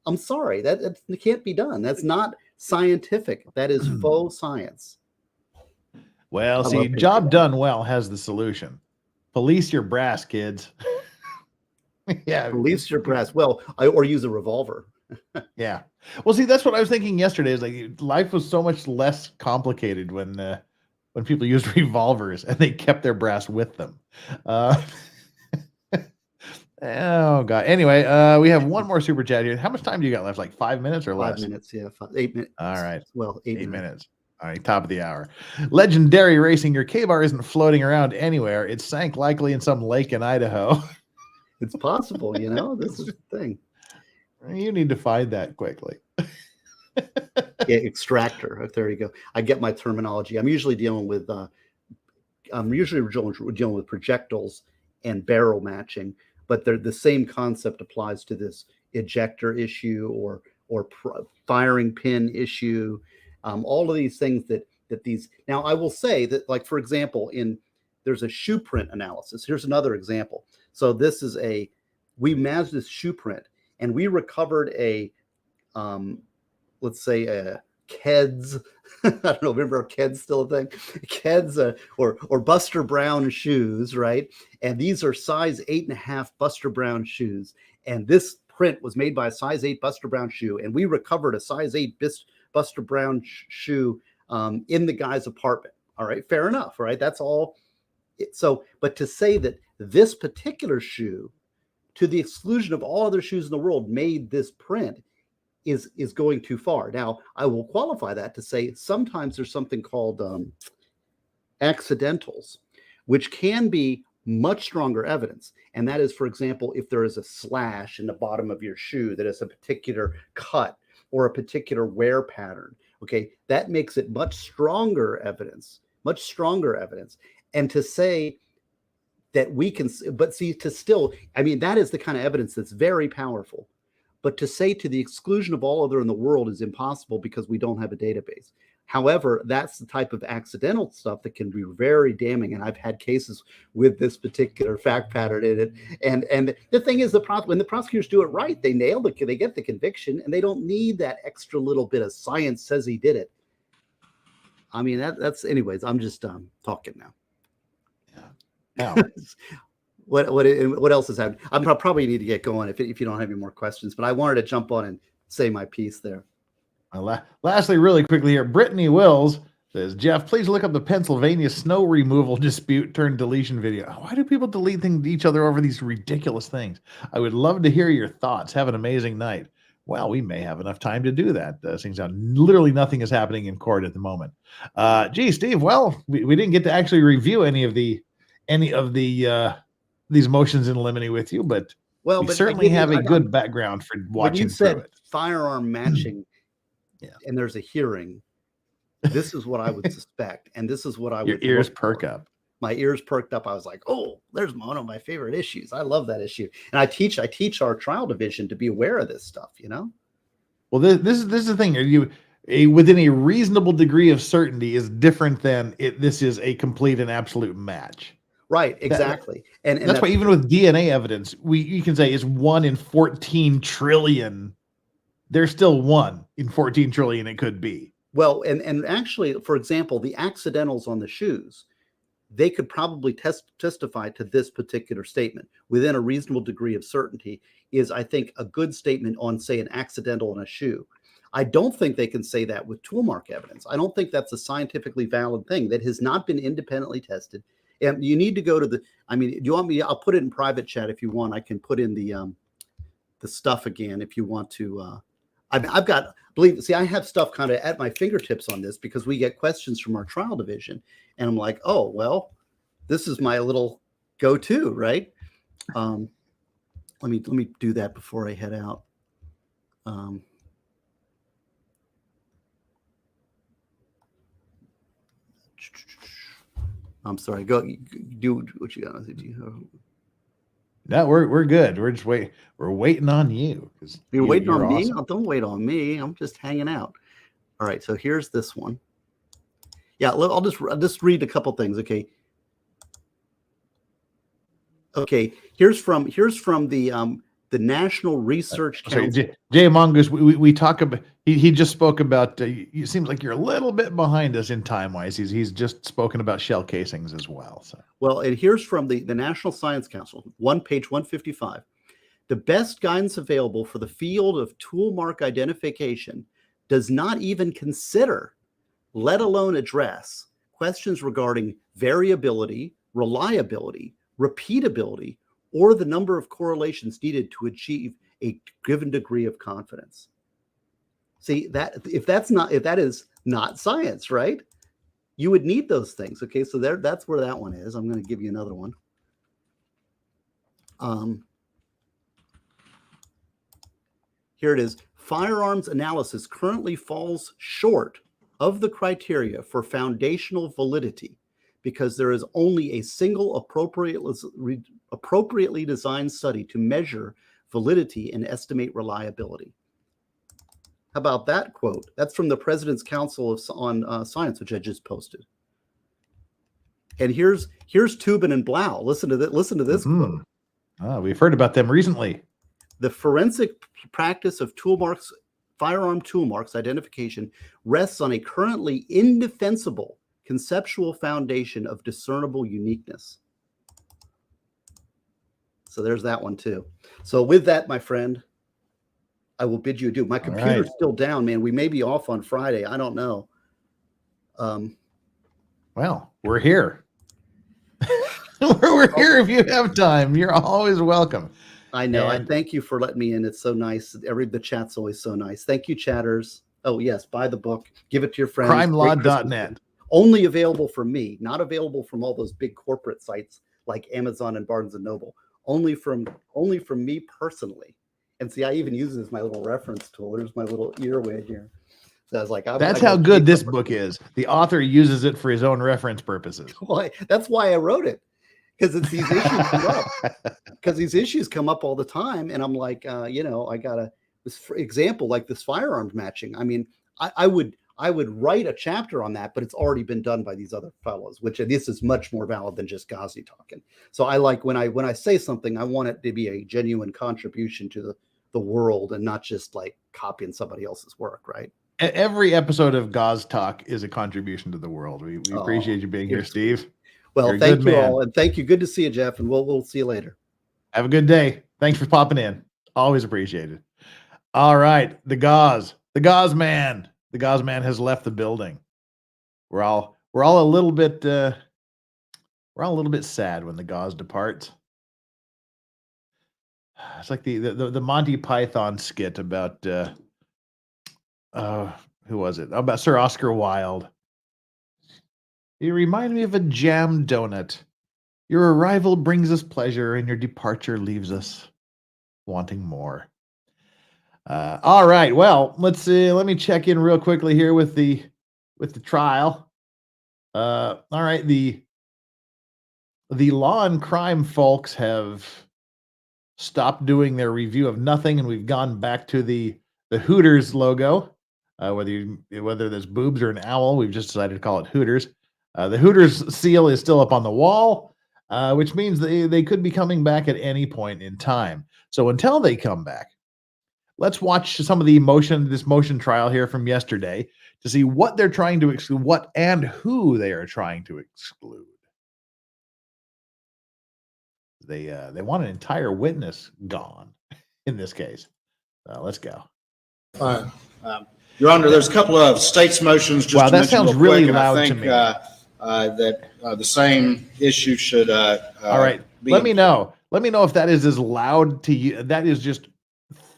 Speaker 13: I'm sorry, that can't be done. That's not scientific. That is faux science.
Speaker 4: Well, see, job done well has the solution. Police your brass, kids.
Speaker 13: Yeah, police your brass. Well, or use a revolver.
Speaker 4: Yeah. Well, see, that's what I was thinking yesterday. Is like life was so much less complicated when people used revolvers and they kept their brass with them. Oh God. Anyway, we have one more super chat here. How much time do you got left? Like 5 minutes or less?
Speaker 13: 5 minutes. Yeah, 8 minutes.
Speaker 4: All right.
Speaker 13: Well,
Speaker 4: 8 minutes. All right, top of the hour. Legendary Racing, your K-bar isn't floating around anywhere. It sank likely in some lake in Idaho.
Speaker 13: It's possible, this is the thing.
Speaker 4: You need to find that quickly.
Speaker 13: Yeah, extractor. There you go. I get my terminology. I'm usually dealing with projectiles and barrel matching, but the same concept applies to this ejector issue or firing pin issue. All of these things that these. Now, I will say that, like, for example, there's a shoe print analysis. Here's another example. So this is we matched this shoe print, and we recovered let's say a Keds. I don't know. Remember Keds still a thing? Keds or Buster Brown shoes, right? And these are size 8.5 Buster Brown shoes. And this print was made by a size 8 Buster Brown shoe, and we recovered a size 8 Buster Brown shoe in the guy's apartment. All right, fair enough, right? That's all. So, but to say that this particular shoe, to the exclusion of all other shoes in the world, made this print is going too far. Now, I will qualify that to say sometimes there's something called accidentals, which can be much stronger evidence. And that is, for example, if there is a slash in the bottom of your shoe that is a particular cut or a particular wear pattern, okay, that makes it much stronger evidence. And to say that we can, but see, that is the kind of evidence that's very powerful. But to say to the exclusion of all other in the world is impossible because we don't have a database. However, that's the type of accidental stuff that can be very damning. And I've had cases with this particular fact pattern in it. And the thing is, when the prosecutors do it right, they they get the conviction, and they don't need that extra little bit of science says he did it. I mean, that's anyways, I'm just talking now.
Speaker 4: Yeah.
Speaker 13: What else is happening? I probably need to get going if you don't have any more questions, but I wanted to jump on and say my piece there.
Speaker 4: Lastly, really quickly here, Brittany Wills says, Jeff, please look up the Pennsylvania snow removal dispute turned deletion video. Why do people delete each other over these ridiculous things? I would love to hear your thoughts. Have an amazing night. Well, we may have enough time to do that. Seems like literally nothing is happening in court at the moment. Gee, Steve, well, we didn't get to actually review any of these motions in limine with you, but we certainly have a good background for watching
Speaker 13: when you said
Speaker 4: through it.
Speaker 13: Firearm matching, and there's a hearing. This is what I would suspect, and this is what I would.
Speaker 4: Your ears perk up.
Speaker 13: My ears perked up. I was like, "Oh, there's one of my favorite issues. I love that issue." And I teach our trial division to be aware of this stuff.
Speaker 4: Well, this is the thing. Within a reasonable degree of certainty is different than this is a complete and absolute match.
Speaker 13: Right. Exactly. And
Speaker 4: that's why even with DNA evidence, you can say it's 1 in 14 trillion. There's still 1 in 14 trillion. It could be.
Speaker 13: Well, and actually, for example, the accidentals on the shoes, they could probably testify to this particular statement within a reasonable degree of certainty is, I think, a good statement on, say, an accidental in a shoe. I don't think they can say that with tool mark evidence. I don't think that's a scientifically valid thing that has not been independently tested. And you need to go to do you want me? I'll put it in private chat if you want. I can put in the stuff again if you want to. I've got, I have stuff kind of at my fingertips on this because we get questions from our trial division, and I'm like, oh, well, this is my little go-to, right? Let me do that before I head out. I'm sorry. Go do what you got.
Speaker 4: No, we're good. We're just we're waiting on you.
Speaker 13: You're waiting on me? Awesome. Oh, don't wait on me. I'm just hanging out. All right. So here's this one. Yeah, I'll just read a couple things. Okay. Okay. Here's from the National Research Council.
Speaker 4: Jay Mongoose, we talk about. He just spoke about. It seems like you're a little bit behind us in time wise. He's just spoken about shell casings as well. So.
Speaker 13: Well, and here's from the National Science Council, page 155. The best guidance available for the field of tool mark identification does not even consider, let alone address, questions regarding variability, reliability, repeatability, or the number of correlations needed to achieve a given degree of confidence. See, that if that is not science, right? You would need those things. Okay, so that's where that one is. I'm going to give you another one. Here it is. Firearms analysis currently falls short of the criteria for foundational validity because there is only a single appropriately designed study to measure validity and estimate reliability. How about that quote? That's from the President's Council on Science, which I just posted. And here's Tubin and Blau. Listen to this quote.
Speaker 4: We've heard about them recently.
Speaker 13: The forensic practice of firearm tool marks identification rests on a currently indefensible conceptual foundation of discernible uniqueness. So there's that one too. So with that, my friend, I will bid you adieu. My computer's still down, man. We may be off on Friday. I don't know.
Speaker 4: Well, we're here. We're here if you have time. You're always welcome.
Speaker 13: I know. I thank you for letting me in. It's so nice. The chat's always so nice. Thank you, chatters. Oh, yes. Buy the book. Give it to your friends.
Speaker 4: Crimelaw.net.
Speaker 13: Only available from me. Not available from all those big corporate sites like Amazon and Barnes & Noble. Only from me personally. And see, I even use it as my little reference tool. There's my little earwig here. So I was like,
Speaker 4: that's how good this book is. The author uses it for his own reference purposes.
Speaker 13: Well, that's why I wrote it. Because it's these issues come up. Because these issues come up all the time. And I'm like, I got this for example, like this firearms matching. I mean, I would write a chapter on that, but it's already been done by these other fellows, which this is much more valid than just Ghazi talking. So I like when I say something, I want it to be a genuine contribution to the world and not just like copying somebody else's work, right?
Speaker 4: Every episode of Gaz Talk is a contribution to the world. We appreciate you being here, Steve.
Speaker 13: Well, thank you all. And thank you. Good to see you, Jeff. And we'll see you later.
Speaker 4: Have a good day. Thanks for popping in. Always appreciated. All right. The Gaz. The gauze man has left the building. We're all a little bit sad when the gauze departs. It's like the Monty Python skit about who was it? About Sir Oscar Wilde. You remind me of a jam donut. Your arrival brings us pleasure, and your departure leaves us wanting more. All right. Well, let's see. Let me check in real quickly here with the trial. All right. The law and crime folks have stopped doing their review of nothing, and we've gone back to the Hooters logo. Whether there's boobs or an owl, we've just decided to call it Hooters. The Hooters seal is still up on the wall, which means they could be coming back at any point in time. So until they come back, let's watch some of this motion trial here from yesterday to see what they're trying to exclude, what and who they are trying to exclude. They want an entire witness gone in this case. Let's go.
Speaker 5: Fine.
Speaker 14: Your Honor, there's a couple of states motions. Just
Speaker 4: wow,
Speaker 14: to
Speaker 4: that
Speaker 14: mention
Speaker 4: sounds
Speaker 14: real
Speaker 4: really
Speaker 14: quick,
Speaker 4: loud
Speaker 14: I think,
Speaker 4: to me.
Speaker 14: That the same issue should.
Speaker 4: All right, let me know. Let me know if that is as loud to you. That is just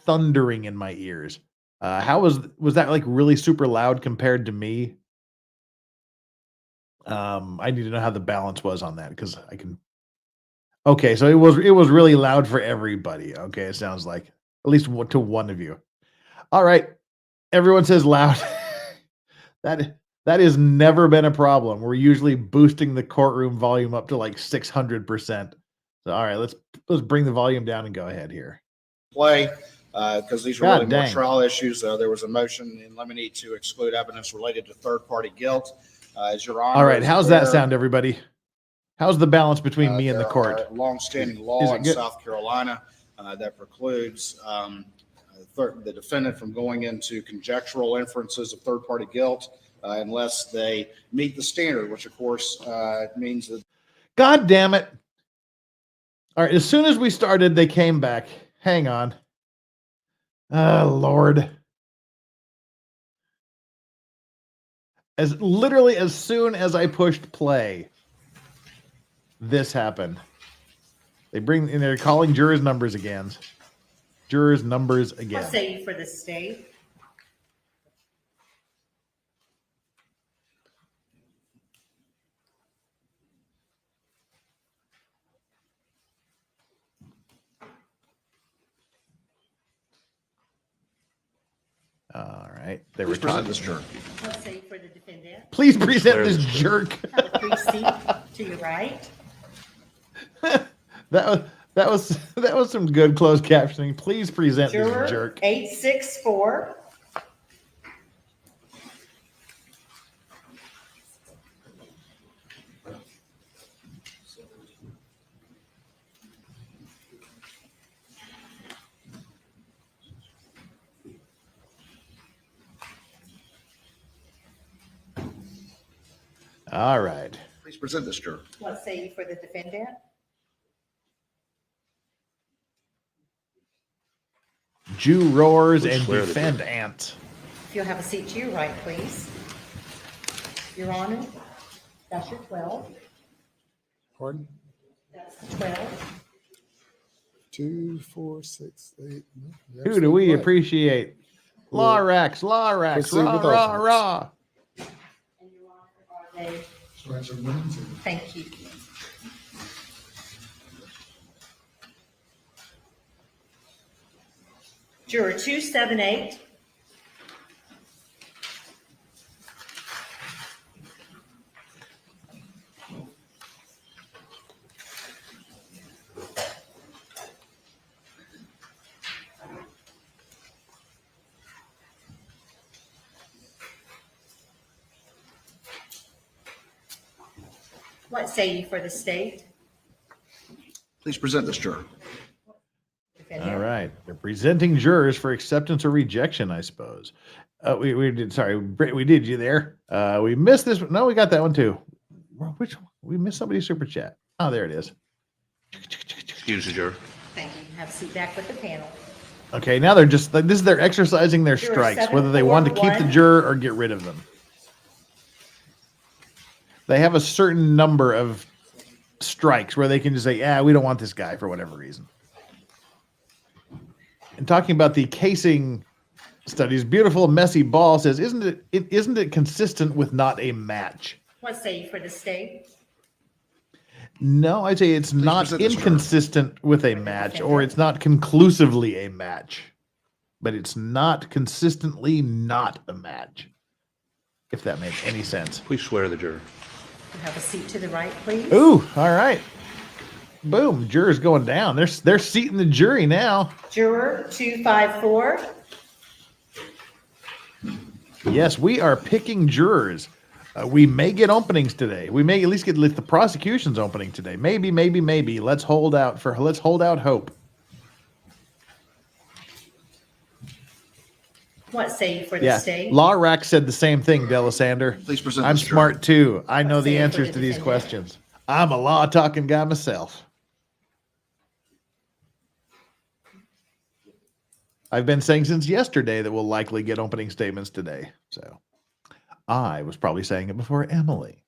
Speaker 4: thundering in my ears. How was that like really super loud compared to me? I need to know how the balance was on that because I can. Okay, so it was really loud for everybody. Okay, it sounds like at least to one of you. All right, everyone says loud. That has never been a problem. We're usually boosting the courtroom volume up to like 600%. So all right, let's bring the volume down and go ahead here.
Speaker 14: Play because these are
Speaker 4: God
Speaker 14: really more
Speaker 4: dang.
Speaker 14: trial issues. There was a motion in limine to exclude evidence related to third-party guilt. As Your Honor,
Speaker 4: All right, how's that sound, everybody? How's the balance between me and the
Speaker 14: there
Speaker 4: court?
Speaker 14: are long-standing
Speaker 4: Is
Speaker 14: law
Speaker 4: it
Speaker 14: in
Speaker 4: good?
Speaker 14: South Carolina that precludes the defendant from going into conjectural inferences of third-party guilt unless they meet the standard, which of course means that.
Speaker 4: God damn it. All right, as soon as we started, they came back. Hang on. Oh, Lord. Literally as soon as I pushed play, this happened. They're calling jurors' numbers again. Jurors' numbers again.
Speaker 6: What say you for the state?
Speaker 4: All right. They were talking.
Speaker 14: This jerk.
Speaker 6: What say you for the defendant?
Speaker 4: Please present this jerk.
Speaker 6: Have a free seat to your right.
Speaker 4: That was some good closed captioning. Please present
Speaker 6: Juror
Speaker 4: this jerk.
Speaker 6: 864.
Speaker 4: All right.
Speaker 14: Please present this jerk.
Speaker 6: What say you for the defendant?
Speaker 4: Jew roars and defend ant.
Speaker 6: If you'll have a seat to your right, please. Your Honor, that's your 12.
Speaker 5: Pardon?
Speaker 6: That's 12.
Speaker 5: 2, 4, 6, 8.
Speaker 4: Who do we appreciate? Lorax,
Speaker 5: Proceed
Speaker 4: rah,
Speaker 5: with
Speaker 4: rah,
Speaker 5: offense.
Speaker 4: rah.
Speaker 6: And Your Honor, are they? Thank you. Juror 278. What say you for the state?
Speaker 14: Please present this jerk.
Speaker 4: All right. They're presenting jurors for acceptance or rejection, I suppose. We did. Sorry, we did you there. We missed this. No, we got that one too. Which one? We missed somebody's super chat. Oh, there it is.
Speaker 14: Excuse the juror.
Speaker 6: Thank you. Have a seat back with the panel.
Speaker 4: Okay, now they're just like this. They're exercising their
Speaker 6: Juror
Speaker 4: strikes, whether they want to keep the
Speaker 6: 741.
Speaker 4: juror or get rid of them. They have a certain number of strikes where they can just say, "Yeah, we don't want this guy for whatever reason." And talking about the casing studies, beautiful messy ball says, "Isn't it consistent with not a match?"
Speaker 6: What say you for the state?
Speaker 4: No, I'd say it's not
Speaker 14: present this term.
Speaker 4: inconsistent with a match, or it's not conclusively a match, but it's not consistently not a match. If that makes any sense.
Speaker 15: Please swear the juror.
Speaker 6: You have a seat to the right, please.
Speaker 4: Ooh, all right. Boom, jurors going down. They're seating the jury now.
Speaker 6: Juror 254.
Speaker 4: Yes, we are picking jurors. We may get openings today. We may at least get the prosecution's opening today. Maybe. Let's hold out hope.
Speaker 6: What say you for the
Speaker 4: Yeah,
Speaker 6: state?
Speaker 4: Law Rack said the same thing, Delasander.
Speaker 14: Please present
Speaker 4: I'm
Speaker 14: this, Juror.
Speaker 4: smart too. I know
Speaker 6: say
Speaker 4: the
Speaker 6: it for
Speaker 4: answers
Speaker 6: the
Speaker 4: to these
Speaker 6: defendant.
Speaker 4: questions. I'm a law talking guy myself. I've been saying since yesterday that we'll likely get opening statements today. So I was probably saying it before Emily.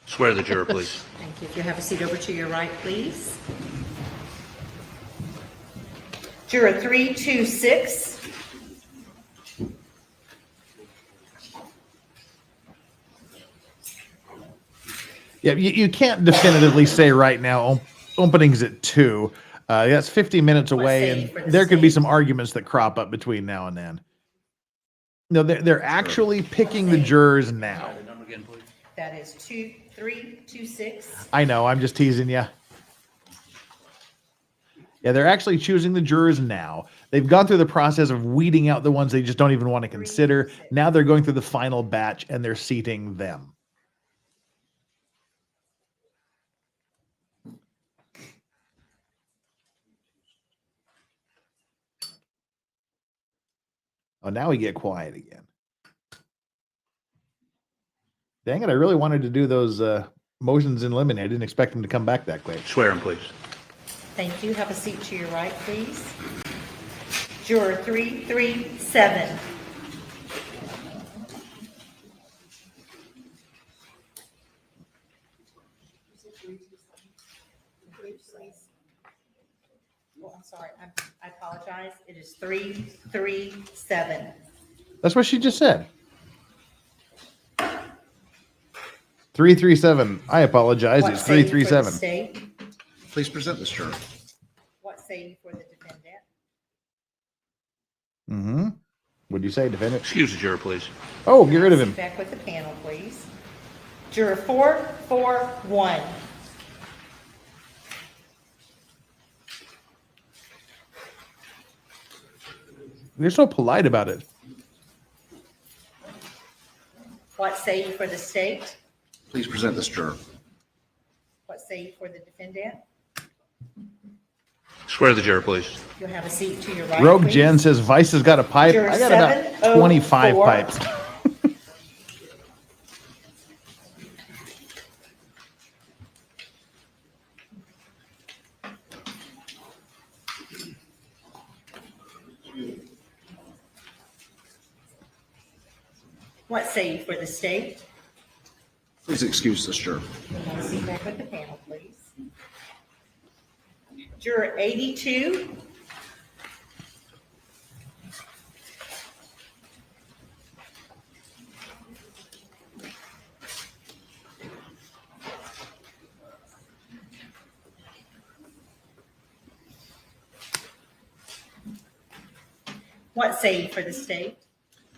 Speaker 15: Swear the juror, please.
Speaker 6: Thank you. If you have a seat over to your right, please. Juror 326.
Speaker 4: Yeah, you can't definitively say right now openings at 2. That's 50 minutes away,
Speaker 6: say you for
Speaker 4: and
Speaker 6: the
Speaker 4: there could be
Speaker 6: state?
Speaker 4: some arguments that crop up between now and then. No, they're actually picking the jurors now.
Speaker 6: That is 2326.
Speaker 4: I know, I'm just teasing you. Yeah, they're actually choosing the jurors now. They've gone through the process of weeding out the ones they just don't even want to consider. Now they're going through the final batch and they're seating them. Oh, now we get quiet again. Dang it, I really wanted to do those motions in limine. I didn't expect them to come back that quick.
Speaker 15: Swear him, please.
Speaker 6: Thank you. Have a seat to your right, please. Juror 337. Oh, I'm sorry. I apologize. It is 337.
Speaker 4: That's what she just said. 337. I apologize.
Speaker 6: What
Speaker 4: It's
Speaker 6: say you for the
Speaker 4: 337.
Speaker 6: state?
Speaker 14: Please present this, juror.
Speaker 6: What say you for the defendant?
Speaker 4: Mm-hmm. What'd you say, defendant?
Speaker 15: Excuse the juror, please.
Speaker 4: Oh, get rid of him.
Speaker 6: Sit back with the panel, please. Juror 441.
Speaker 4: They're so polite about it.
Speaker 6: What say you for the state?
Speaker 14: Please present this, juror.
Speaker 6: What say you for the defendant?
Speaker 15: Swear the juror, please.
Speaker 6: You'll have a seat to your right,
Speaker 4: Rogue
Speaker 6: please.
Speaker 4: Jen says Vice has got a pipe.
Speaker 6: Juror
Speaker 4: I got about
Speaker 6: 704.
Speaker 4: 25 pipes.
Speaker 6: What say you for the state?
Speaker 14: Please excuse this, juror.
Speaker 6: You'll have a seat back with the panel, please. Juror 82. What say you for the state?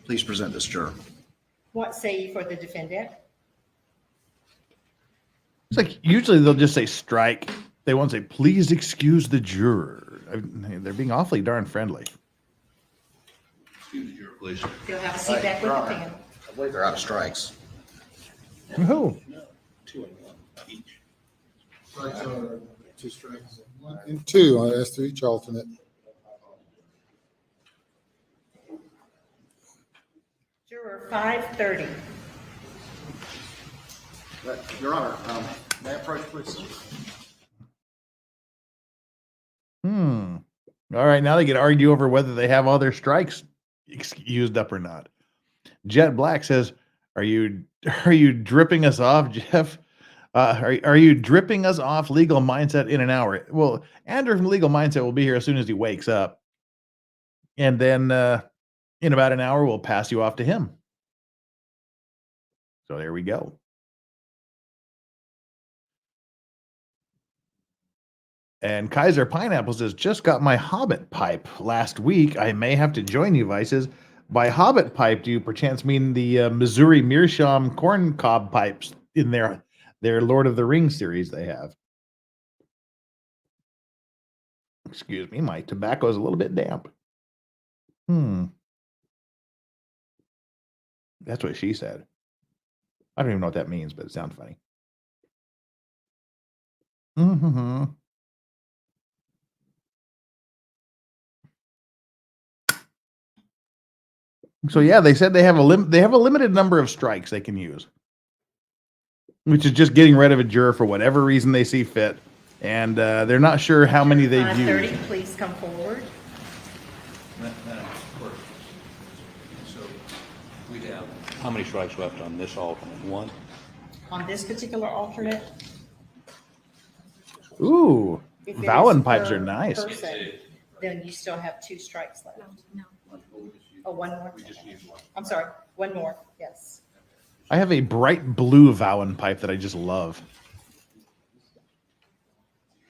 Speaker 14: Please present this, juror.
Speaker 6: What say you for the defendant?
Speaker 4: It's like usually they'll just say strike. They won't say, please excuse the juror. They're being awfully darn friendly.
Speaker 15: Excuse the juror, please.
Speaker 6: You'll have a seat back with the panel.
Speaker 14: I believe they're out of strikes.
Speaker 4: Who?
Speaker 5: Strikes are 2 strikes. 1 and 2, as to each alternate.
Speaker 6: Juror 530.
Speaker 14: Your Honor, may I approach, please?
Speaker 4: All right, now they get to argue over whether they have all their strikes used up or not. Jet Black says, "Are you dripping us off, Jeff? Are you dripping us off Legal Mindset in an hour?" Well, Andrew from Legal Mindset will be here as soon as he wakes up, and then in about an hour we'll pass you off to him. So there we go. And Kaiser Pineapple says, "Just got my Hobbit pipe last week. I may have to join you, Vices." By Hobbit pipe, do you perchance mean the Missouri Meerschaum corn cob pipes in their Lord of the Rings series they have? Excuse me, my tobacco is a little bit damp. That's what she said. I don't even know what that means, but it sounds funny. So yeah, they said they have a limited number of strikes they can use, which is just getting rid of a juror for whatever reason they see fit, and they're not sure how many they've
Speaker 6: 5:30,
Speaker 4: used.
Speaker 6: please come forward.
Speaker 15: So we have how many strikes left on this alternate? One.
Speaker 6: On this particular alternate,
Speaker 4: Ooh,
Speaker 6: if it is
Speaker 4: Vowin pipes
Speaker 6: per
Speaker 4: are nice.
Speaker 6: person, then you still have 2 strikes left.
Speaker 7: No.
Speaker 6: Oh, one more. I'm sorry, one more, yes.
Speaker 4: I have a bright blue Vowin pipe that I just love.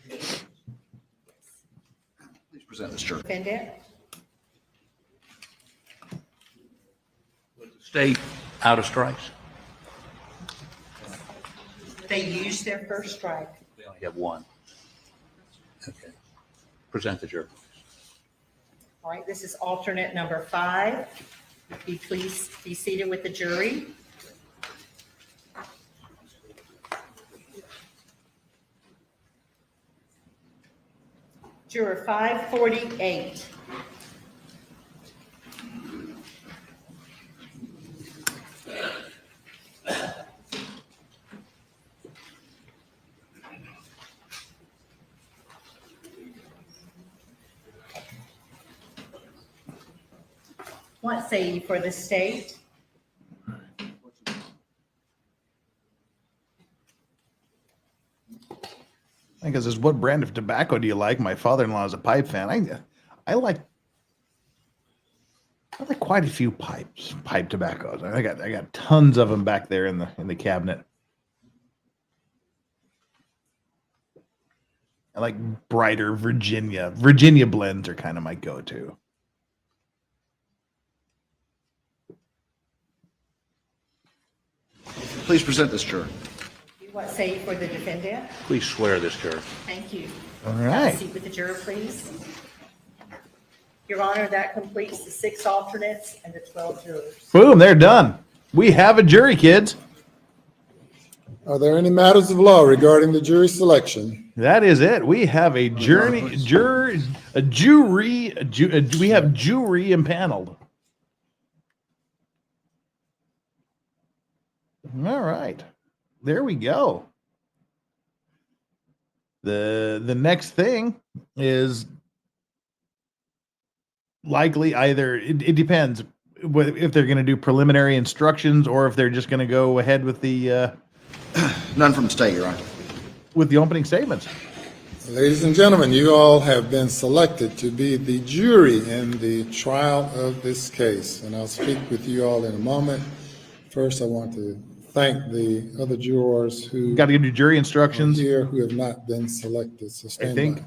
Speaker 14: Please present this juror.
Speaker 6: Defendant,
Speaker 15: State out of strikes.
Speaker 6: they used their first strike.
Speaker 15: They only have one. Okay. Present the juror.
Speaker 6: All right, this is alternate number 5. Please be seated with the jury. Juror 548. What say you for the state?
Speaker 4: I guess is what brand of tobacco do you like? My father-in-law is a pipe fan. I like quite a few pipe tobaccos. I got tons of them back there in the cabinet. I like brighter Virginia. Virginia blends are kind of my go-to.
Speaker 14: Please present this juror.
Speaker 6: What say you for the defendant?
Speaker 15: Please swear this juror.
Speaker 6: Thank you.
Speaker 4: All
Speaker 6: Have a
Speaker 4: right.
Speaker 6: seat with the juror, please. Your Honor, that completes the 6 alternates and the 12 jurors.
Speaker 4: Boom, they're done. We have a jury, kids.
Speaker 5: Are there any matters of law regarding the jury selection?
Speaker 4: That is it. We have a jury impaneled. All right. There we go. The next thing is likely either it depends if they're going to do preliminary instructions or if they're just going to go ahead with the
Speaker 14: None from the state, Your Honor.
Speaker 4: with the opening statements.
Speaker 5: Ladies and gentlemen, you all have been selected to be the jury in the trial of this case, and I'll speak with you all in a moment. First, I want to thank the other jurors who
Speaker 4: got to do jury instructions
Speaker 5: here who have not been selected. So stand
Speaker 4: I think.
Speaker 5: by.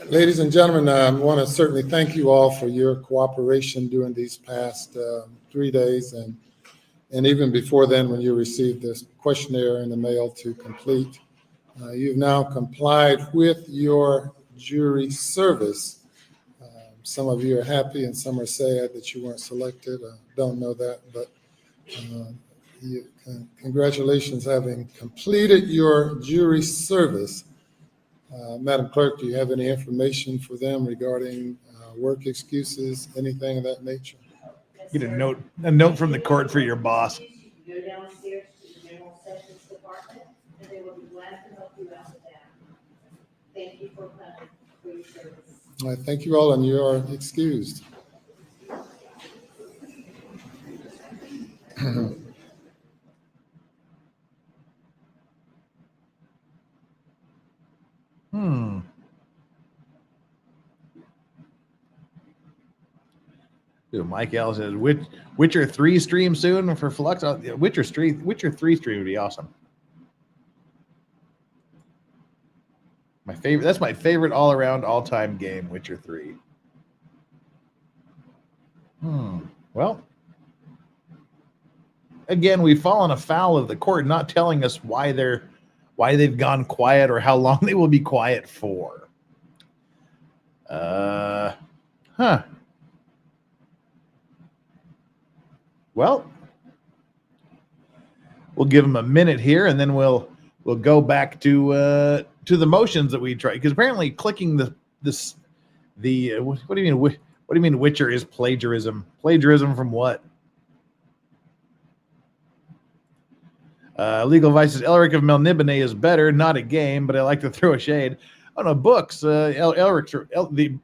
Speaker 5: Ladies and gentlemen, I want to certainly thank you all for your cooperation during these past 3 days, and even before then, when you received this questionnaire in the mail to complete. You've now complied with your jury service. Some of you are happy and some are sad that you weren't selected. I don't know that, but congratulations having completed your jury service. Madam Clerk, do you have any information for them regarding work excuses, anything of that nature?
Speaker 4: Get a note from the court for your boss.
Speaker 6: Go downstairs to the General Sessions Department, and they will be glad to help you out with that. Thank you for coming, for your service.
Speaker 5: All right, thank you all, and you are excused.
Speaker 4: Dude, Mike L says Witcher 3 stream soon for Flux. Witcher 3 stream would be awesome. My favorite. That's my favorite all-around, all-time game. Witcher 3. Well, again, we've fallen afoul of the court not telling us why they've gone quiet or how long they will be quiet for. Well, we'll give them a minute here, and then we'll go back to the motions that we tried, because apparently clicking what do you mean? What do you mean Witcher is plagiarism? Plagiarism from what? Legal Vice says Elric of Melniboné is better, not a game, but I like to throw a shade. Oh no, books. The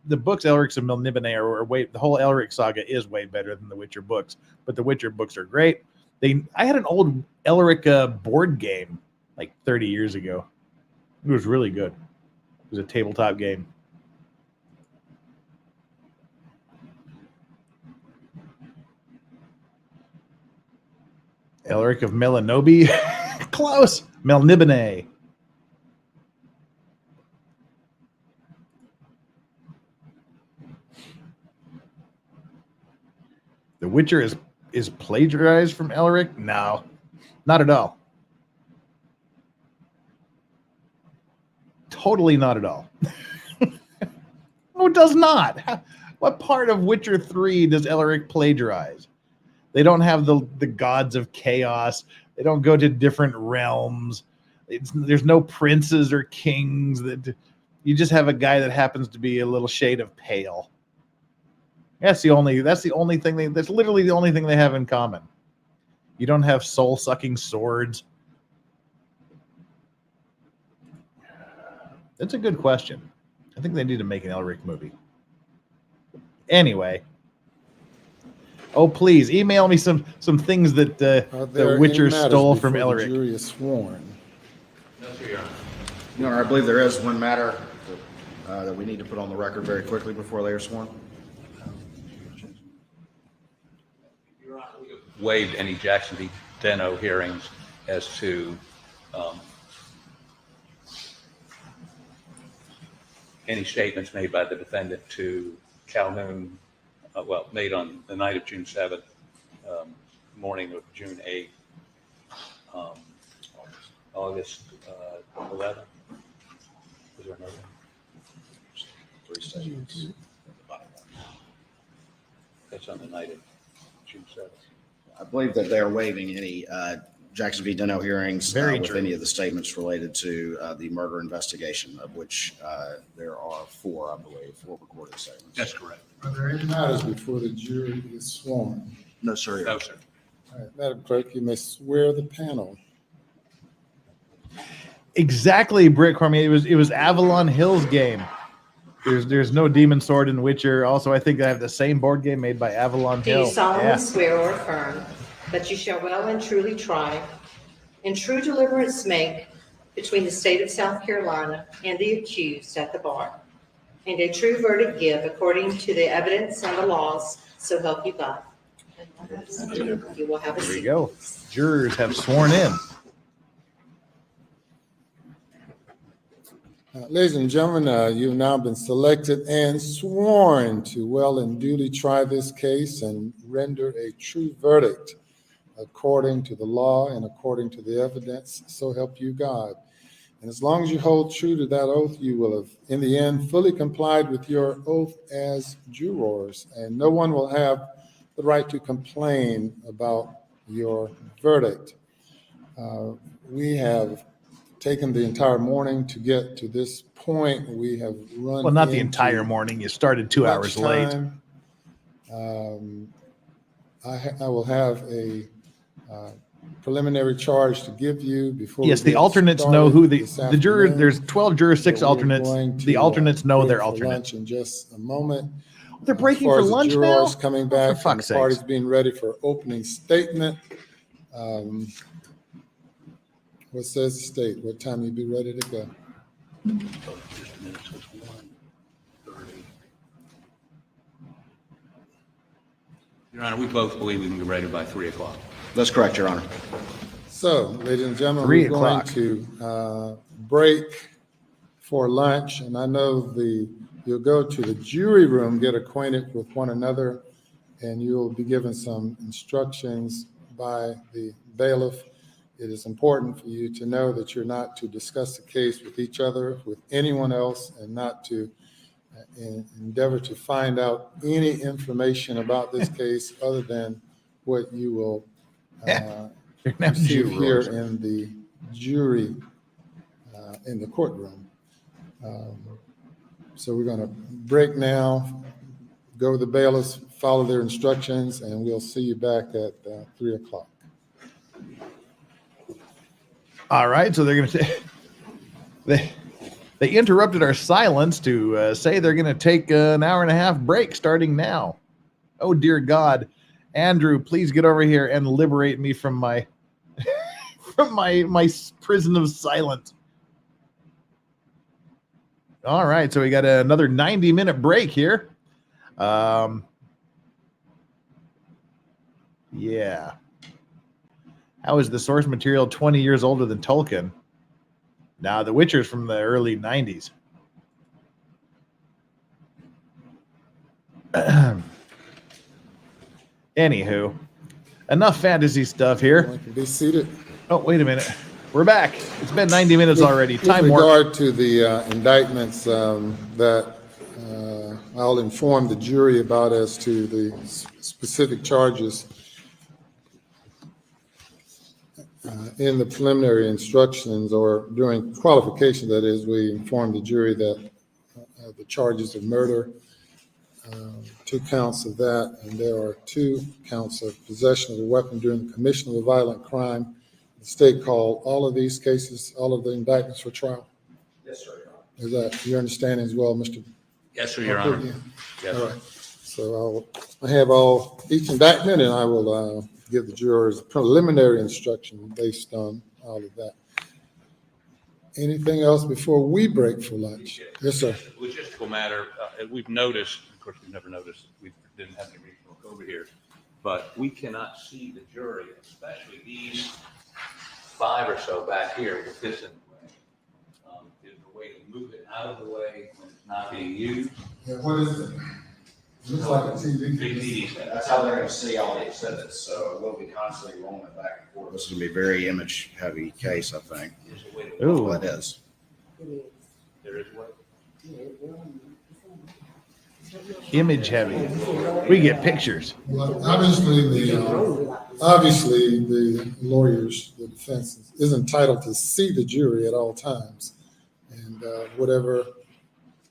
Speaker 4: books Elric of Melniboné are way. The whole Elric saga is way better than the Witcher books, but the Witcher books are great. I had an old Elric board game like 30 years ago. It was really good. It was a tabletop game. Elric of Melanobi. Close. Melniboné. The Witcher is plagiarized from Elric? No, not at all. Totally not at all. No, it does not. What part of Witcher 3 does Elric plagiarize? They don't have the gods of chaos. They don't go to different realms. There's no princes or kings. You just have a guy that happens to be a little shade of pale. That's literally the only thing they have in common. You don't have soul-sucking swords. That's a good question. I think they need to make an Elric movie. Anyway. Oh, please email me some things that the Witcher stole from Elric.
Speaker 5: The jury is sworn.
Speaker 14: Your Honor, I believe there is one matter that we need to put on the record very quickly before they are sworn.
Speaker 15: Waived any Jackson v. Deno hearings as to any statements made by the defendant to Calhoun, made on the night of June 7th, morning of June 8th, August 11th. Is there another?
Speaker 14: 3 statements.
Speaker 15: That's on the night of June 7th.
Speaker 14: I believe that they are waiving any Jackson v. Deno hearings with any of the statements related to the murder investigation, of which there are 4, I believe, 4 recorded statements.
Speaker 15: That's correct.
Speaker 5: Are there any matters before the jury is sworn?
Speaker 14: No, sir.
Speaker 15: No, sir.
Speaker 5: All right, Madam Clerk, you may swear the panel.
Speaker 4: Exactly, Britt Cormier. It was Avalon Hill's game. There's no demon sword in Witcher. Also, I think I have the same board game made by Avalon
Speaker 6: Do
Speaker 4: Hill.
Speaker 6: you solemnly swear or affirm that you shall well and truly try and true deliverance make between the state of South Carolina and the accused at the bar, and a true verdict give according to the evidence and the laws, so help you God? You will have a seat.
Speaker 4: There we go. Jurors have sworn in.
Speaker 5: Ladies and gentlemen, you've now been selected and sworn to well and duly try this case and render a true verdict according to the law and according to the evidence, so help you God. And as long as you hold true to that oath, you will have, in the end, fully complied with your oath as jurors, and no one will have the right to complain about your verdict. We have taken the entire morning to get to this point. We have run.
Speaker 4: Well, not the entire morning. You started 2 hours late.
Speaker 5: I will have a preliminary charge to give you before.
Speaker 4: Yes,
Speaker 5: we
Speaker 4: the
Speaker 5: get
Speaker 4: alternates know
Speaker 5: started
Speaker 4: who
Speaker 5: this
Speaker 4: the juror.
Speaker 5: afternoon.
Speaker 4: There's 12 jurors, 6
Speaker 5: So we're
Speaker 4: alternates.
Speaker 5: going
Speaker 4: The
Speaker 5: to,
Speaker 4: alternates know
Speaker 5: break
Speaker 4: their
Speaker 5: for
Speaker 4: alternate.
Speaker 5: lunch in just a moment.
Speaker 4: They're breaking
Speaker 5: as far
Speaker 4: for
Speaker 5: as the
Speaker 4: lunch
Speaker 5: jurors
Speaker 4: now?
Speaker 5: coming
Speaker 4: Oh,
Speaker 5: back
Speaker 4: for
Speaker 5: and the
Speaker 4: fuck's sakes.
Speaker 5: parties being ready for opening statement. What says the state? What time you be ready to go?
Speaker 15: Just a minute, so it's 1:30. Your Honor, we both believe we can be ready by 3 o'clock.
Speaker 14: That's correct, Your Honor.
Speaker 5: So, ladies and gentlemen,
Speaker 4: 3
Speaker 5: we're going
Speaker 4: o'clock.
Speaker 5: to break for lunch, and I know you'll go to the jury room, get acquainted with one another, and you'll be given some instructions by the bailiff. It is important for you to know that you're not to discuss the case with each other, with anyone else, and not to endeavor to find out any information about this case other than what you will receive here in the jury, in the courtroom. So we're going to break now, go to the bailiffs, follow their instructions, and we'll see you back at 3 o'clock.
Speaker 4: All right, so they're going to they interrupted our silence to say they're going to take an hour and a half break starting now. Oh dear God, Andrew, please get over here and liberate me from my from my prison of silence. All right, so we got another 90-minute break here. Yeah. How is the source material 20 years older than Tolkien? Now, The Witcher's from the early 90s. Anywho, enough fantasy stuff here.
Speaker 5: Be seated.
Speaker 4: Oh, wait a minute. We're back. It's been 90 minutes already. Time
Speaker 5: With
Speaker 4: warp.
Speaker 5: regard to the indictments that I'll inform the jury about as to the specific charges in the preliminary instructions or during qualification, that is, we inform the jury that the charges of murder, 2 counts of that, and there are 2 counts of possession of a weapon during the commission of a violent crime. The state called all of these cases, all of the indictments for trial.
Speaker 15: Yes, sir, Your Honor.
Speaker 5: Is that your understanding as well, Mr.?
Speaker 15: Yes, sir, Your Honor. Yes.
Speaker 5: All right. So I have each indictment, and I will give the jurors preliminary instruction based on all of that. Anything else before we break for lunch? Yes, sir.
Speaker 15: Logistical matter, we've noticed, of course, we've never noticed, we didn't have any regional over here, but we cannot see the jury, especially these 5 or so back here with this in the way. Is there a way to move it out of the way when it's not being used?
Speaker 5: Yeah, what is it? Looks like a TV.
Speaker 14: That's how they're going to see all the exhibits, so we'll be constantly rolling it back and forth. This is going to be a very image-heavy case, I think.
Speaker 4: Ooh.
Speaker 14: Well, it is.
Speaker 15: There is what?
Speaker 4: Image heavy. We get pictures.
Speaker 5: Well, obviously, the lawyers, the defense is entitled to see the jury at all times. And whatever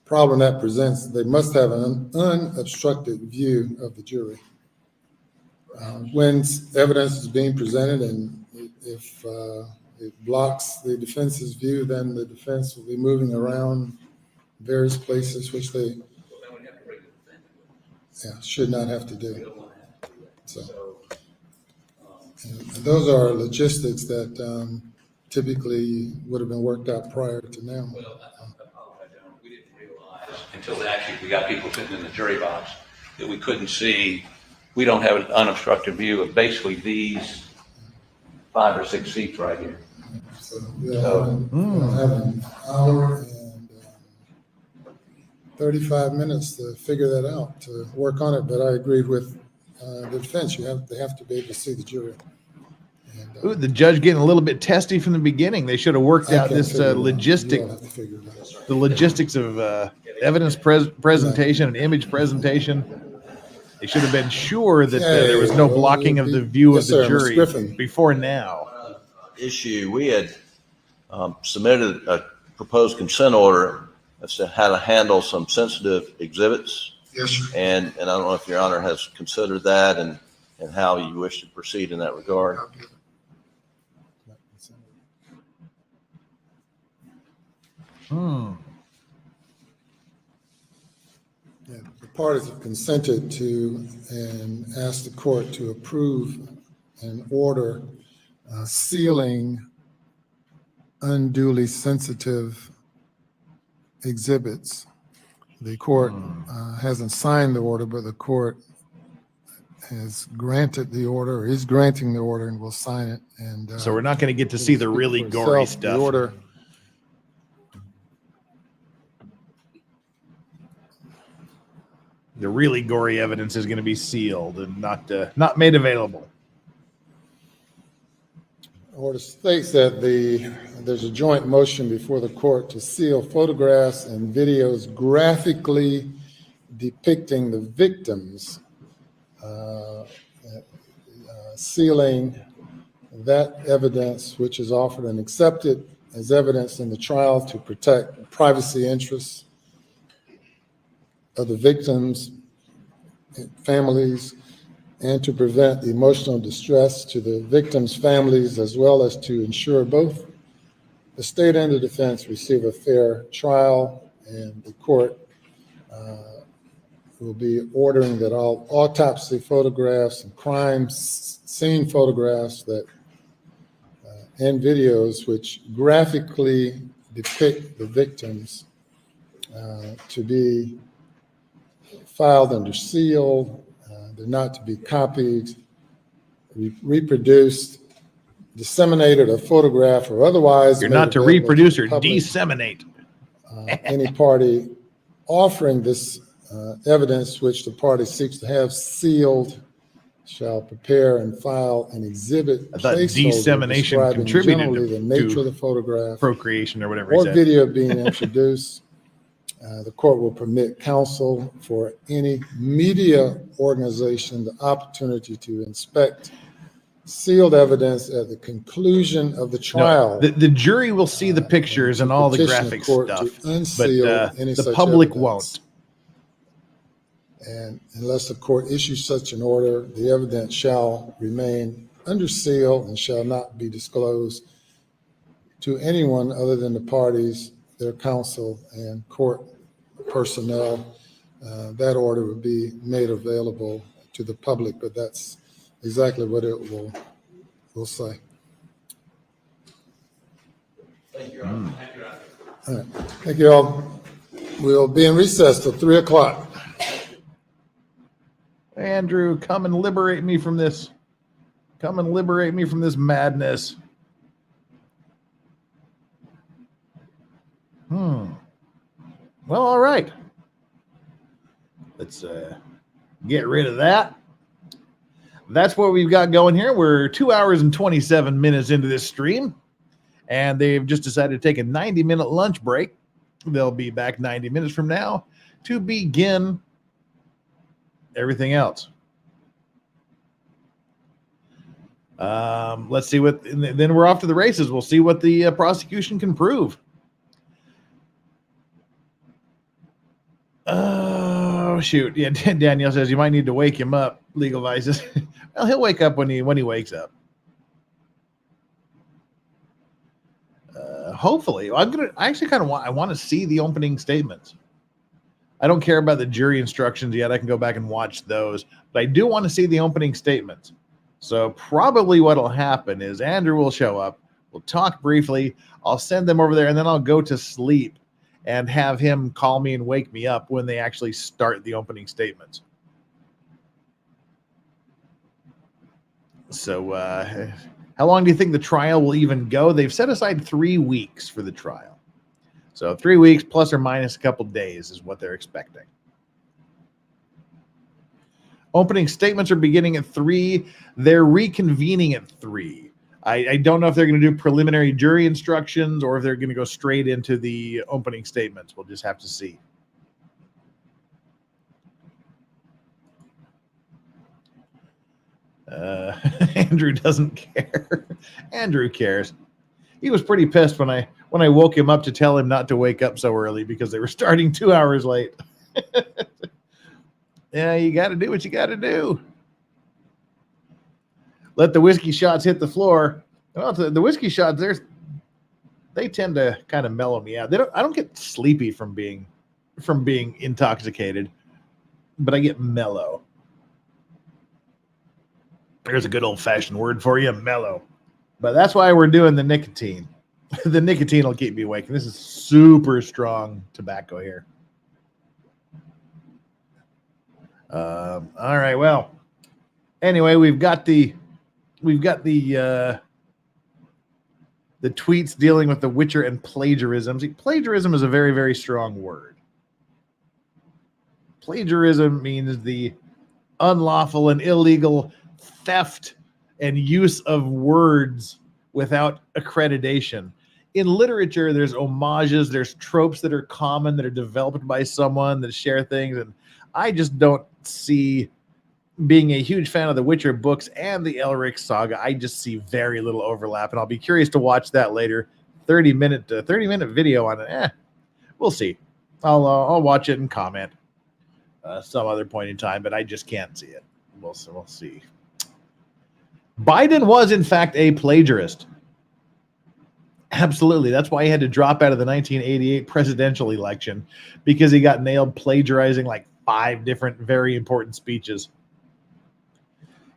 Speaker 5: problem that presents, they must have an unobstructed view of the jury. When evidence is being presented and if it blocks the defense's view, then the defense will be moving around various places, which they should not have to do. So, and those are logistics that typically would have been worked out prior to now.
Speaker 15: Well, I apologize, John. We didn't realize until actually we got people sitting in the jury box that we couldn't see. We don't have an unobstructed view of basically these 5 or 6 seats right here.
Speaker 5: So we'll have an hour and 35 minutes to figure that out, to work on it. But I agree with the defense. They have to be able to see the jury. And,
Speaker 4: Ooh, the judge getting a little bit testy from the beginning. They should have worked out this logistic, the logistics of evidence presentation and image presentation. They should have been sure that there was no blocking of the view of the jury before now.
Speaker 16: Issue, we had submitted a proposed consent order as to how to handle some sensitive exhibits.
Speaker 5: Yes, sir.
Speaker 16: And I don't know if Your Honor has considered that and how you wish to proceed in that regard.
Speaker 4: Hmm.
Speaker 5: Yeah, the parties have consented to and asked the court to approve an order sealing unduly sensitive exhibits. The court hasn't signed the order, but the court has granted the order, or is granting the order, and will sign it. And
Speaker 4: So we're not going to get to see the really gory stuff.
Speaker 5: The order.
Speaker 4: The really gory evidence is going to be sealed and not made available.
Speaker 5: Order states that there's a joint motion before the court to seal photographs and videos graphically depicting the victims, sealing that evidence which is offered and accepted as evidence in the trial to protect privacy interests of the victims' families, and to prevent emotional distress to the victims' families, as well as to ensure both the state and the defense receive a fair trial. And the court will be ordering that all autopsy photographs and crime scene photographs that and videos which graphically depict the victims to be filed under seal. They're not to be copied, reproduced, disseminated, or photographed, or otherwise.
Speaker 4: You're not to reproduce or disseminate.
Speaker 5: Any party offering this evidence which the party seeks to have sealed shall prepare and file an exhibit.
Speaker 4: I thought dissemination contributed
Speaker 5: to the nature of the photograph,
Speaker 4: procreation, or whatever.
Speaker 5: Or video being introduced. The court will permit counsel for any media organization the opportunity to inspect sealed evidence at the conclusion of the trial.
Speaker 4: No, the jury will see the pictures and all the graphic stuff, but the public won't.
Speaker 5: And unless the court issues such an order, the evidence shall remain under seal and shall not be disclosed to anyone other than the parties, their counsel, and court personnel. That order would be made available to the public, but that's exactly what it will say.
Speaker 15: Thank you. Thank you.
Speaker 5: All right. Thank you all. We'll be in recess till 3 o'clock.
Speaker 4: Andrew, come and liberate me from this. Come and liberate me from this madness. Well, all right. Let's get rid of that. That's what we've got going here. We're 2 hours and 27 minutes into this stream, and they've just decided to take a 90-minute lunch break. They'll be back 90 minutes from now to begin everything else. Let's see what, then we're off to the races. We'll see what the prosecution can prove. Oh, shoot. Yeah, Danielle says you might need to wake him up, Legal Vices. Well, he'll wake up when he wakes up. Hopefully. I actually kind of want to see the opening statements. I don't care about the jury instructions yet. I can go back and watch those, but I do want to see the opening statements. So probably what'll happen is Andrew will show up. We'll talk briefly. I'll send them over there, and then I'll go to sleep and have him call me and wake me up when they actually start the opening statements. So how long do you think the trial will even go? They've set aside 3 weeks for the trial. So 3 weeks plus or minus a couple days is what they're expecting. Opening statements are beginning at 3. They're reconvening at 3. I don't know if they're going to do preliminary jury instructions or if they're going to go straight into the opening statements. We'll just have to see. Andrew doesn't care. Andrew cares. He was pretty pissed when I woke him up to tell him not to wake up so early because they were starting 2 hours late. Yeah, you got to do what you got to do. Let the whiskey shots hit the floor. Well, the whiskey shots, they tend to kind of mellow me out. I don't get sleepy from being intoxicated, but I get mellow. There's a good old-fashioned word for you, mellow. But that's why we're doing the nicotine. The nicotine will keep me awake. And this is super strong tobacco here. All right. Well, anyway, we've got the tweets dealing with The Witcher and plagiarism. See, plagiarism is a very, very strong word. Plagiarism means the unlawful and illegal theft and use of words without accreditation. In literature, there's homages, there's tropes that are common, that are developed by someone that share things, and I just don't see, being a huge fan of the Witcher books and the Elric saga, I just see very little overlap, and I'll be curious to watch that later. 30-minute video on it. We'll see. I'll watch it and comment some other point in time, but I just can't see it. We'll see. Biden was, in fact, a plagiarist. Absolutely. That's why he had to drop out of the 1988 presidential election, because he got nailed plagiarizing like 5 different very important speeches.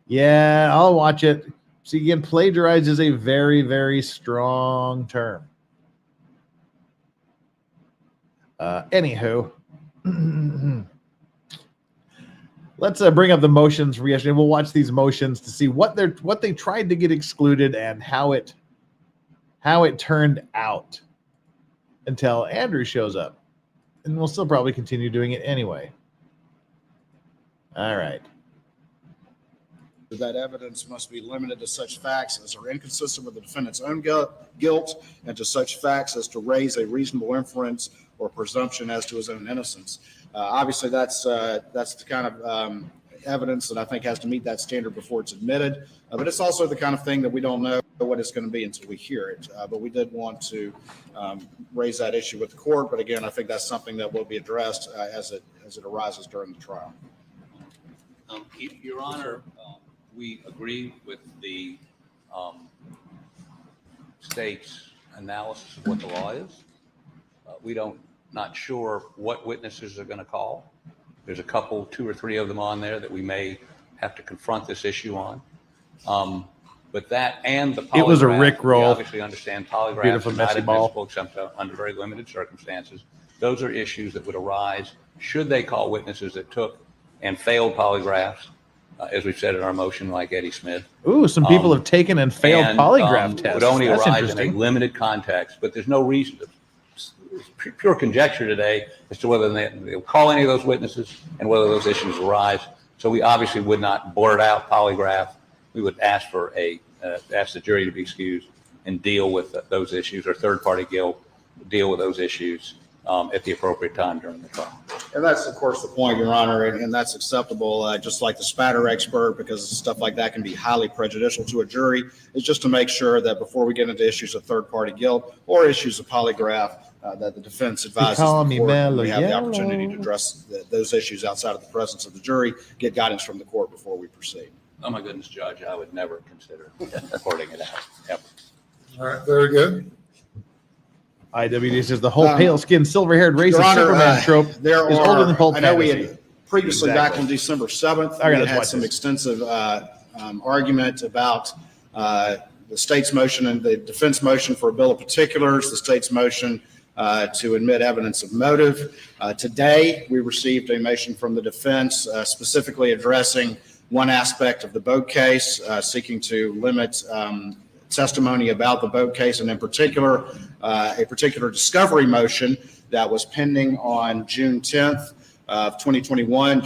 Speaker 4: Yeah, I'll watch it. See, again, plagiarize is a very, very strong term. Anywho, let's bring up the motions for yesterday. We'll watch these motions to see what they tried to get excluded and how it turned out until Andrew shows up. And we'll still probably continue doing it anyway. All right.
Speaker 14: That evidence must be limited to such facts as are inconsistent with the defendant's own guilt and to such facts as to raise a reasonable inference or presumption as to his own innocence. Obviously, that's the kind of evidence that I think has to meet that standard before it's admitted. But it's also the kind of thing that we don't know what it's going to be until we hear it. But we did want to raise that issue with the court. But again, I think that's something that will be addressed as it arises during the trial.
Speaker 15: Your Honor, we agree with the state's analysis of what the law is. We not sure what witnesses are going to call. There's a couple, 2 or 3 of them on there that we may have to confront this issue on. But that and the polygraph,
Speaker 4: it was a Rickroll.
Speaker 15: We obviously understand polygraphs
Speaker 4: Beautiful
Speaker 15: are not
Speaker 4: messy ball.
Speaker 15: admissible except under very limited circumstances. Those are issues that would arise should they call witnesses that took and failed polygraphs, as we've said in our motion, like Eddie Smith.
Speaker 4: Ooh, some people have taken and failed polygraph tests.
Speaker 15: Would only
Speaker 4: That's
Speaker 15: arise in a
Speaker 4: interesting.
Speaker 15: limited context, but there's no reason to pure conjecture today as to whether they'll call any of those witnesses and whether those issues arise. So we obviously would not blurt out polygraph. We would ask ask the jury to be excused and deal with those issues, or third-party guilt, deal with those issues at the appropriate time during the trial.
Speaker 14: And that's, of course, the point, Your Honor, and that's acceptable, just like the spatter expert, because stuff like that can be highly prejudicial to a jury, is just to make sure that before we get into issues of third-party guilt or issues of polygraph, that the defense advises the court, and we have the opportunity to address those issues outside of the presence of the jury, get guidance from the court before we proceed.
Speaker 15: Oh, my goodness, Judge, I would never consider reporting it out, ever.
Speaker 5: All right, very good.
Speaker 4: IWD says the whole pale-skinned, silver-haired racist
Speaker 14: Your Honor,
Speaker 4: Superman trope
Speaker 14: there
Speaker 4: is older than Pulp
Speaker 14: I know we
Speaker 4: Fantasy.
Speaker 14: had previously, back on December 7th,
Speaker 4: Okay,
Speaker 14: we
Speaker 4: let's
Speaker 14: had
Speaker 4: watch
Speaker 14: some
Speaker 4: this.
Speaker 14: extensive argument about the state's motion and the defense motion for a bill of particulars, the state's motion to admit evidence of motive. Today, we received a motion from the defense specifically addressing one aspect of the boat case, seeking to limit testimony about the boat case, and in particular, a particular discovery motion that was pending on June 10th of 2021.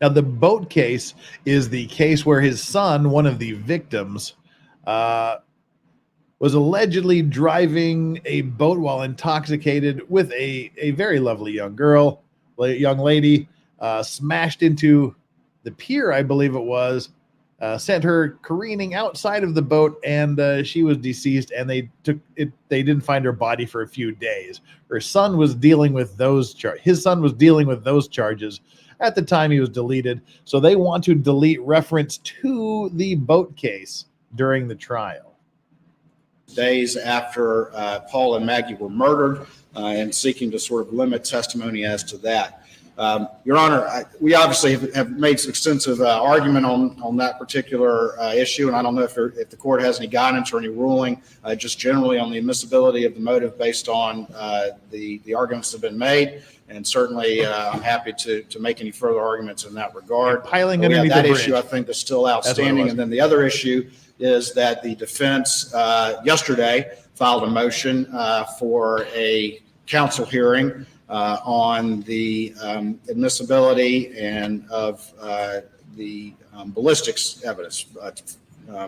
Speaker 4: Now, the boat case is the case where his son, one of the victims, was allegedly driving a boat while intoxicated with a very lovely young lady, smashed into the pier, I believe it was, sent her careening outside of the boat, and she was deceased, and they didn't find her body for a few days. Her son was dealing with those charges. At the time he was deleted, so they want to delete reference to the boat case during the trial.
Speaker 14: days after Paul and Maggie were murdered, and seeking to sort of limit testimony as to that. Your Honor, we obviously have made some extensive argument on that particular issue, and I don't know if the court has any guidance or any ruling just generally on the admissibility of the motive based on the arguments that have been made. And certainly, I'm happy to make any further arguments in that regard.
Speaker 4: Piling underneath
Speaker 14: that
Speaker 4: the bridge.
Speaker 14: issue, I think, is still outstanding. And then the other issue is that the defense yesterday filed a motion for a counsel hearing on the admissibility and of the ballistics evidence,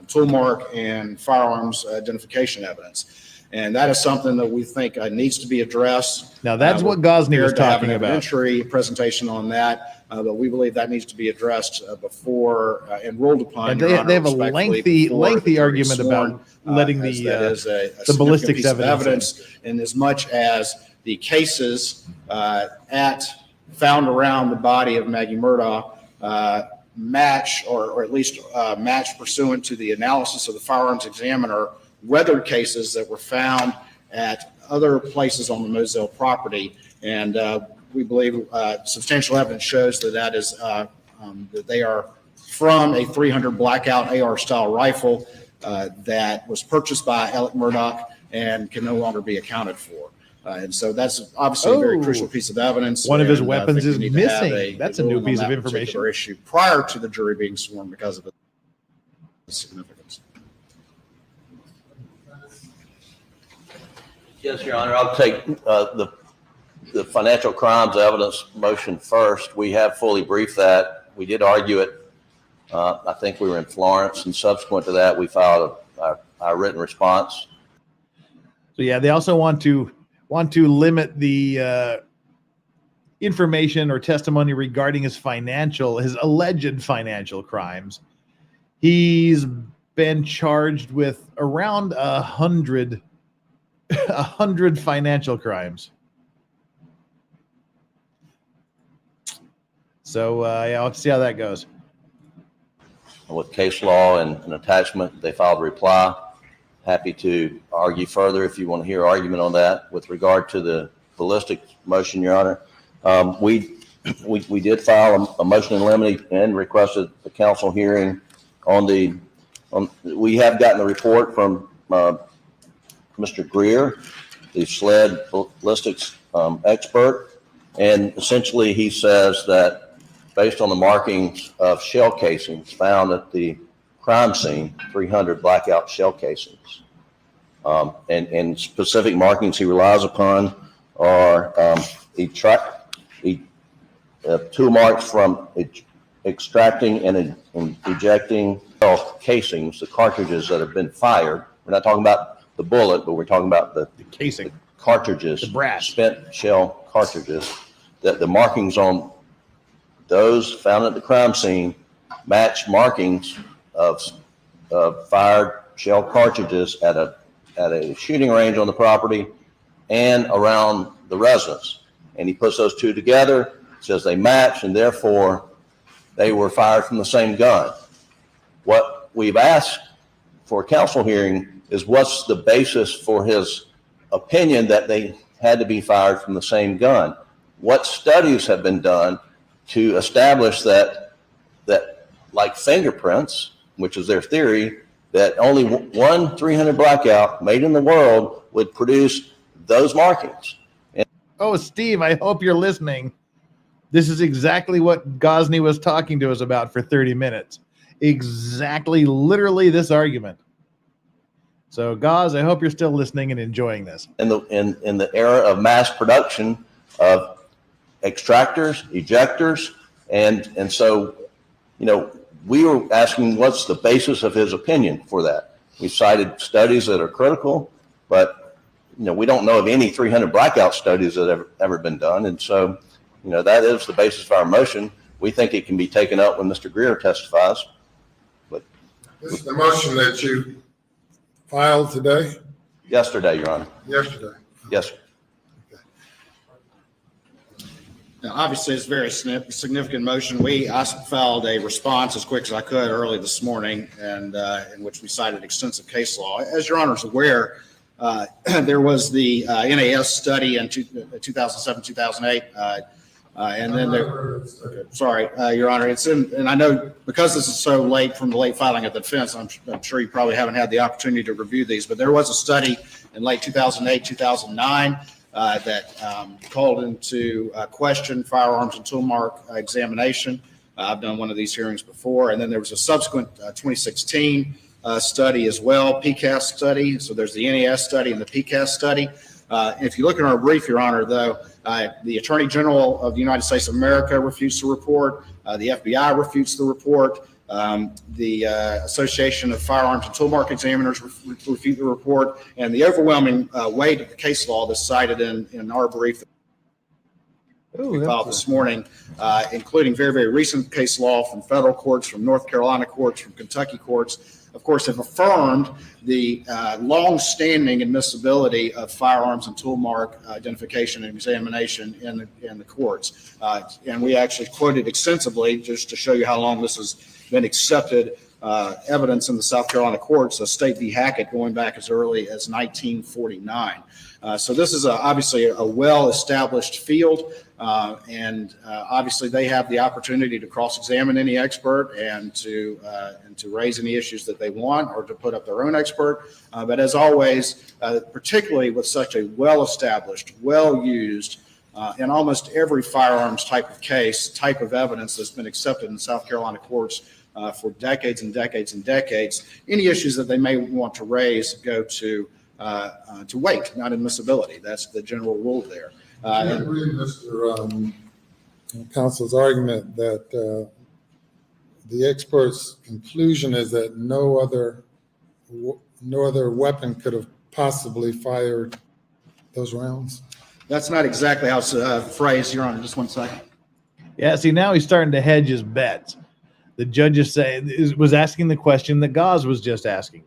Speaker 14: tool mark and firearms identification evidence. And that is something that we think needs to be addressed.
Speaker 4: Now, that's what Gosney was talking about.
Speaker 14: An evidentiary presentation on that, but we believe that needs to be addressed before and ruled upon.
Speaker 4: And they have a lengthy argument about letting the ballistics evidence
Speaker 14: in as much as the cases found around the body of Maggie Murdaugh match, or at least match pursuant to the analysis of the firearms examiner, weathered cases that were found at other places on the Moselle property. And we believe substantial evidence shows that is that they are from a .300 Blackout AR style rifle that was purchased by ALEX Murdaugh and can no longer be accounted for. And so that's obviously a very crucial piece of evidence.
Speaker 4: One of his weapons is missing. That's a new piece of information.
Speaker 14: Issue prior to the jury being sworn because of its significance.
Speaker 16: Yes, Your Honor. I'll take the financial crimes evidence motion first. We have fully briefed that. We did argue it. I think we were in Florence, and subsequent to that, we filed our written response.
Speaker 4: So yeah, they also want to limit the information or testimony regarding his alleged financial crimes. He's been charged with around 100 financial crimes. So yeah, I'll see how that goes.
Speaker 16: With case law and an attachment, they filed a reply. Happy to argue further if you want to hear argument on that. With regard to the ballistic motion, Your Honor, we did file a motion in limine and requested a counsel hearing on we have gotten a report from Mr. Greer, the SLED ballistics expert, and essentially he says that based on the markings of shell casings found at the crime scene, 300 blackout shell casings, and specific markings he relies upon are tool marks from extracting and ejecting shell casings, the cartridges that have been fired. We're not talking about the bullet, but we're talking about the
Speaker 4: casing,
Speaker 16: the cartridges,
Speaker 4: the brass,
Speaker 16: spent shell cartridges. That the markings on those found at the crime scene match markings of fired shell cartridges at a shooting range on the property and around the residence. And he puts those two together, says they match, and therefore they were fired from the same gun. What we've asked for a counsel hearing is what's the basis for his opinion that they had to be fired from the same gun? What studies have been done to establish that like fingerprints, which is their theory, that only one 300 blackout made in the world would produce those markings?
Speaker 4: Oh, Steve, I hope you're listening. This is exactly what Gosney was talking to us about for 30 minutes. Exactly, literally this argument. So, Gos, I hope you're still listening and enjoying this.
Speaker 16: In the era of mass production of extractors, ejectors, and so, we were asking what's the basis of his opinion for that. We cited studies that are critical, but we don't know of any 300 blackout studies that have ever been done, and so that is the basis of our motion. We think it can be taken up when Mr. Greer testifies. But
Speaker 5: this is the motion that you filed today?
Speaker 16: Yesterday, Your Honor.
Speaker 5: Yesterday.
Speaker 16: Yes, sir.
Speaker 14: Now, obviously, it's a very significant motion. I filed a response as quick as I could early this morning, and in which we cited extensive case law. As Your Honor is aware, there was the NAS study in 2007, 2008, and then sorry, Your Honor, it's in, and I know because this is so late from the late filing of the defense, I'm sure you probably haven't had the opportunity to review these, but there was a study in late 2008, 2009 that called into question firearms and tool mark examination. I've done one of these hearings before, and then there was a subsequent 2016 study as well, PCAS study. So there's the NAS study and the PCAS study. If you look in our brief, Your Honor, though, the Attorney General of the United States of America refutes the report. The FBI refutes the report. The Association of Firearms and Tool Mark Examiners refute the report. And the overwhelming weight of the case law that's cited in our brief that we filed this morning, including very, very recent case law from federal courts, from North Carolina courts, from Kentucky courts, of course, have affirmed the long-standing admissibility of firearms and tool mark identification and examination in the courts. And we actually quoted extensively, just to show you how long this has been accepted evidence in the South Carolina courts, State v. Hackett, going back as early as 1949. So this is obviously a well-established field, and obviously they have the opportunity to cross-examine any expert and to raise any issues that they want or to put up their own expert. But as always, particularly with such a well-established, well-used, in almost every firearms type of case, type of evidence that's been accepted in South Carolina courts for decades and decades and decades, any issues that they may want to raise go to weight, not admissibility. That's the general rule there.
Speaker 5: I agree with Mr. Counsel's argument that the expert's conclusion is that no other weapon could have possibly fired those rounds.
Speaker 14: That's not exactly how it's phrased, Your Honor. Just one second.
Speaker 4: Yeah, see, now he's starting to hedge his bets. The judge was asking the question that Gauze was just asking.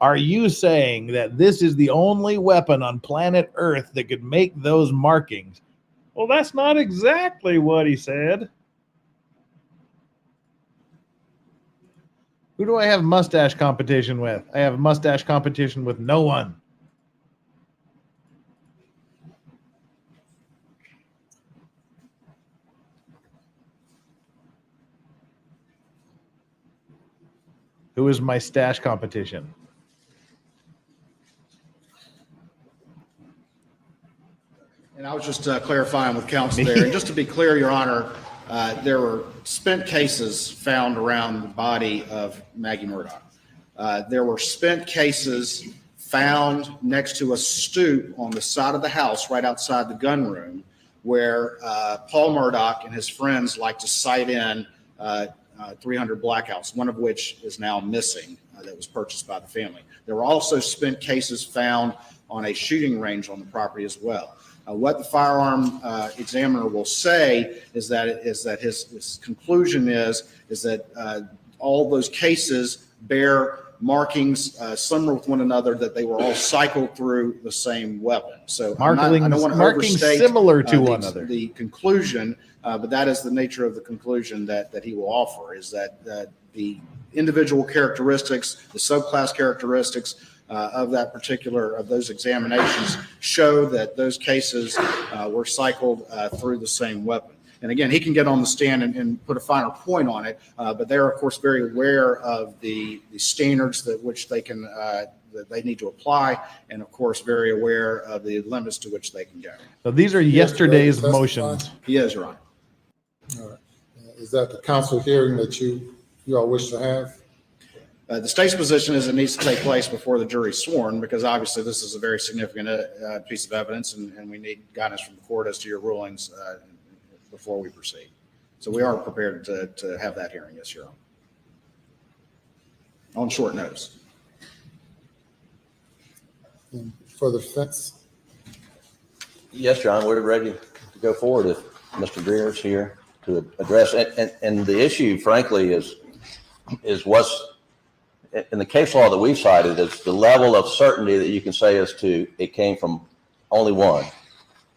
Speaker 4: Are you saying that this is the only weapon on planet Earth that could make those markings? Well, that's not exactly what he said. Who do I have mustache competition with? I have mustache competition with no one. Who is my stash competition?
Speaker 14: And I was just clarifying with counsel there. And just to be clear, Your Honor, there were spent cases found around the body of Maggie Murdaugh. There were spent cases found next to a stoop on the side of the house right outside the gun room where Paul Murdaugh and his friends like to sight in 300 blackouts, one of which is now missing that was purchased by the family. There were also spent cases found on a shooting range on the property as well. What the firearm examiner will say is that his conclusion is that all those cases bear markings similar with one another, that they were all cycled through the same weapon. So I don't want to overstate
Speaker 4: similar to one another.
Speaker 14: The conclusion, but that is the nature of the conclusion that he will offer, is that the individual characteristics, the subclass characteristics of those examinations show that those cases were cycled through the same weapon. And again, he can get on the stand and put a finer point on it, but they're of course very aware of the standards that which they can that they need to apply, and of course very aware of the limits to which they can go.
Speaker 4: So these are yesterday's motions.
Speaker 14: Yes, Your Honor.
Speaker 5: All right. Is that the counsel hearing that you all wish to have?
Speaker 14: The state's position is it needs to take place before the jury's sworn, because obviously this is a very significant piece of evidence, and we need guidance from the court as to your rulings before we proceed. So we are prepared to have that hearing, yes, Your Honor, on short notice.
Speaker 5: And for the defense?
Speaker 16: Yes, John, we're ready to go forward if Mr. Greer is here to address it. And the issue, frankly, is what's in the case law that we've cited, is the level of certainty that you can say as to it came from only one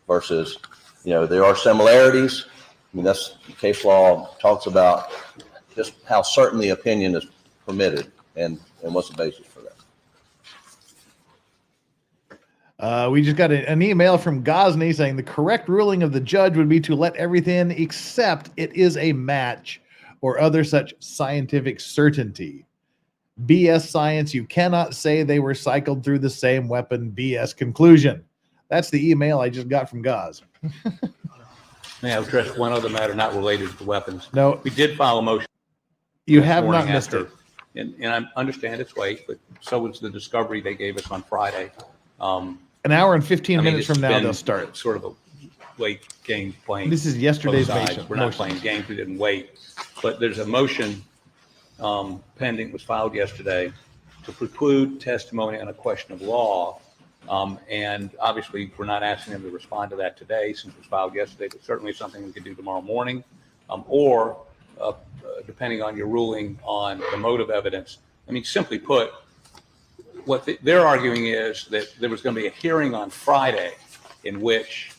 Speaker 16: versus, there are similarities, mean, that's case law talks about just how certain the opinion is permitted and what's the basis for that.
Speaker 4: We just got an email from Gosney saying the correct ruling of the judge would be to let everything except it is a match or other such scientific certainty. BS science, you cannot say they were cycled through the same weapon. BS conclusion. That's the email I just got from Gaz.
Speaker 15: May I address one other matter not related to weapons?
Speaker 4: No.
Speaker 15: We did file a motion.
Speaker 4: You
Speaker 15: this
Speaker 4: have not
Speaker 15: morning
Speaker 4: missed it.
Speaker 15: And I understand its weight, but so was the discovery they gave us on Friday.
Speaker 4: An hour and 15 minutes from now,
Speaker 15: been
Speaker 4: they'll start.
Speaker 15: Sort of a late game playing.
Speaker 4: This is yesterday's
Speaker 15: both sides.
Speaker 4: motion.
Speaker 15: We're not playing games. We didn't wait. But there's a motion pending, was filed yesterday to preclude testimony on a question of law. And obviously, we're not asking them to respond to that today since it was filed yesterday, but certainly something we could do tomorrow morning, or depending on your ruling on the motive evidence. I mean, simply put, what they're arguing is that there was going to be a hearing on Friday in which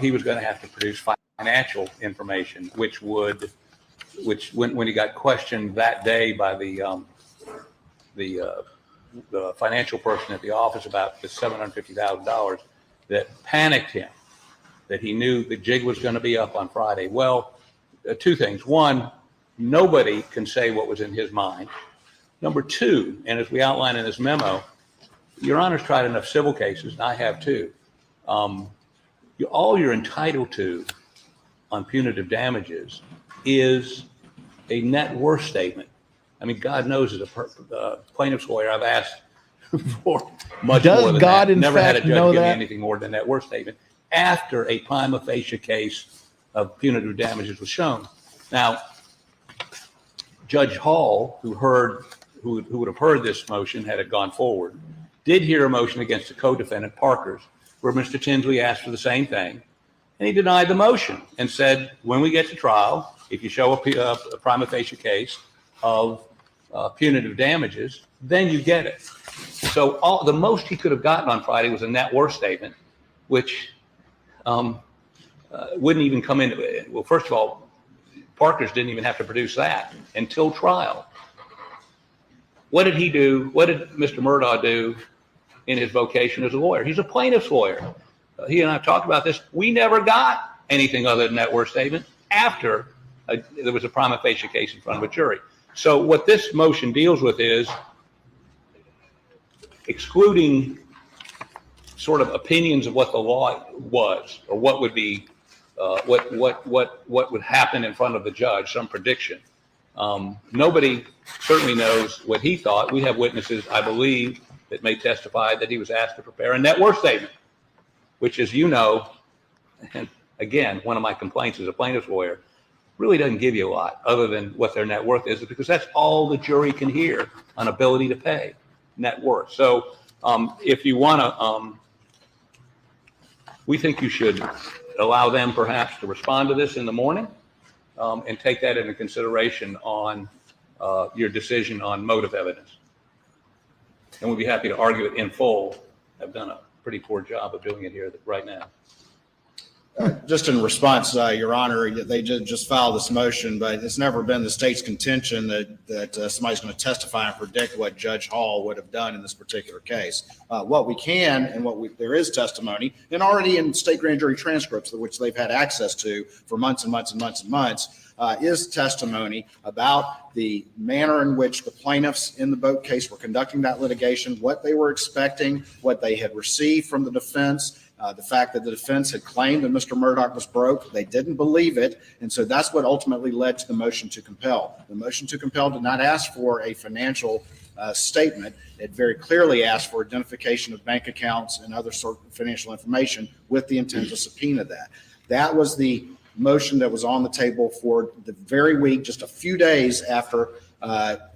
Speaker 15: he was going to have to produce financial information, which when he got questioned that day by the financial person at the office about the $750,000, that panicked him, that he knew the jig was going to be up on Friday. Well, two things. One, nobody can say what was in his mind. Number two, and as we outline in this memo, Your Honor's tried enough civil cases, and I have too. All you're entitled to on punitive damages is a net worth statement. I mean, God knows, as a plaintiff's lawyer, I've asked for much more than
Speaker 4: God
Speaker 15: that.
Speaker 4: in
Speaker 15: Never had a
Speaker 4: fact
Speaker 15: judge
Speaker 4: know
Speaker 15: give me
Speaker 4: that?
Speaker 15: anything more than that worth statement after a prima facie case of punitive damages was shown. Now, Judge Hall, who would have heard this motion had it gone forward, did hear a motion against the co-defendant Parker's, where Mr. Tinsley asked for the same thing, and he denied the motion and said, when we get to trial, if you show a prima facie case of punitive damages, then you get it. So the most he could have gotten on Friday was a net worth statement, which wouldn't even come into it. Well, first of all, Parker's didn't even have to produce that until trial. What did he do? What did Mr. Murdaugh do in his vocation as a lawyer? He's a plaintiff's lawyer. He and I have talked about this. We never got anything other than that worth statement after there was a prima facie case in front of a jury. So what this motion deals with is excluding sort of opinions of what the law was, or what would be, what would happen in front of the judge, some prediction. Nobody certainly knows what he thought. We have witnesses, I believe, that may testify that he was asked to prepare a net worth statement, which, as you know, and again, one of my complaints as a plaintiff's lawyer, really doesn't give you a lot other than what their net worth is, because that's all the jury can hear on ability to pay, net worth. So if you want to, we think you should allow them perhaps to respond to this in the morning and take that into consideration on your decision on motive evidence. And we'd be happy to argue it in full. I've done a pretty poor job of doing it here right now.
Speaker 14: Just in response, Your Honor, they just filed this motion, but it's never been the state's contention that somebody's going to testify and predict what Judge Hall would have done in this particular case. What we can, and there is testimony, and already in state grand jury transcripts, which they've had access to for months and months and months and months, is testimony about the manner in which the plaintiffs in the Boat case were conducting that litigation, what they were expecting, what they had received from the defense. The fact that the defense had claimed that Mr. Murdaugh was broke, they didn't believe it, and so that's what ultimately led to the motion to compel. The motion to compel did not ask for a financial statement. It very clearly asked for identification of bank accounts and other sort of financial information with the intent to subpoena that. That was the motion that was on the table for the very week, just a few days after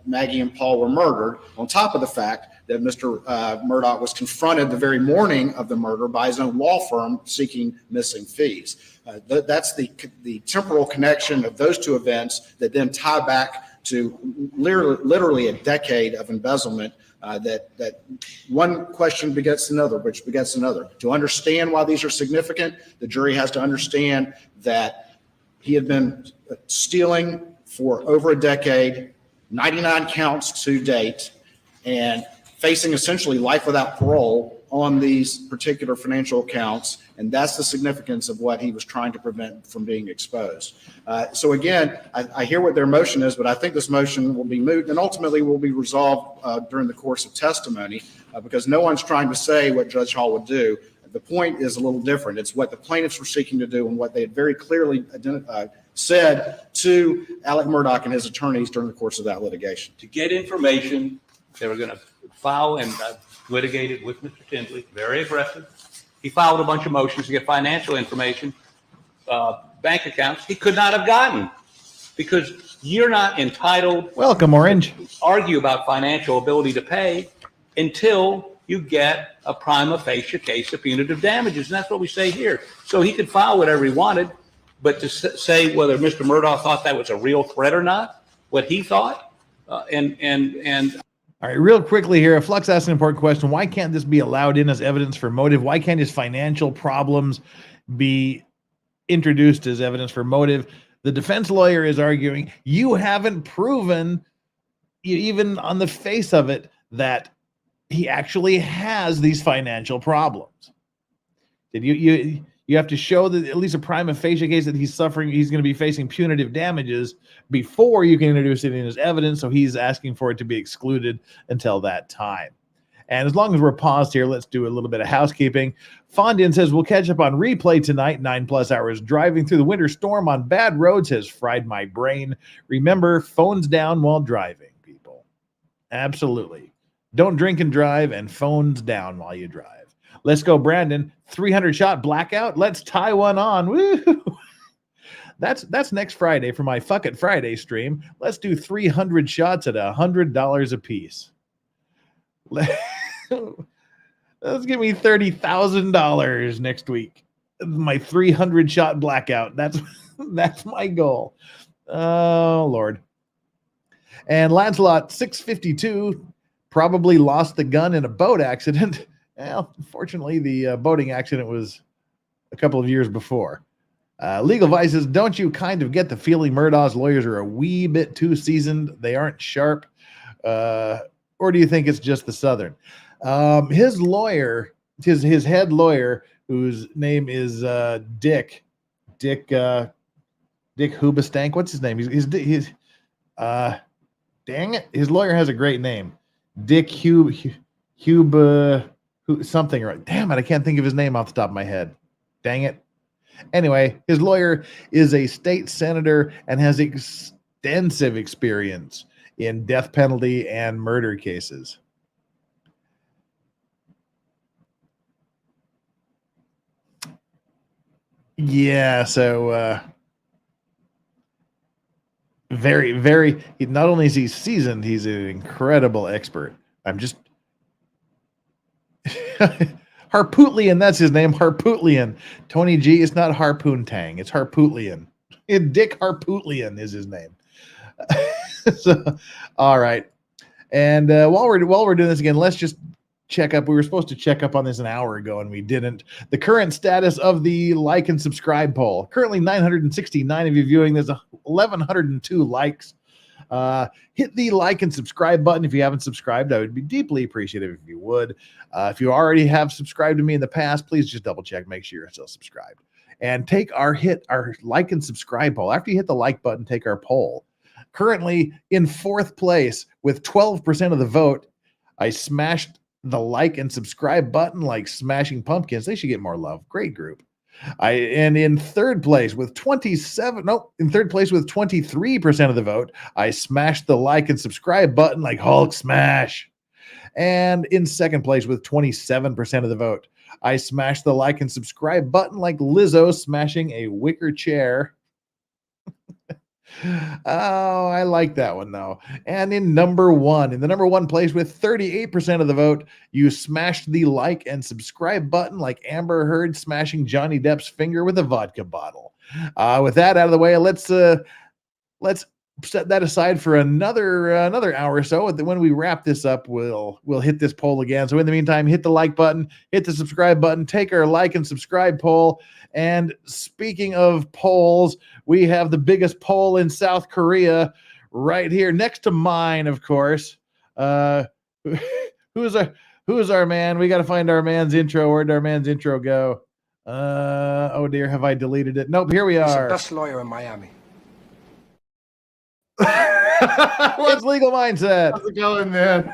Speaker 14: Maggie and Paul were murdered, on top of the fact that Mr. Murdaugh was confronted the very morning of the murder by his own law firm seeking missing fees. That's the temporal connection of those two events that then tie back to literally a decade of embezzlement. That one question begets another, which begets another. To understand why these are significant, the jury has to understand that He had been stealing for over a decade, 99 counts to date, and facing essentially life without parole on these particular financial accounts. And that's the significance of what he was trying to prevent from being exposed. So again, I hear what their motion is, but I think this motion will be moved and ultimately will be resolved during the course of testimony because no one's trying to say what Judge Hall would do. The point is a little different. It's what the plaintiffs were seeking to do and what they had very clearly said to ALEX Murdaugh and his attorneys during the course of that litigation.
Speaker 15: To get information, they were going to file and litigate it with Mr. Tinsley, very aggressive. He filed a bunch of motions to get financial information, bank accounts he could not have gotten because you're not entitled.
Speaker 4: Welcome, Orange.
Speaker 15: To argue about financial ability to pay until you get a prima facie case of punitive damages. And that's what we say here. So he could file whatever he wanted, but to say whether Mr. Murdaugh thought that was a real threat or not, what he thought, and
Speaker 4: all right, real quickly here, Flux asked an important question. Why can't this be allowed in as evidence for motive? Why can't his financial problems be introduced as evidence for motive? The defense lawyer is arguing, you haven't proven, even on the face of it, that he actually has these financial problems. Did you have to show that at least a prima facie case that he's suffering, he's going to be facing punitive damages before you can introduce it in as evidence. So he's asking for it to be excluded until that time. And as long as we're paused here, let's do a little bit of housekeeping. Fondin says, we'll catch up on replay tonight. 9+ hours driving through the winter storm on bad roads has fried my brain. Remember, phones down while driving, people. Absolutely. Don't drink and drive, and phones down while you drive. Let's go, Brandon. 300-shot blackout. Let's tie one on. Woo! That's next Friday for my Fuck It Friday stream. Let's do 300 shots at $100 a piece. Let's give me $30,000 next week. My 300-shot blackout. That's my goal. Oh, Lord. And Lancelot 652 probably lost the gun in a boat accident. Well, fortunately, the boating accident was a couple of years before. Legal Vices, don't you kind of get the feeling Murdaugh's lawyers are a wee bit too seasoned? They aren't sharp? Or do you think it's just the Southern? His lawyer, his head lawyer, whose name is Dick Hubastank. What's his name? He's dang it. His lawyer has a great name. Dick something, right? Damn it, I can't think of his name off the top of my head. Dang it. Anyway, his lawyer is a state senator and has extensive experience in death penalty and murder cases. Yeah, so very, not only is he seasoned, he's an incredible expert. I'm just Harpootlian, that's his name, Harpootlian. Tony G, it's not Harpoon Tang, it's Harpootlian. Dick Harpootlian is his name. So, all right. And while we're doing this again, let's just check up. We were supposed to check up on this an hour ago, and we didn't. The current status of the like and subscribe poll. Currently 969 of you viewing. There's 1,102 likes. Hit the like and subscribe button if you haven't subscribed. I would be deeply appreciative if you would. If you already have subscribed to me in the past, please just double check, make sure you're still subscribed. And take our like and subscribe poll. After you hit the like button, take our poll. Currently in 4th place with 12% of the vote. I smashed the like and subscribe button like Smashing Pumpkins. They should get more love. Great group. And in 3rd place with 23% of the vote, I smashed the like and subscribe button like Hulk Smash. And in 2nd place with 27% of the vote, I smashed the like and subscribe button like Lizzo smashing a wicker chair. Oh, I like that one though. And in the number one place with 38% of the vote, you smashed the like and subscribe button like Amber Heard smashing Johnny Depp's finger with a vodka bottle. With that out of the way, let's set that aside for another hour or so. And when we wrap this up, we'll hit this poll again. So in the meantime, hit the like button, hit the subscribe button, take our like and subscribe poll. And speaking of polls, we have the biggest poll in South Korea right here next to mine, of course. Who's our man? We got to find our man's intro. Where'd our man's intro go? Oh dear, have I deleted it? Nope, here we
Speaker 17: He's the
Speaker 4: are.
Speaker 17: best lawyer in Miami.
Speaker 4: It's Legal Mindset.
Speaker 18: How's it going, man?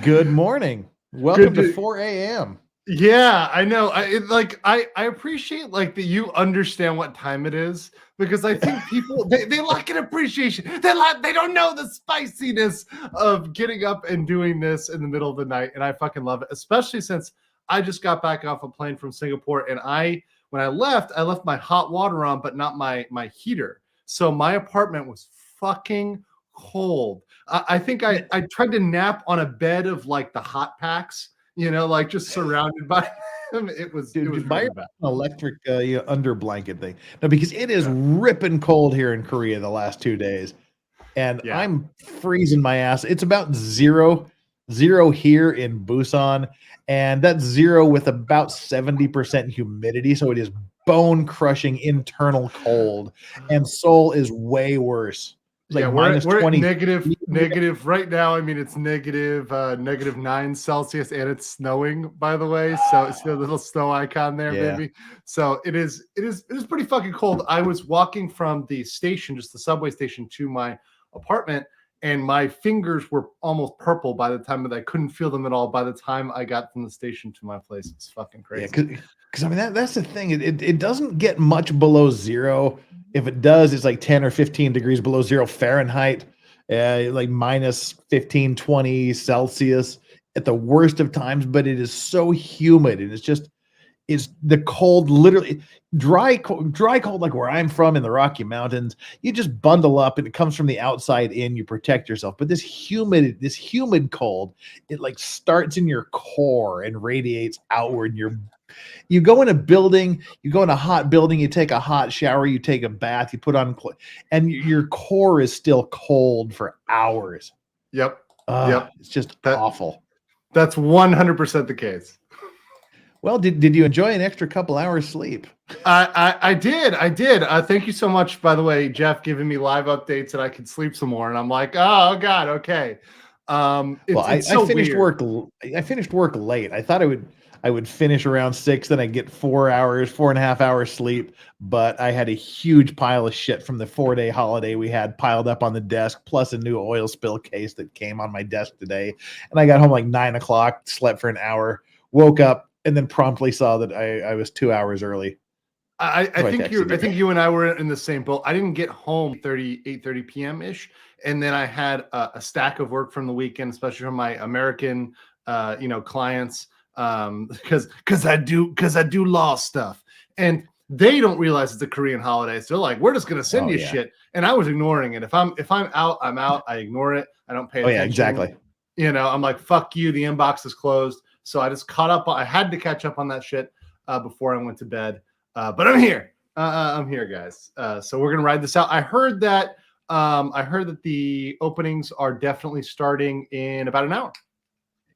Speaker 4: Good morning. Welcome
Speaker 18: Good
Speaker 4: to
Speaker 18: to-
Speaker 4: 4 a.m.
Speaker 18: Yeah, I know. I appreciate like that you understand what time it is, because I think people they lack an appreciation. They don't know the spiciness of getting up and doing this in the middle of the night, and I fucking love it, especially since I just got back off a plane from Singapore, and when I left my hot water on, but not my heater. So my apartment was fucking cold. I think I tried to nap on a bed of like the hot packs, like just surrounded by them. It was
Speaker 4: Buy
Speaker 18: really
Speaker 4: an
Speaker 18: bad.
Speaker 4: electric under blanket thing. No, because it is ripping cold here in Korea the last 2 days, and I'm freezing my ass. It's about zero here in Busan, and that's zero with about 70% humidity. So it is bone crushing internal cold, and Seoul is way worse. It's like
Speaker 18: we're
Speaker 4: minus
Speaker 18: at
Speaker 4: 20.
Speaker 18: negative right now. I mean, it's -9 Celsius, and it's snowing, by the way. So it's a little snow icon there,
Speaker 4: Yeah.
Speaker 18: baby. So it is pretty fucking cold. I was walking from the station, just the subway station, to my apartment, and my fingers were almost purple by the time that I couldn't feel them at all by the time I got from the station to my place. It's fucking crazy.
Speaker 4: Because I mean that's the thing. It doesn't get much below zero. If it does, it's like 10 or 15 degrees below zero Fahrenheit, like minus 15, 20 Celsius at the worst of times. But it is so humid, and it's the cold, literally dry cold, like where I'm from in the Rocky Mountains. You just bundle up, and it comes from the outside in. You protect yourself. But this humid cold, it like starts in your core and radiates outward. You go in a building, you go in a hot building, you take a hot shower, you take a bath, you put on, and your core is still cold for hours.
Speaker 18: Yep.
Speaker 4: It's just awful.
Speaker 18: That's 100% the case.
Speaker 4: Well, did you enjoy an extra couple hours sleep?
Speaker 18: I did. Thank you so much, by the way, Jeff, giving me live updates that I could sleep some more. And I'm like, oh God, okay.
Speaker 4: I finished work. I finished work late. I thought I would finish around 6, then I'd get 4.5 hours sleep. But I had a huge pile of shit from the 4-day holiday we had piled up on the desk, plus a new oil spill case that came on my desk today. And I got home like 9 o'clock, slept for an hour, woke up, and then promptly saw that I was 2 hours early.
Speaker 18: I think you and I were in the same boat. I didn't get home 8:30 p.m. ish, and then I had a stack of work from the weekend, especially from my American clients, because I do law stuff, and they don't realize it's a Korean holiday. So they're like, we're just gonna send you shit, and I was ignoring it. If I'm out, I'm out. I ignore it. I don't pay attention.
Speaker 4: Yeah, exactly.
Speaker 18: I'm like, fuck you. The inbox is closed. So I just caught up. I had to catch up on that shit before I went to bed. But I'm here. I'm here, guys. So we're gonna ride this out. I heard that the openings are definitely starting in about an hour.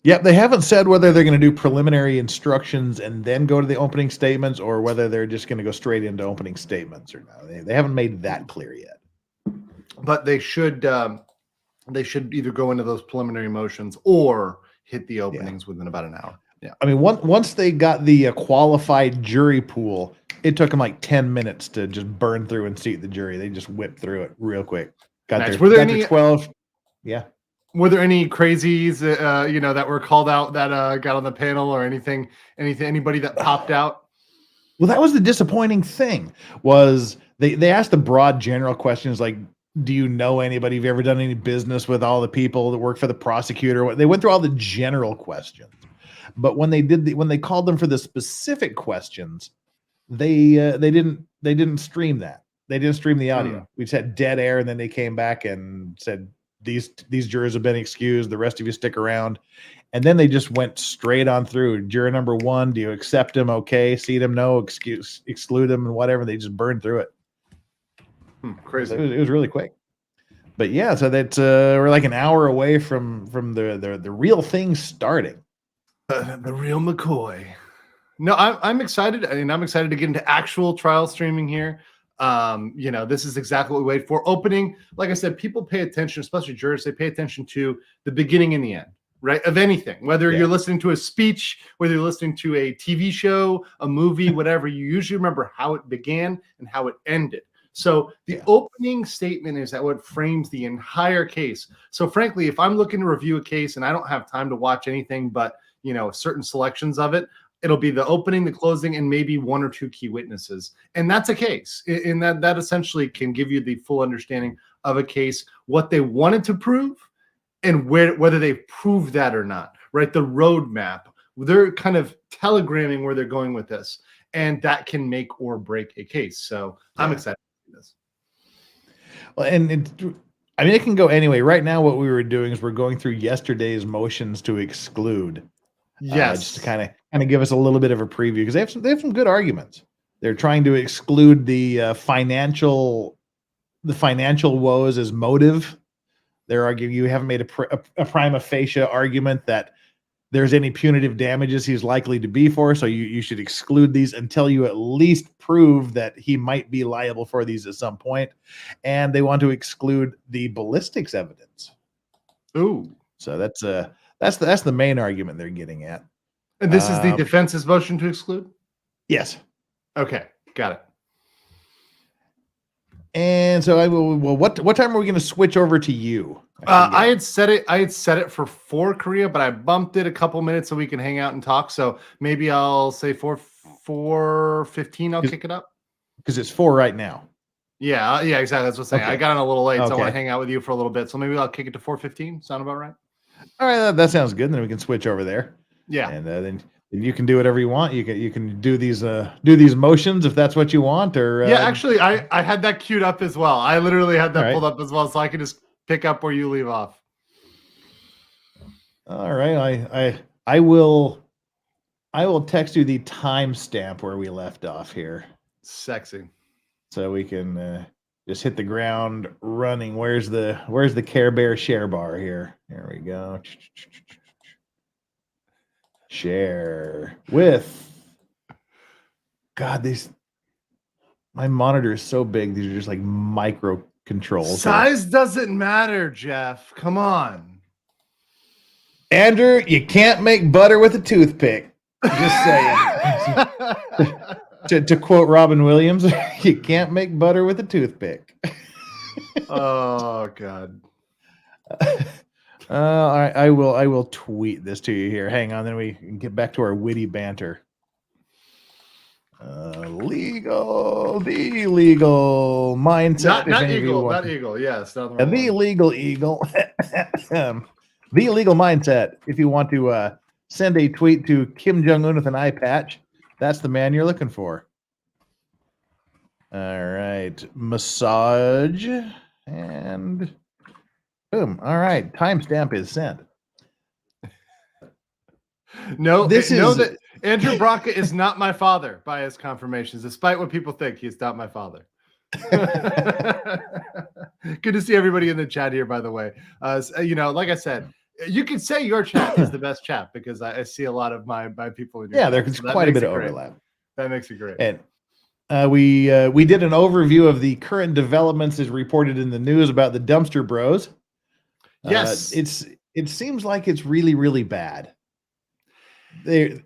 Speaker 4: Yep, they haven't said whether they're going to do preliminary instructions and then go to the opening statements, or whether they're just going to go straight into opening statements or not. They haven't made that clear yet.
Speaker 18: But they should either go into those preliminary motions or hit the openings within about an hour. Yeah.
Speaker 4: I mean, once they got the qualified jury pool, it took them like 10 minutes to just burn through and seat the jury. They just whipped through it real quick.
Speaker 18: Were there any
Speaker 4: 12? Yeah.
Speaker 18: Were there any crazies, that were called out that got on the panel, or anybody that popped out?
Speaker 4: Well, that was the disappointing thing. Was they asked the broad general questions like, do you know anybody? Have you ever done any business with all the people that work for the prosecutor? They went through all the general questions, but when they called them for the specific questions, they didn't stream that. They didn't stream the audio. We just had dead air, and then they came back and said these jurors have been excused. The rest of you stick around, and then they just went straight on through. Juror number 1, do you accept him? Okay. Seat him? No. Exclude him, and whatever. They just burned through it.
Speaker 18: Crazy.
Speaker 4: It was really quick. But yeah, so that's we're like an hour away from the real thing starting.
Speaker 18: The real McCoy. No, I'm excited. I mean, I'm excited to get into actual trial streaming here. This is exactly what we wait for. Opening, like I said, people pay attention, especially jurors. They pay attention to the beginning and the end, right? Of anything, whether you're listening to a speech, whether you're listening to a TV show, a movie, whatever. You usually remember how it began and how it ended. So the opening statement is that what frames the entire case. So frankly, if I'm looking to review a case and I don't have time to watch anything but certain selections of it, it'll be the opening, the closing, and maybe one or two key witnesses. And that's a case. And that essentially can give you the full understanding of a case, what they wanted to prove, and whether they proved that or not, right? The roadmap. They're kind of telegramming where they're going with this. And that can make or break a case. So I'm excited to see this.
Speaker 4: Well, and it can go anyway. Right now, what we were doing is we're going through yesterday's motions to exclude.
Speaker 18: Yes,
Speaker 4: just to kind of give us a little bit of a preview because they have some good arguments. They're trying to exclude the financial woes as motive. They're arguing you haven't made a prima facie argument that there's any punitive damages he's likely to be for, so you should exclude these until you at least prove that he might be liable for these at some point. And they want to exclude the ballistics evidence.
Speaker 18: Ooh,
Speaker 4: so that's the main argument they're getting at.
Speaker 18: And this is the defense's motion to exclude?
Speaker 4: Yes.
Speaker 18: Okay, got it.
Speaker 4: And so what time are we going to switch over to you?
Speaker 18: I had set it for 4 Korea, but I bumped it a couple minutes so we can hang out and talk. So maybe I'll say 4:15 I'll kick it up.
Speaker 4: Because it's 4 right now.
Speaker 18: Yeah, exactly. That's what I'm saying.
Speaker 4: Okay.
Speaker 18: I got in a little late, so I
Speaker 4: Okay.
Speaker 18: want to hang out with you for a little bit. So maybe I'll kick it to 4:15. Sound about right?
Speaker 4: All right, that sounds good. Then we can switch over there.
Speaker 18: Yeah.
Speaker 4: And then you can do whatever you want. You can do these motions if that's what you want. Or
Speaker 18: yeah, actually, I had that queued up as well. I literally had that
Speaker 4: All right.
Speaker 18: pulled up as well, so I can just pick up where you leave off.
Speaker 4: All right, I will text you the timestamp where we left off here.
Speaker 18: Sexy.
Speaker 4: So we can just hit the ground running. Where's the Care Bear share bar here? There we go. Share with. God, my monitor is so big. These are just like micro controls.
Speaker 18: Size doesn't matter, Jeff. Come on.
Speaker 4: Andrew, you can't make butter with a toothpick. Just saying. to quote Robin Williams, you can't make butter with a toothpick.
Speaker 18: Oh God.
Speaker 4: I will tweet this to you here. Hang on, then we can get back to our witty banter. The legal mindset.
Speaker 18: Not eagle. Yes.
Speaker 4: The legal eagle. The legal mindset. If you want to send a tweet to Kim Jong-un with an eye patch, that's the man you're looking for. All right. Massage and boom. All right. Timestamp is sent.
Speaker 18: Know that Andrew Braca is not my father by his confirmations, despite what people think. He's not my father. Good to see everybody in the chat here, by the way. Like I said, you could say your chat is the best chat because I see a lot of my people in your chat.
Speaker 4: There's quite a bit of overlap.
Speaker 18: That makes it great.
Speaker 4: And we did an overview of the current developments as reported in the news about the dumpster bros.
Speaker 18: Yes.
Speaker 4: It seems like it's really, really bad. It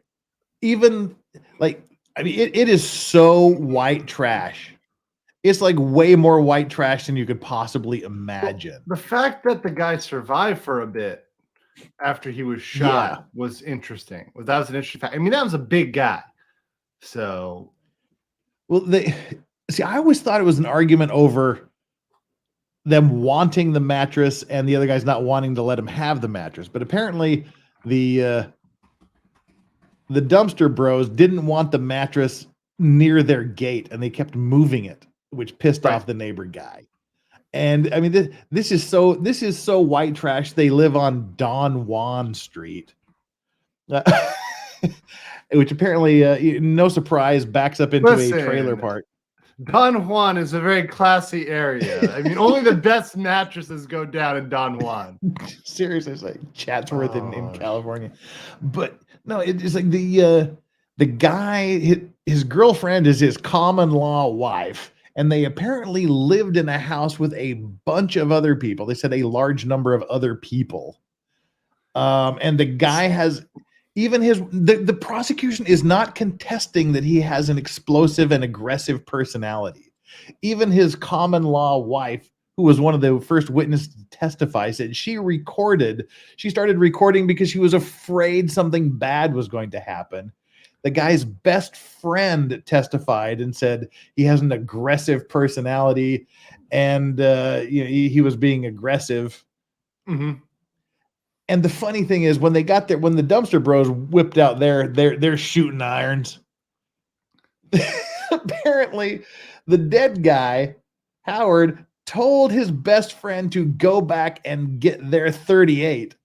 Speaker 4: is so white trash. It's like way more white trash than you could possibly imagine.
Speaker 18: The fact that the guy survived for a bit after he was shot was interesting. That was an interesting fact. I mean, that was a big guy. So,
Speaker 4: well, I always thought it was an argument over them wanting the mattress and the other guys not wanting to let him have the mattress. But apparently the dumpster bros didn't want the mattress near their gate and they kept moving it, which pissed off the neighbor guy. And I mean, this is so white trash. They live on Don Juan Street, which apparently, no surprise, backs up into a trailer park.
Speaker 18: Don Juan is a very classy area. I mean, only the best mattresses go down in Don Juan.
Speaker 4: Seriously, it's like Chatsworth in California. But no, it's like the guy, his girlfriend is his common law wife, and they apparently lived in a house with a bunch of other people. They said a large number of other people. And the guy has even the prosecution is not contesting that he has an explosive and aggressive personality. Even his common law wife, who was one of the first witnesses to testify, said she started recording because she was afraid something bad was going to happen. The guy's best friend testified and said he has an aggressive personality, and he was being aggressive.
Speaker 18: Mm-hmm.
Speaker 4: And the funny thing is, when they got there, when the dumpster bros whipped out their shooting irons, apparently the dead guy, Howard, told his best friend to go back and get their 38.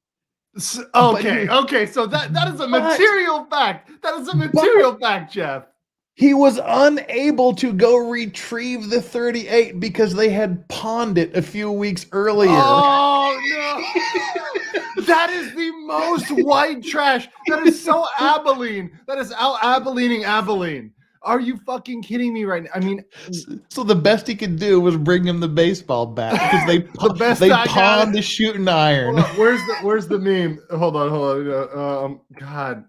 Speaker 18: Okay. So that is a material fact. That is a material fact, Jeff.
Speaker 4: He was unable to go retrieve the 38 because they had pawned it a few weeks earlier.
Speaker 18: Oh, no. That is the most white trash. That is so Abilene. That is Al Abilening Abilene. Are you fucking kidding me right now? I mean,
Speaker 4: so the best he could do was bring him the baseball bat because they pawned the shooting iron.
Speaker 18: Where's the meme? Hold on. God.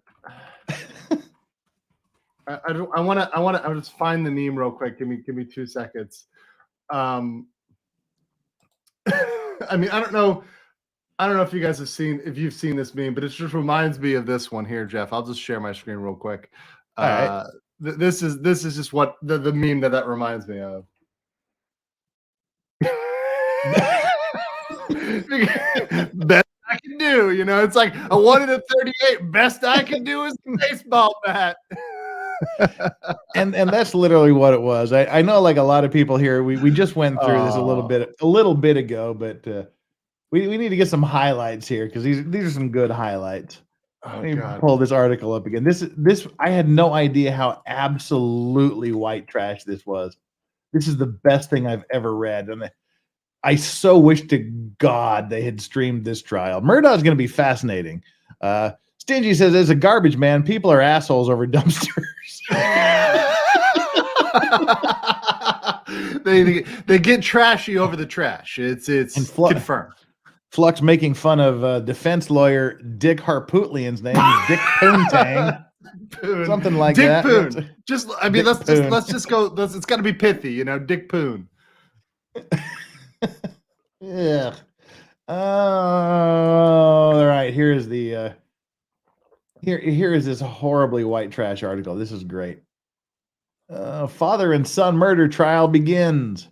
Speaker 18: I want to just find the meme real quick. Give me 2 seconds. I mean, I don't know if you guys if you've seen this meme, but it just reminds me of this one here, Jeff. I'll just share my screen real quick.
Speaker 4: All right.
Speaker 18: This is just what the meme that reminds me of. Best I can do, it's like I wanted a 38. Best I can do is a baseball bat.
Speaker 4: and that's literally what it was. I know, like a lot of people here, we just went through this a little bit ago, but we need to get some highlights here because these are some good highlights. Let me pull this article up again. This I had no idea how absolutely white trash this was. This is the best thing I've ever read, and I so wish to God they had streamed this trial. Murdaugh is going to be fascinating. Stingy says, as a garbage man, people are assholes over dumpsters.
Speaker 18: they get trashy over the trash. It's confirmed.
Speaker 4: Flux making fun of defense lawyer Dick Harpootlian's name, Dick Poontang. Something like
Speaker 18: Dick
Speaker 4: that.
Speaker 18: Poon. Let's just go. It's got to be pithy, Dick Poon.
Speaker 4: Yeah. All right. Here is the here is this horribly white trash article. This is great. Father and son murder trial begins.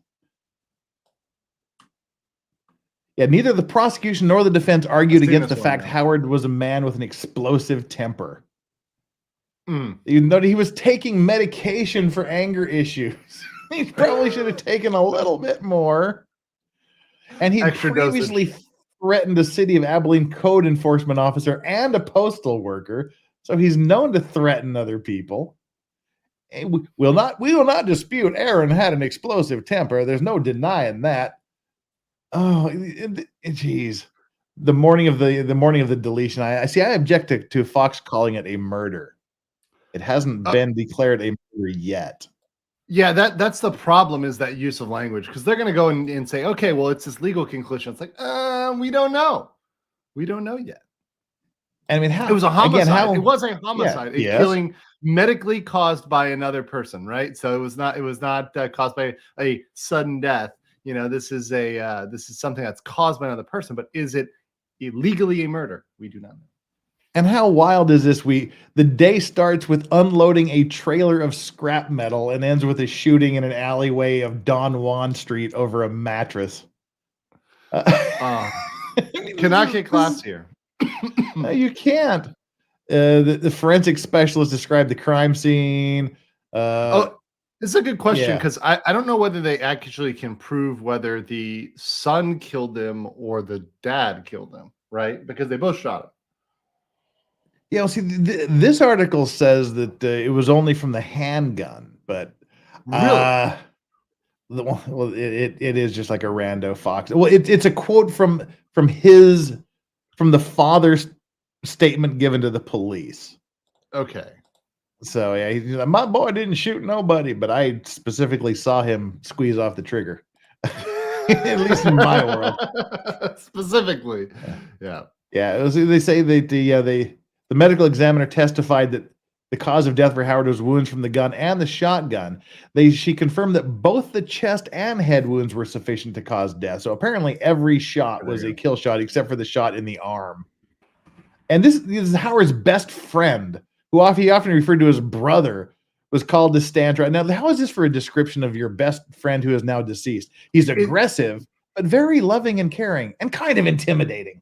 Speaker 4: Yeah, neither the prosecution nor the defense argued against the fact Howard was a man with an explosive temper. Even though he was taking medication for anger issues. He probably should have taken a little bit more. And he previously threatened a city of Abilene code enforcement officer and a postal worker. So he's known to threaten other people. And we will not dispute Aaron had an explosive temper. There's no denying that. Oh, geez. The morning of the deletion. I object to Fox calling it a murder. It hasn't been declared a murder yet.
Speaker 18: Yeah, that's the problem, is that use of language, because they're going to go and say, okay, well, it's this legal conclusion. It's like, we don't know. We don't know yet.
Speaker 4: I mean,
Speaker 18: it was a homicide. It was a homicide.
Speaker 4: Yeah,
Speaker 18: a killing medically caused by another person, right? So it was not caused by a sudden death. This is something that's caused by another person, but is it illegally a murder? We do not know.
Speaker 4: And how wild is this? The day starts with unloading a trailer of scrap metal and ends with a shooting in an alleyway of Don Juan Street over a mattress.
Speaker 18: Cannot get classier.
Speaker 4: No, you can't. The forensic specialist described the crime scene.
Speaker 18: It's a good question, because I don't know whether they actually can prove whether the son killed him or the dad killed him, right? Because they both shot him.
Speaker 4: Yeah, well, see, this article says that it was only from the handgun, but
Speaker 18: really?
Speaker 4: Well, it is just like a rando fox. Well, it's a quote from the father's statement given to the police.
Speaker 18: Okay.
Speaker 4: So yeah, he's like, my boy didn't shoot nobody, but I specifically saw him squeeze off the trigger. At least in my world.
Speaker 18: Specifically. Yeah.
Speaker 4: Yeah, they say that the medical examiner testified that the cause of death for Howard was wounds from the gun and the shotgun. She confirmed that both the chest and head wounds were sufficient to cause death. So apparently every shot was a kill shot except for the shot in the arm. And this is Howard's best friend, who he often referred to as brother, was called to stand trial. Now, how is this for a description of your best friend who is now deceased? He's aggressive, but very loving and caring, and kind of intimidating.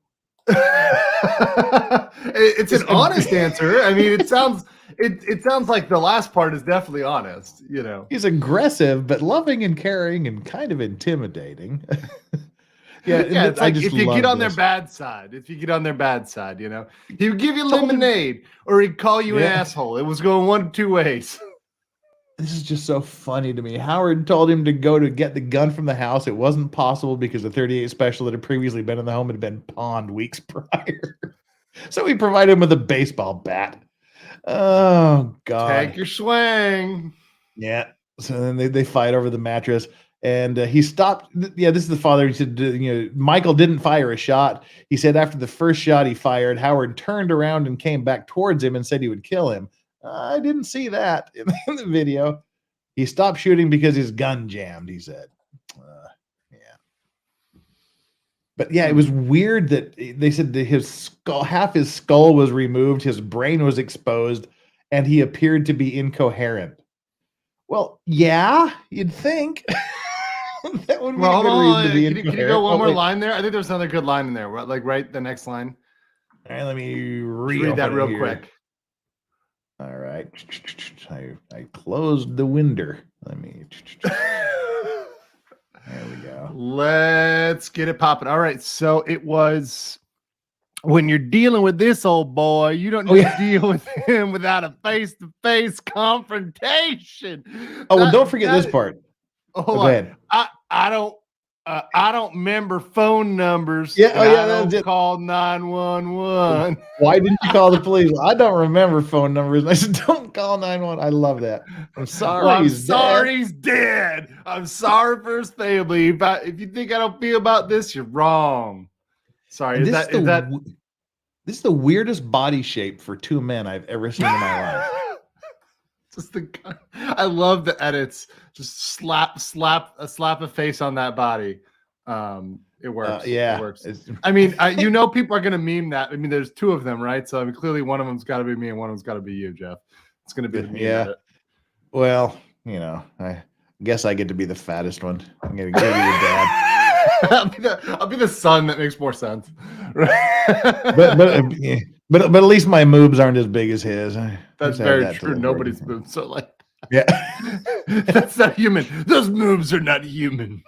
Speaker 18: It's an honest answer. I mean, it sounds like the last part is definitely honest. You know,
Speaker 4: he's aggressive, but loving and caring, and kind of intimidating.
Speaker 18: Yeah, it's like if you get on their bad side, you know, he would give you lemonade or he'd call you an asshole. It was going one of two ways.
Speaker 4: This is just so funny to me. Howard told him to go to get the gun from the house. It wasn't possible because the .38 special that had previously been in the home had been pawned weeks prior. So he provided him with a baseball bat. Oh, God.
Speaker 18: Take your swing.
Speaker 4: Yeah. So then they fight over the mattress. And he stopped. Yeah, this is the father. He said, Michael didn't fire a shot. He said after the first shot he fired, Howard turned around and came back towards him and said he would kill him. I didn't see that in the video. He stopped shooting because his gun jammed, he said. But yeah, it was weird that they said that his skull, half his skull was removed, his brain was exposed, and he appeared to be incoherent. Well, yeah, you'd think. That would be a good reason to be incoherent.
Speaker 18: Can you go one more line there? I think there's another good line in there. Like right the next line.
Speaker 4: All right, let me
Speaker 18: read that real quick.
Speaker 4: All right. I closed the window. Let me. There we go.
Speaker 18: Let's get it popping. All right. So it was when you're dealing with this old boy, you don't need to deal with him without a face-to-face confrontation.
Speaker 4: Oh, well, don't forget this part.
Speaker 18: Go ahead. I don't remember phone numbers.
Speaker 4: Yeah,
Speaker 18: I don't call 911.
Speaker 4: Why didn't you call the police? I don't remember phone numbers. And I said, don't call 911. I love that. I'm sorry.
Speaker 18: Well, I'm sorry he's dead. I'm sorry for his family. If you think I don't feel about this, you're wrong. Sorry. This
Speaker 4: is the weirdest body shape for two men I've ever seen in my life.
Speaker 18: I love the edits. Just slap a face on that body. It works.
Speaker 4: Yeah,
Speaker 18: it works. I mean, people are gonna meme that. I mean, there's two of them, right? So I mean, clearly one of them's got to be me and one of them's got to be you, Jeff. It's gonna be the meme.
Speaker 4: Yeah. Well, I guess I get to be the fattest one. I'm gonna give you the dad.
Speaker 18: I'll be the son that makes more sense.
Speaker 4: But at least my moobs aren't as big as his.
Speaker 18: That's very true. Nobody's moobs are like that.
Speaker 4: Yeah.
Speaker 18: That's not human. Those moves are not human.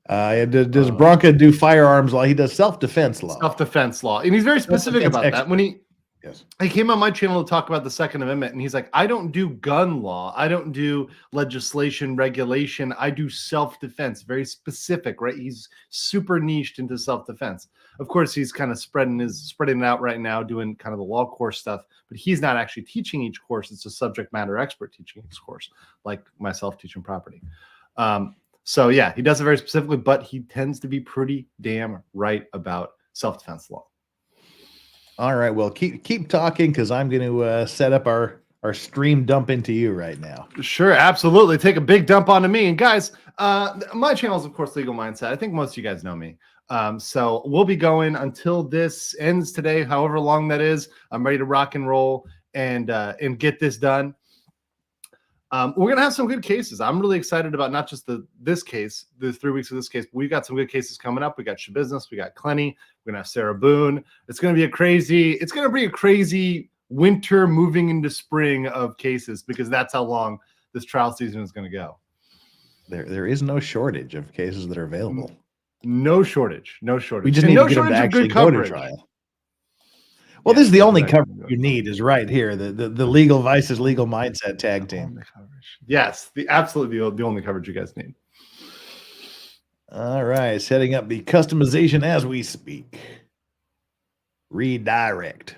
Speaker 4: Does Bronca do firearms law? He does self-defense law.
Speaker 18: Self-defense law. And he's very specific about that. When he
Speaker 4: Yes.
Speaker 18: He came on my channel to talk about the Second Amendment, and he's like, I don't do gun law. I don't do legislation, regulation. I do self-defense. Very specific, right? He's super niched into self-defense. Of course, he's kind of spreading it out right now, doing kind of the law course stuff, but he's not actually teaching each course. It's a subject matter expert teaching each course, like myself teaching property. So yeah, he does it very specifically, but he tends to be pretty damn right about self-defense law.
Speaker 4: All right, well, keep talking because I'm going to set up our stream dump into you right now.
Speaker 18: Sure, absolutely. Take a big dump onto me. And guys, my channel is, of course, Legal Mindset. I think most of you guys know me. So we'll be going until this ends today, however long that is. I'm ready to rock and roll and get this done. We're going to have some good cases. I'm really excited about not just this case, the 3 weeks of this case, but we've got some good cases coming up. We got Shabusiness, we got Clenny, we're going to have Sarah Boone. It's going to be a crazy winter moving into spring of cases because that's how long this trial season is going to go.
Speaker 4: There is no shortage of cases that are available.
Speaker 18: No shortage.
Speaker 4: We just need to get them to actually go to trial. Well, this is the only
Speaker 18: right.
Speaker 4: coverage you need is right here. The Legal Vices Legal Mindset tag team.
Speaker 18: Yes, absolutely the only coverage you guys need.
Speaker 4: All right, setting up the customization as we speak. Redirect.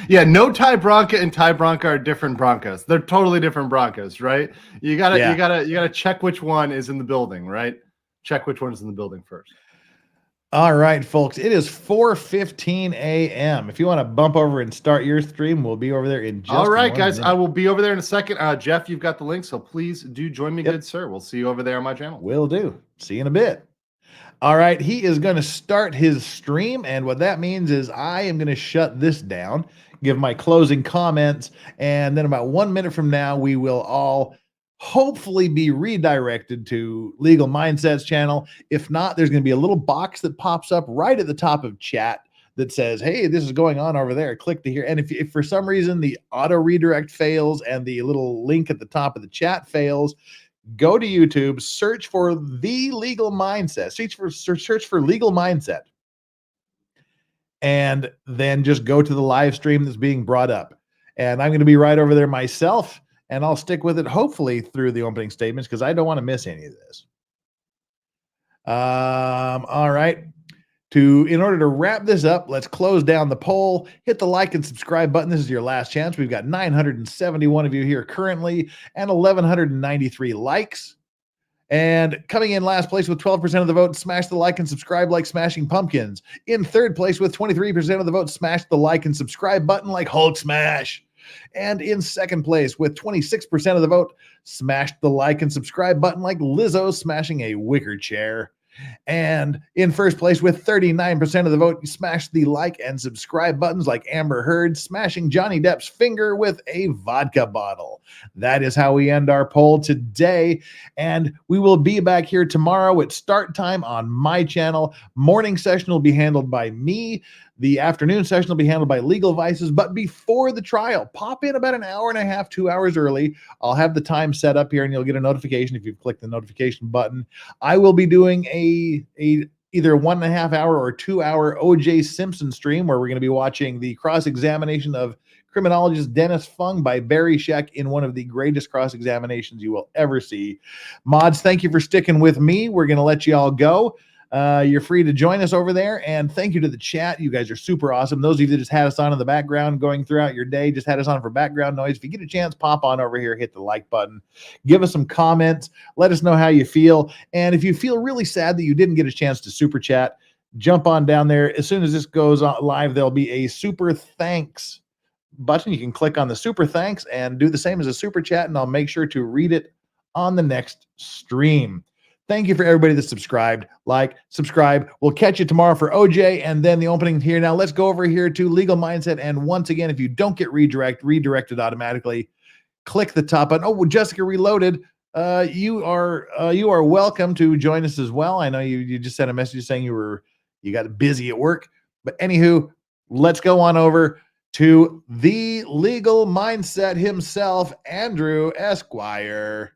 Speaker 18: Yeah, no Ty Bronca and Ty Bronca are different Broncos. They're totally different Broncos, right? You gotta check which one is in the building, right? Check which one is in the building first.
Speaker 4: All right, folks, it is 4:15 a.m. If you want to bump over and start your stream, we'll be over there in just
Speaker 18: All right, guys,
Speaker 4: minute.
Speaker 18: I will be over there in a second. Jeff, you've got the link, so please do join me, good sir. We'll see you over there on my channel.
Speaker 4: Will do. See you in a bit. All right, he is going to start his stream, and what that means is I am going to shut this down, give my closing comments, and then about 1 minute from now, we will all hopefully be redirected to Legal Mindsets channel. If not, there's going to be a little box that pops up right at the top of chat that says, hey, this is going on over there. Click to here. And if for some reason the auto redirect fails and the little link at the top of the chat fails, go to YouTube, search for The Legal Mindset, search for Legal Mindset, and then just go to the live stream that's being brought up. And I'm going to be right over there myself, and I'll stick with it hopefully through the opening statements because I don't want to miss any of this. All right. In order to wrap this up, let's close down the poll. Hit the like and subscribe button. This is your last chance. We've got 971 of you here currently and 1,193 likes. And coming in last place with 12% of the vote, smash the like and subscribe like smashing pumpkins. In third place with 23% of the vote, smash the like and subscribe button like Hulk smash. And in second place with 26% of the vote, smash the like and subscribe button like Lizzo smashing a wicker chair. And in first place with 39% of the vote, you smash the like and subscribe buttons like Amber Heard smashing Johnny Depp's finger with a vodka bottle. That is how we end our poll today. And we will be back here tomorrow at start time on my channel. Morning session will be handled by me. The afternoon session will be handled by Legal Vices, but before the trial, pop in about an hour and a half, 2 hours early. I'll have the time set up here and you'll get a notification if you've clicked the notification button. I will be doing either 1.5 hour or 2 hour OJ Simpson stream where we're going to be watching the cross-examination of criminologist Dennis Fung by Barry Scheck in one of the greatest cross-examinations you will ever see. Mods, thank you for sticking with me. We're going to let you all go. You're free to join us over there, and thank you to the chat. You guys are super awesome. Those of you that just had us on in the background going throughout your day, just had us on for background noise. If you get a chance, pop on over here, hit the like button, give us some comments, let us know how you feel. And if you feel really sad that you didn't get a chance to super chat, jump on down there. As soon as this goes on live, there'll be a super thanks button. You can click on the super thanks and do the same as a super chat, and I'll make sure to read it on the next stream. Thank you for everybody that subscribed, subscribe. We'll catch you tomorrow for OJ and then the opening here. Now let's go over here to Legal Mindset. And once again, if you don't get redirected automatically, click the top button. Oh, Jessica Reloaded, you are welcome to join us as well. I know you just sent a message saying you got busy at work, but anywho, let's go on over to the Legal Mindset himself, Andrew Esquire.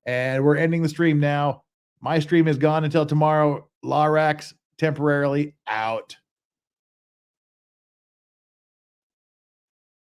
Speaker 4: And we're ending the stream now. My stream is gone until tomorrow. Larax temporarily out.